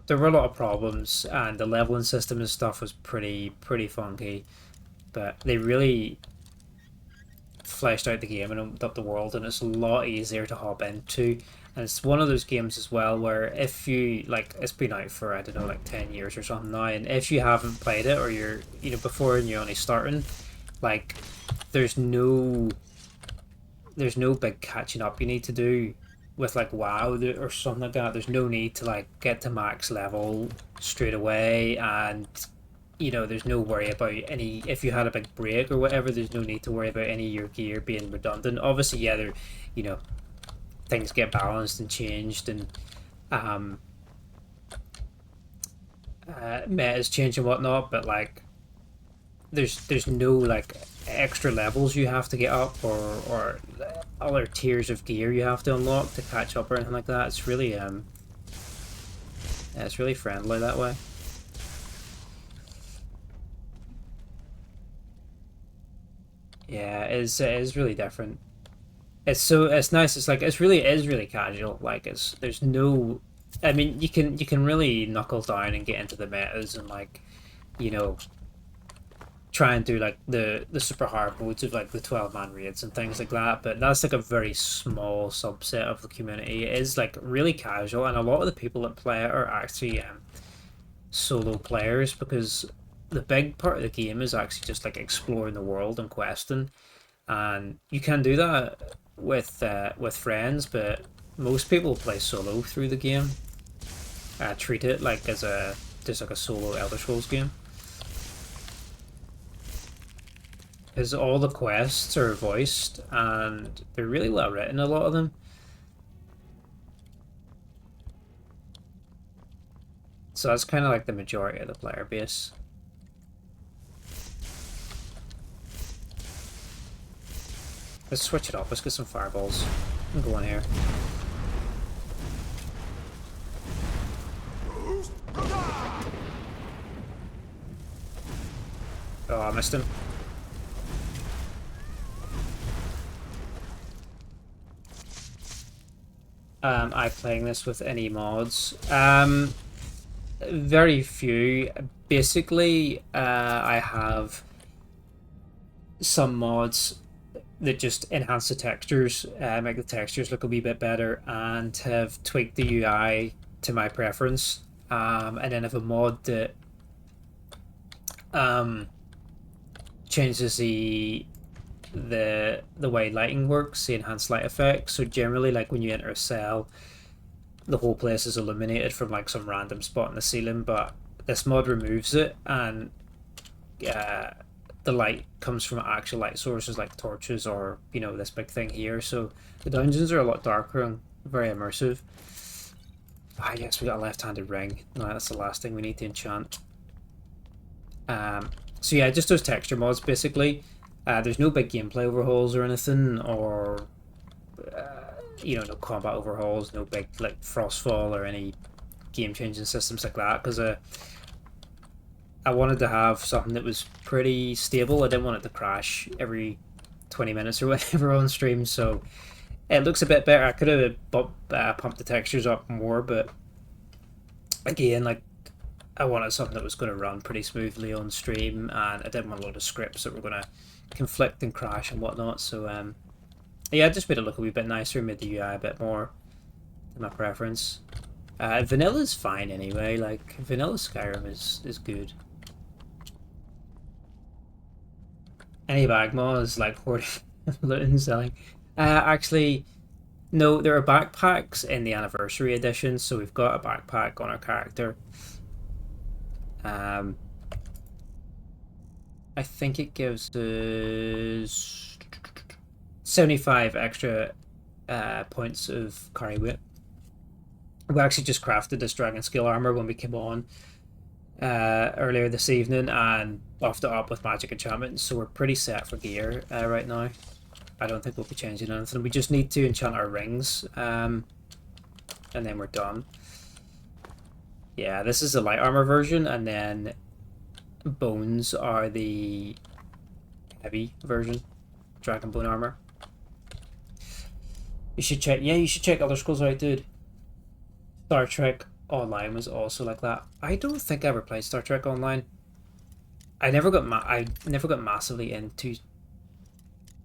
Speaker 1: were a lot of problems, and the leveling system and stuff was pretty funky, but they really fleshed out the game and opened up the world, and it's a lot easier to hop into. And it's one of those games as well where if you, like, it's been out for, I don't know, like 10 years or something now, and if you haven't played it, or you're, you know, before and you're only starting, like, there's no big catching up you need to do with, like, WoW or something like that. There's no need to, like, get to max level straight away, and, you know, there's no worry about any, if you had a big break or whatever, there's no need to worry about any of your gear being redundant. Obviously, yeah, there, you know, things get balanced and changed, and meta's change and whatnot, but like there's no like extra levels you have to get up, or other tiers of gear you have to unlock to catch up or anything like that. It's really it's really friendly that way. Yeah, it is really different. It's nice. It's like it is really casual. Like there's no, I mean, you can really knuckle down and get into the metas and, like, you know, try and do like the super hard modes of like the 12-man raids and things like that, but that's like a very small subset of the community. It is like really casual, and a lot of the people that play it are actually solo players, because the big part of the game is actually just like exploring the world and questing, and you can do that with friends, but most people play solo through the game. Treat it like as just like a solo Elder Scrolls game, because all the quests are voiced and they're really well written, a lot of them. So that's kind of like the majority of the player base. Let's switch it up. Let's get some fireballs. I'm going here. Oh, I missed him. I playing this with any mods? Very few. Basically, I have some mods that just enhance the textures, make the textures look a wee bit better, and have tweaked the UI to my preference. And then have a mod that changes the way lighting works, the enhanced light effects. So generally, like when you enter a cell, the whole place is illuminated from like some random spot in the ceiling, but this mod removes it, and the light comes from actual light sources like torches or, you know, this big thing here. So the dungeons are a lot darker and very immersive. I guess we got a left-handed ring. No, that's the last thing we need to enchant. So yeah, just those texture mods basically. There's no big gameplay overhauls or anything, or you know, no combat overhauls, no big like frostfall or any game-changing systems like that, because I wanted to have something that was pretty stable. I didn't want it to crash every 20 minutes or whatever on stream, so it looks a bit better. I could have pumped the textures up more, but again, like, I wanted something that was going to run pretty smoothly on stream, and I didn't want a lot of scripts that were going to conflict and crash and whatnot. So yeah, I just made it look a wee bit nicer, made the UI a bit more to my preference. Vanilla's fine anyway. Like, vanilla Skyrim is good. Any bag mods like hoarding, looting, and selling? Actually, no. There are backpacks in the anniversary edition, so we've got a backpack on our character. I think it gives us 75 extra points of carry weight. We actually just crafted this dragon scale armor when we came on earlier this evening, and buffed it up with magic enchantments, so we're pretty set for gear right now. I don't think we'll be changing anything. We just need to enchant our rings, and then we're done. Yeah, this is the light armor version, and then bones are the heavy version, dragon bone armor. You should check. Yeah, you should check Elder Scrolls out, dude. Star Trek Online was also like that. I don't think I ever played Star Trek Online. I never got massively into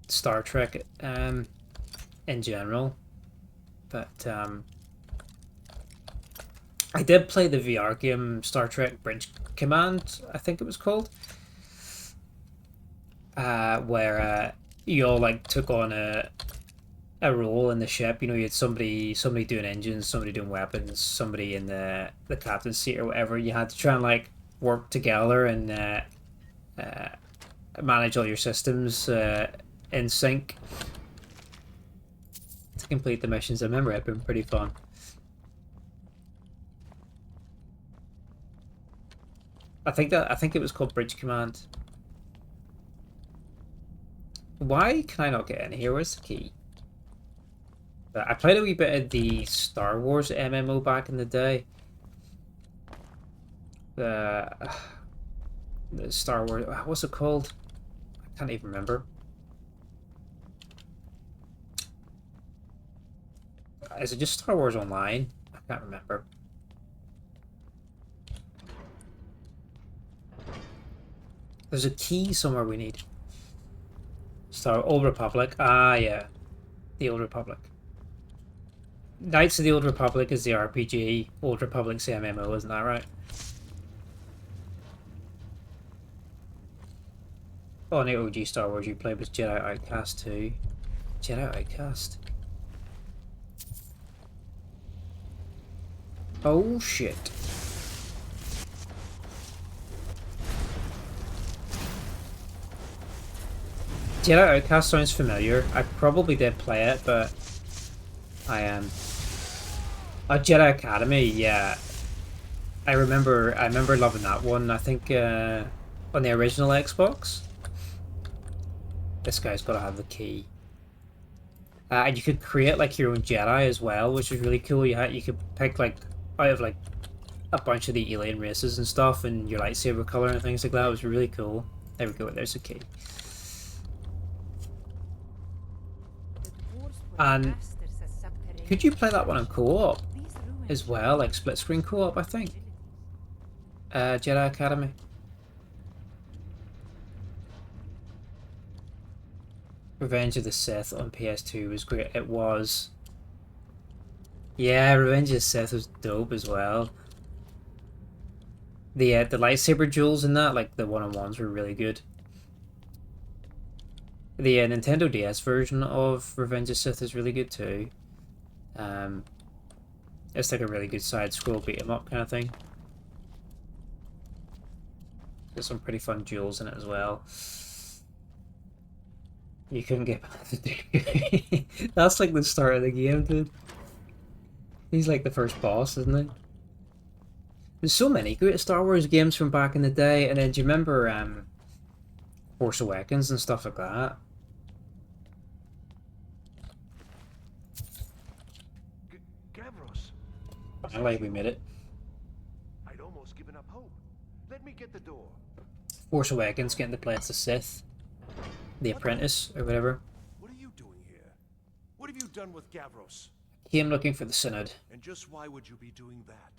Speaker 1: Star Trek in general, but I did play the VR game Star Trek Bridge Command, I think it was called, where you all like took on a role in the ship. You know, you had somebody doing engines, somebody doing weapons, somebody in the captain's seat or whatever. You had to try and like work together and manage all your systems in sync to complete the missions. I remember it being pretty fun. I think it was called Bridge Command. Why can I not get in here? Where's the key? I played a wee bit of the Star Wars MMO back in the day. The Star Wars, what's it called? I can't even remember. Is it just Star Wars Online? I can't remember. There's a key somewhere we need. Old Republic. Ah, yeah. The Old Republic. Knights of the Old Republic is the RPG. Old Republic's the MMO, isn't that right? Oh, the OG Star Wars you played was Jedi Outcast 2. Jedi Outcast. Oh, shit. Jedi Outcast sounds familiar. I probably did play it, but I am. Jedi Academy, yeah. I remember loving that one. I think on the original Xbox. This guy's got to have the key. And you could create like your own Jedi as well, which was really cool. You could pick like out of like a bunch of the alien races and stuff, and your lightsaber color and things like that. It was really cool. There we go, there's a key. And could you play that one in co-op as well, like split screen co-op, I think? Jedi Academy. Revenge of the Sith on PS2 was great. It was. Yeah, Revenge of the Sith was dope as well. The lightsaber duels in that, like the one-on-ones, were really good. The Nintendo DS version of Revenge of the Sith is really good too. It's like a really good side-scroll beat-em-up kind of thing. There's some pretty fun duels in it as well. You couldn't get past the That's like the start of the game, dude. He's like the first boss, isn't he? There's so many great Star Wars games from back in the day, and then do you remember Force Awakens and stuff like that?
Speaker 6: Gavros.
Speaker 1: Finally, we made it.
Speaker 6: I'd almost given up hope. Let me get the door.
Speaker 1: Force Awakens, getting to play as the Sith. The Apprentice, or whatever.
Speaker 6: What are you doing here? What have you done with Gavros?
Speaker 1: Came looking for the Synod.
Speaker 6: And just why would you be doing that?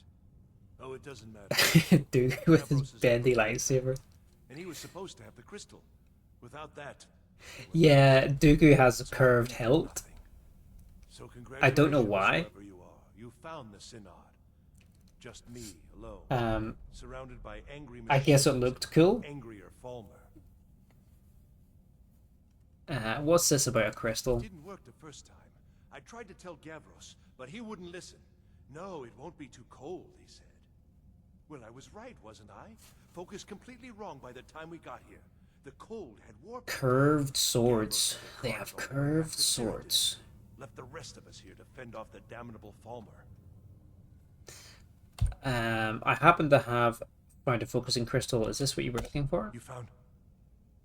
Speaker 6: Oh, it doesn't matter.
Speaker 1: Dude with his bendy lightsaber.
Speaker 6: And he was supposed to have the crystal. Without that...
Speaker 1: Yeah, Dooku has a curved hilt.
Speaker 6: So
Speaker 1: I don't know why.
Speaker 6: You are. You found the Synod. Just me alone. Surrounded by angry
Speaker 1: I guess it looked cool.
Speaker 6: Angrier Thalmor.
Speaker 1: What's this about a crystal?
Speaker 6: It didn't work the first time. I tried to tell Gavros, but he wouldn't listen. No, it won't be too cold, he said. Well, I was right, wasn't I? Focused completely wrong by the time we got here. The cold had warped.
Speaker 1: Curved swords. They have curved swords.
Speaker 6: Left the rest of us here to fend off the damnable Thalmor.
Speaker 1: I happen to have found a focusing crystal. Is this what you were looking for?
Speaker 6: You found...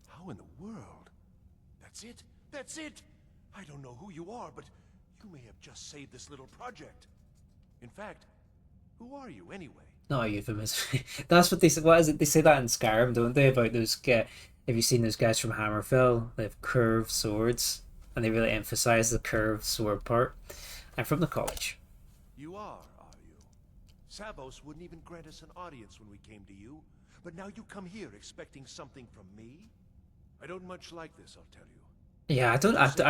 Speaker 6: How in the world? That's it? That's it? I don't know who you are, but you may have just saved this little project. In fact, who are you anyway?
Speaker 1: No, euphemism. That's what they say. What is it? They say that in Skyrim, don't they? About those guys. Have you seen those guys from Hammerfell? They have curved swords, and they really emphasize the curved sword part. I'm from the college.
Speaker 6: You are you? Savos wouldn't even grant us an audience when we came to you, but now you come here expecting something from me? I don't much like this, I'll tell you.
Speaker 1: Yeah, I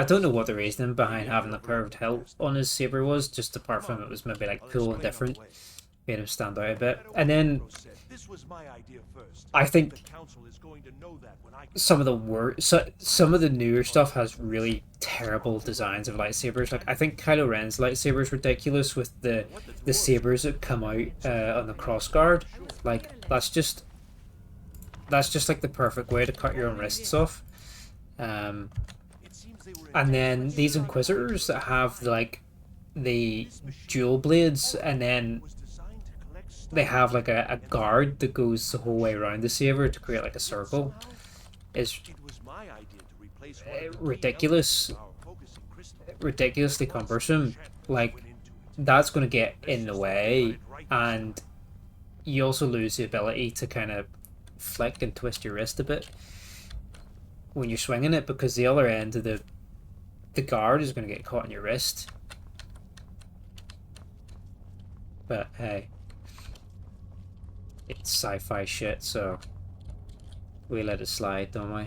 Speaker 1: don't know what the reasoning behind having the curved hilt on his saber was. Just apart from it was maybe like cool and different, made him stand out a bit. And then I think some of the newer stuff has really terrible designs of lightsabers. Like I think Kylo Ren's lightsaber is ridiculous with the sabers that come out on the crossguard. Like that's just like the perfect way to cut your own wrists off. And then these Inquisitors that have like the dual blades, and then they have like a guard that goes the whole way around the saber to create like a circle, is ridiculously cumbersome. Like that's going to get in the way, and you also lose the ability to kind of flick and twist your wrist a bit when you're swinging it, because the other end of the guard is going to get caught in your wrist. But hey, it's sci-fi shit, so we let it slide, don't we?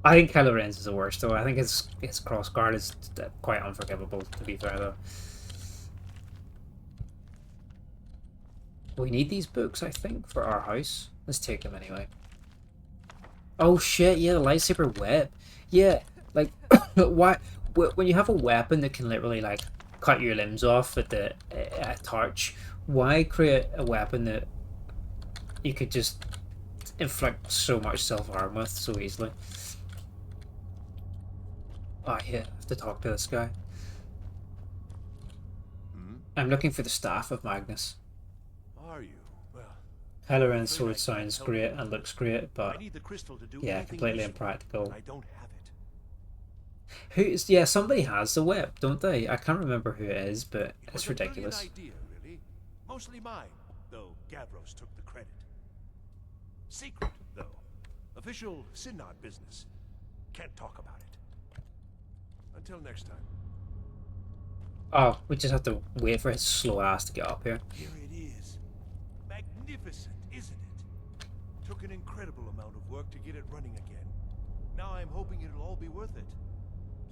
Speaker 1: I think Kylo Ren's is the worst, though. I think his cross guard is quite unforgivable, to be fair, though. We need these books, I think, for our house. Let's take them anyway. Oh shit, yeah, the lightsaber web. Yeah, like, why, when you have a weapon that can literally, like, cut your limbs off with a torch, why create a weapon that you could just inflict so much self-harm with so easily? Oh yeah, I have to talk to this guy. I'm looking for the staff of Magnus.
Speaker 6: Are you? Well,
Speaker 1: Kylo Ren's sword sounds great and looks great, but yeah, completely impractical.
Speaker 6: I don't have it.
Speaker 1: Yeah, somebody has the whip, don't they? I can't remember who it is, but it's ridiculous.
Speaker 6: Idea, really. Mostly mine, though Gavros took the credit. Secret, though. Official Synod business. Can't talk about it. Until next time.
Speaker 1: Oh, we just have to wait for his slow ass to get up here.
Speaker 6: Here it is. Magnificent, isn't it? Took an incredible amount of work to get it running again. Now I'm hoping it'll all be worth it.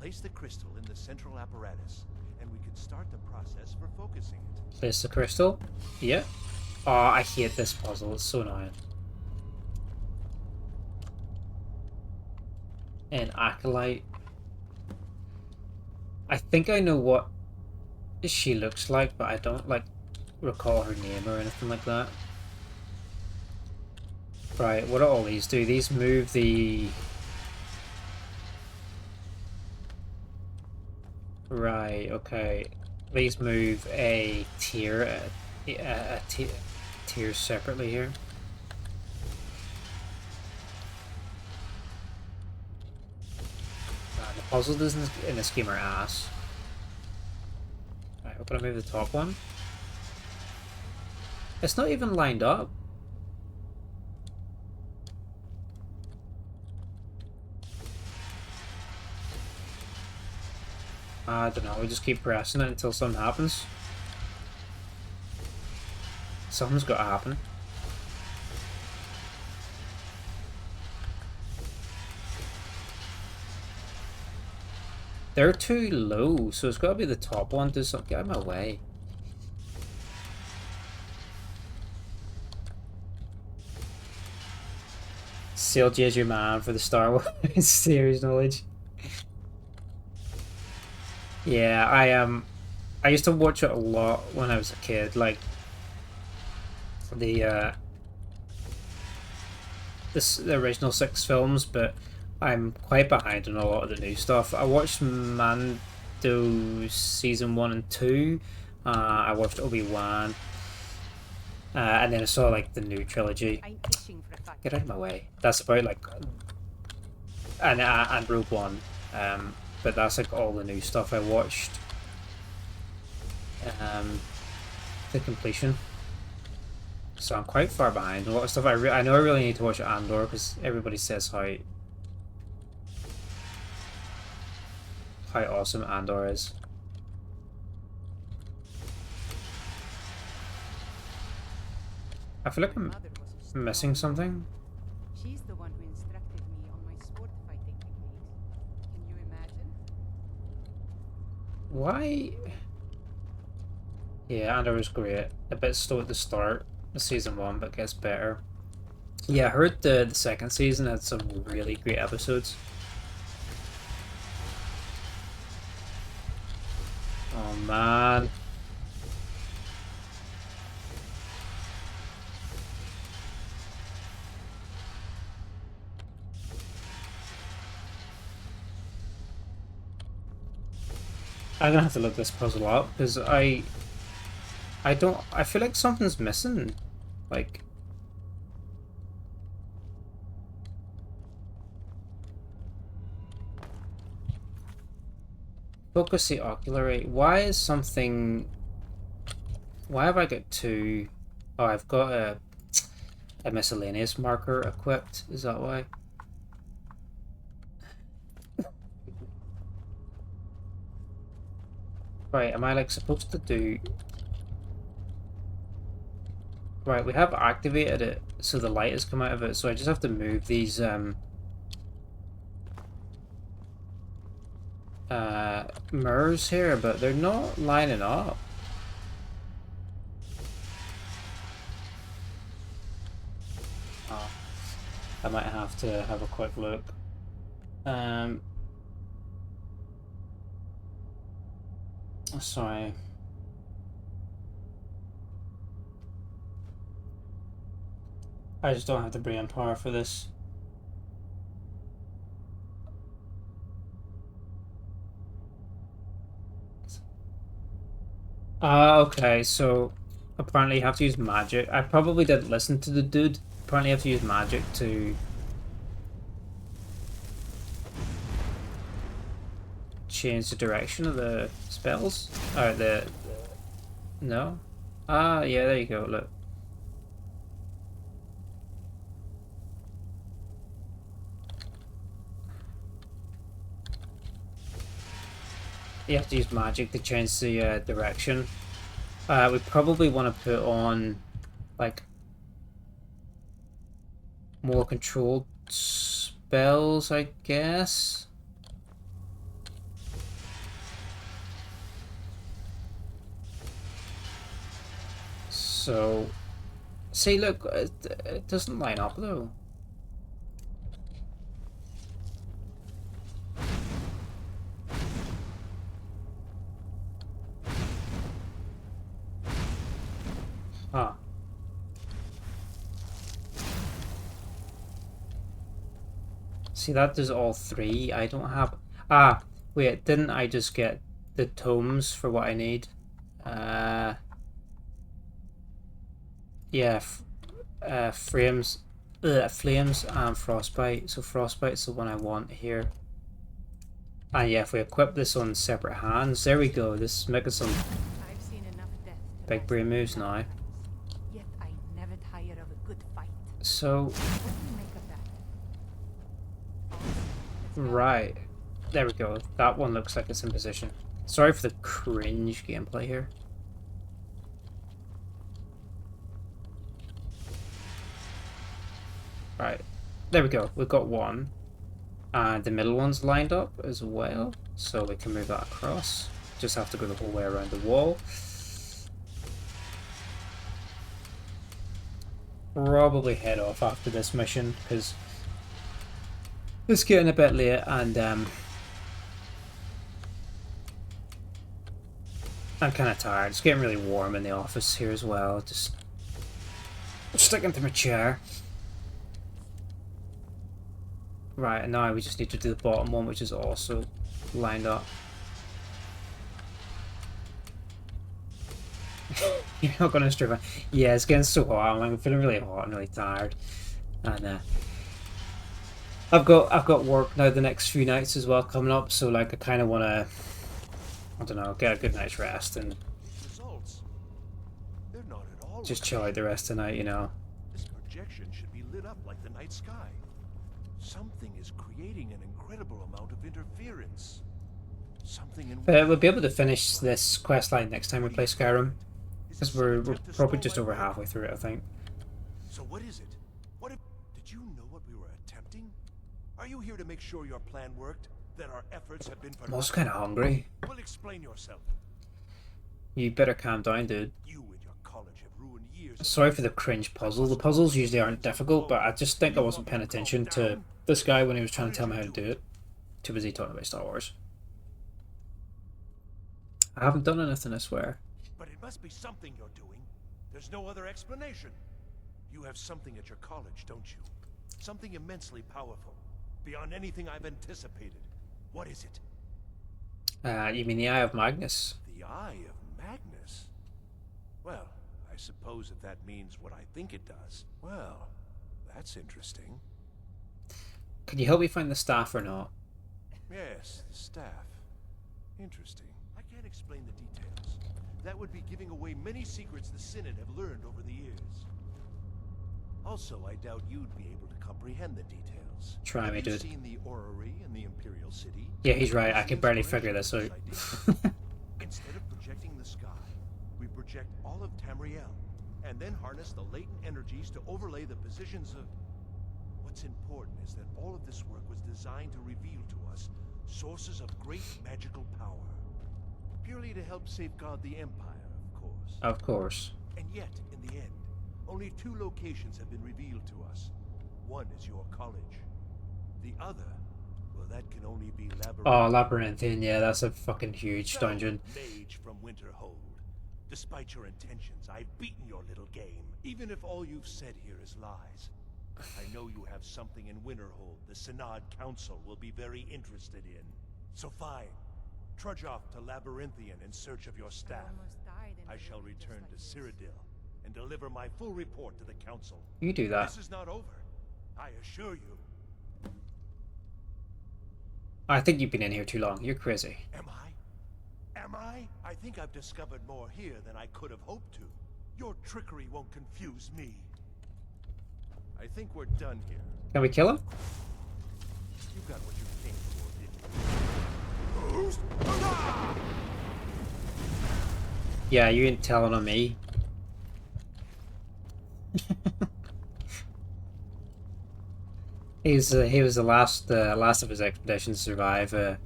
Speaker 6: Place the crystal in the central apparatus, and we can start the process for focusing it.
Speaker 1: Place the crystal? Yeah. Oh, I hate this puzzle. It's so annoying. An acolyte. I think I know what she looks like, but I don't like recall her name or anything like that. Right, what do all these do? These move the... Right, okay. These move a tier, tier separately here. The puzzles in this game are ass. Right, we're gonna move the top one. It's not even lined up. I don't know, we just keep pressing it until something happens. Something's got to happen. They're too low, so it's got to be the top one. Do something. Get out of my way. Sealed you as your man for the Star Wars series knowledge. Yeah, I used to watch it a lot when I was a kid, like the original 6 films, but I'm quite behind on a lot of the new stuff. I watched Mando season 1 and 2. I watched Obi-Wan, and then I saw like the new trilogy. Get out of my way. That's about like and Rogue One. But that's like all the new stuff I watched. The completion. So I'm quite far behind. A lot of stuff I know I really need to watch Andor because everybody says how awesome Andor is. I feel like I'm missing something.
Speaker 2: She's the one who instructed me on my sword fighting techniques. Can you imagine?
Speaker 1: Why? Yeah, Andor was great. A bit slow at the start of season 1, but gets better. Yeah, I heard the second season had some really great episodes. Oh man. I'm gonna have to look this puzzle up because I feel like something's missing. Like focus the ocular rate. Why is something? Why have I got 2? Oh, I've got a miscellaneous marker equipped. Is that why? Right, am I like supposed to do... Right, we have activated it so the light has come out of it, so I just have to move these mirrors here, but they're not lining up. Oh, I might have to have a quick look. Sorry. I just don't have the brain power for this. Okay, so apparently you have to use magic. I probably didn't listen to the dude. Apparently you have to use magic to change the direction of the spells. Or no? Ah, yeah, there you go, look. You have to use magic to change the direction. We probably want to put on like more controlled spells, I guess. So, see, look, it doesn't line up though. Ah. See, that does all three. I don't have... Ah, wait, didn't I just get the tomes for what I need? Yeah, flames and frostbite. So frostbite's the one I want here. And yeah, if we equip this on separate hands, there we go. This is making some big brain moves now.
Speaker 2: Yet I never tire of a good fight.
Speaker 1: So, right, there we go. That one looks like it's in position. Sorry for the cringe gameplay here. Right, there we go. We've got one. And the middle one's lined up as well. So we can move that across. Just have to go the whole way around the wall. Probably head off after this mission because it's getting a bit late and I'm kind of tired. It's getting really warm in the office here as well. Just sticking to my chair. Right, and now we just need to do the bottom one, which is also lined up. You're not gonna strip. Yeah, it's getting so hot. I'm feeling really hot and really tired, and I've got work now the next few nights as well coming up. So like, I kind of want to, I don't know, get a good night's rest and just chill out the rest of the night. You know.
Speaker 6: This projection should be lit up like the night sky. Something is creating an incredible amount of interference. Something in
Speaker 1: We'll be able to finish this quest line next time we play Skyrim, because we're probably just over halfway through it, I think.
Speaker 6: So what is it? Did you know what we were attempting? Are you here to make sure your plan worked? That our efforts have been for
Speaker 1: I'm also kind of hungry.
Speaker 6: Well, explain yourself.
Speaker 1: You better calm down, dude.
Speaker 6: You and your college have ruined years.
Speaker 1: Sorry for the cringe puzzle. The puzzles usually aren't difficult, but I just think I wasn't paying attention to this guy when he was trying to tell me how to do it. Too busy talking about Star Wars. I haven't done anything, I swear.
Speaker 6: But it must be something you're doing. There's no other explanation. You have something at your college, don't you? Something immensely powerful, beyond anything I've anticipated. What is it?
Speaker 1: You mean the Eye of Magnus?
Speaker 6: The Eye of Magnus? Well, I suppose if that means what I think it does. Well, that's interesting.
Speaker 1: Can you help me find the staff or not?
Speaker 6: Yes, the staff. Interesting. I can't explain the details. That would be giving away many secrets the Synod have learned over the years. Also, I doubt you'd be able to comprehend the details.
Speaker 1: Try me, dude.
Speaker 6: Have you seen the orrery in the Imperial City?
Speaker 1: Yeah, he's right. I can barely figure this out.
Speaker 6: Instead of projecting the sky, we project all of Tamriel, and then harness the latent energies to overlay the positions of... What's important is that all of this work was designed to reveal to us sources of great magical power. Purely to help safeguard the Empire, of course.
Speaker 1: Of course.
Speaker 6: And yet, in the end, only 2 locations have been revealed to us. One is your college. The other, well, that can only be Labyrinth.
Speaker 1: Oh, Labyrinthian, yeah, that's a fucking huge dungeon.
Speaker 6: Mage from Winterhold. Despite your intentions, I've beaten your little game. Even if all you've said here is lies. I know you have something in Winterhold the Synod Council will be very interested in. So fine. Trudge off to Labyrinthian in search of your staff. I shall return to Cyrodiil and deliver my full report to the Council.
Speaker 1: You do that.
Speaker 6: This is not over. I assure you.
Speaker 1: I think you've been in here too long. You're crazy.
Speaker 6: Am I? Am I? I think I've discovered more here than I could have hoped to. Your trickery won't confuse me. I think we're done here.
Speaker 1: Can we kill him?
Speaker 6: You got what you came for, didn't you?
Speaker 1: Yeah, you ain't telling on me. He was the last of his expedition to survive. That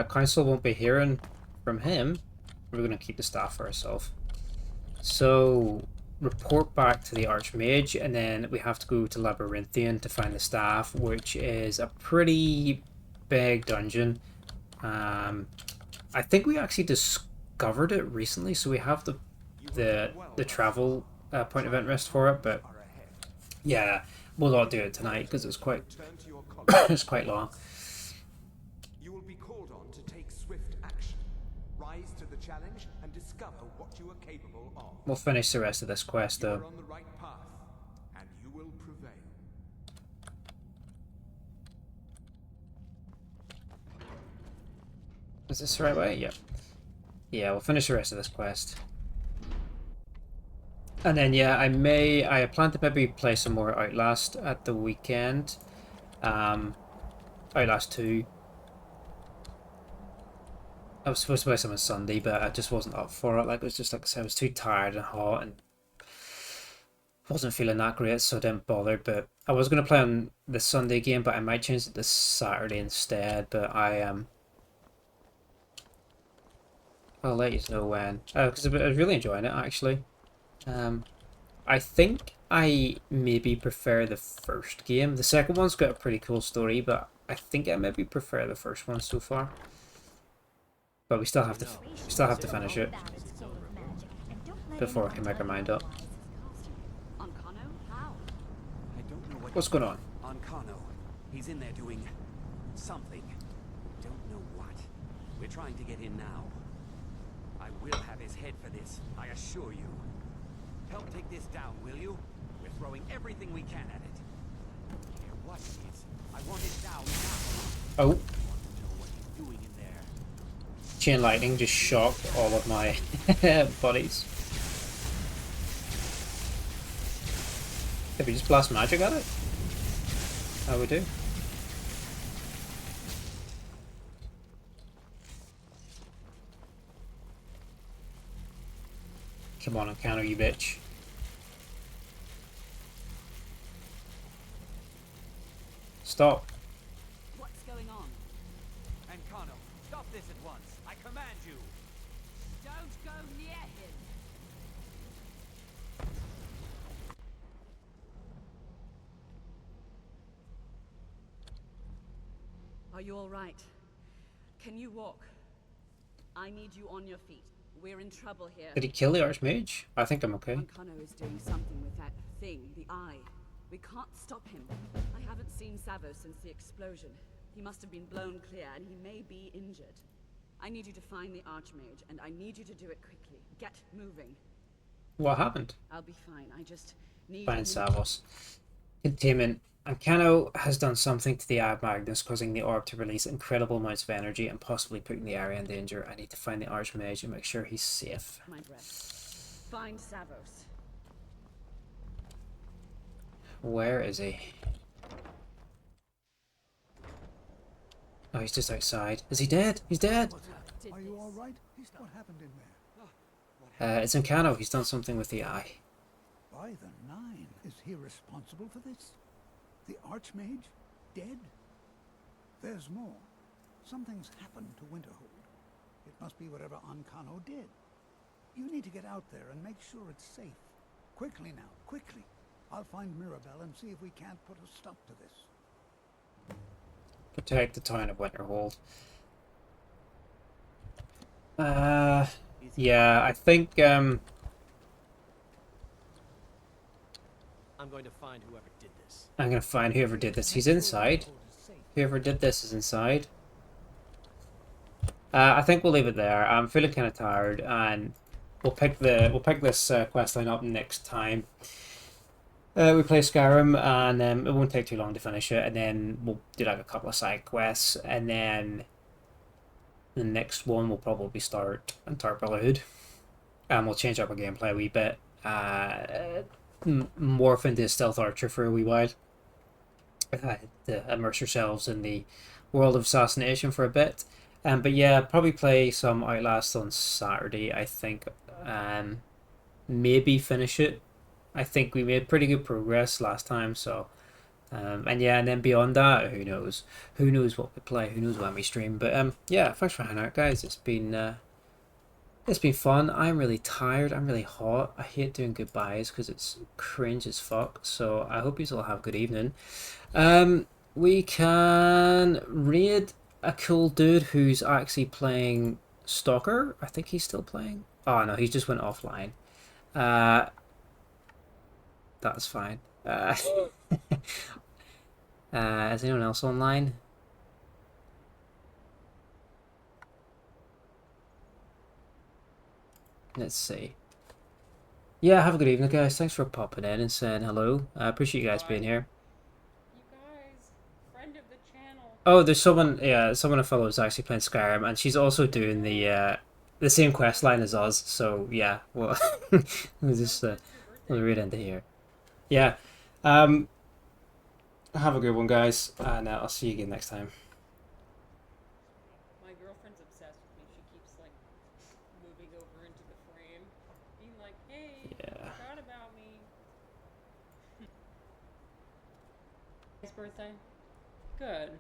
Speaker 1: council won't be hearing from him. We're gonna keep the staff for ourselves. So report back to the Archmage, and then we have to go to Labyrinthian to find the staff, which is a pretty big dungeon. I think we actually discovered it recently, so we have the travel point of interest for it. But yeah, we'll not do it tonight because it's quite it's quite long.
Speaker 7: You will be called on to take swift action. Rise to the challenge and discover what you are capable of.
Speaker 1: We'll finish the rest of this quest though.
Speaker 7: You are on the right path, and you will prevail.
Speaker 1: Is this the right way? Yep. Yeah, we'll finish the rest of this quest. And then yeah, I plan to maybe play some more Outlast at the weekend. Outlast 2. I was supposed to play some on Sunday, but I just wasn't up for it. Like, it was just, like I said, I was too tired and hot and wasn't feeling that great, so I didn't bother. But I was going to play on the Sunday game, but I might change it to Saturday instead. But I'll let you know when. Because I was really enjoying it, actually. I think I maybe prefer the first game. The second one's got a pretty cool story, but I think I maybe prefer the first one so far. But we still have to finish it before I can make our mind up.
Speaker 13: Ancano? How?
Speaker 8: I don't know
Speaker 1: What's going on?
Speaker 8: Ancano. He's in there doing something. Don't know what. We're trying to get in now. I will have his head for this, I assure you. Help take this down, will you? We're throwing everything we can at it. I don't care what it is. I want it down now.
Speaker 1: Oh.
Speaker 8: I want to know what he's doing in there.
Speaker 1: Chain lightning just shocked all of my buddies. Did we just blast magic at it? How we do? Come on, Ancano, you bitch. Stop.
Speaker 13: What's going on?
Speaker 8: Ancano, stop this at once. I command you.
Speaker 2: Don't go near him.
Speaker 13: Are you all right? Can you walk? I need you on your feet. We're in trouble here.
Speaker 1: Did he kill the Archmage? I think I'm okay.
Speaker 13: Ancano is doing something with that thing, the eye. We can't stop him. I haven't seen Savo since the explosion. He must have been blown clear, and he may be injured. I need you to find the Archmage, and I need you to do it quickly. Get moving.
Speaker 1: What happened?
Speaker 13: I'll be fine. I just need...
Speaker 1: Find Savos. Containment. Ancano has done something to the Eye of Magnus, causing the orb to release incredible amounts of energy and possibly putting the area in danger. I need to find the Archmage and make sure he's safe.
Speaker 13: My breath. Find Savos.
Speaker 1: Where is he? Oh, he's just outside. Is he dead? He's dead!
Speaker 3: Are you all right? What happened in there?
Speaker 1: It's Ancano. He's done something with the eye.
Speaker 3: By the nine, is he responsible for this? The Archmage? Dead? There's more. Something's happened to Winterhold. It must be whatever Ancano did. You need to get out there and make sure it's safe. Quickly now, quickly. I'll find Mirabelle and see if we can't put a stop to this.
Speaker 1: Protect the town of Winterhold. Yeah, I think,
Speaker 11: I'm going to find whoever did this.
Speaker 1: I'm gonna find whoever did this. He's inside. Whoever did this is inside. I think we'll leave it there. I'm feeling kind of tired, and we'll pick this quest line up next time. We play Skyrim, and it won't take too long to finish it, and then we'll do like a couple of side quests, and then the next one will probably start Dark Brotherhood, and we'll change up our gameplay a wee bit. Morph into Stealth Archer for a wee while. to immerse yourselves in the world of assassination for a bit. But yeah, probably play some Outlast on Saturday, I think. Maybe finish it. I think we made pretty good progress last time, so and yeah, and then beyond that, who knows? Who knows what we play? Who knows when we stream? But yeah, thanks for hanging out, guys. It's been fun. I'm really tired. I'm really hot. I hate doing goodbyes because it's cringe as fuck. So I hope you all have a good evening. We can raid a cool dude who's actually playing Stalker. I think he's still playing. Oh no, he just went offline. That's fine. Is anyone else online? Let's see. Yeah, have a good evening, guys. Thanks for popping in and saying hello. I appreciate you guys being here.
Speaker 15: You guys, friend of the channel.
Speaker 1: Oh, there's someone. Yeah, someone I follow is actually playing Skyrim, and she's also doing the same quest line as us. So yeah, well, we'll just we'll read into here. Yeah. Have a good one, guys, and I'll see you again next time.
Speaker 15: My girlfriend's obsessed with me. She keeps like moving over into the frame, being like, "Hey,
Speaker 1: Yeah.
Speaker 15: forgot about me." His birthday. Good.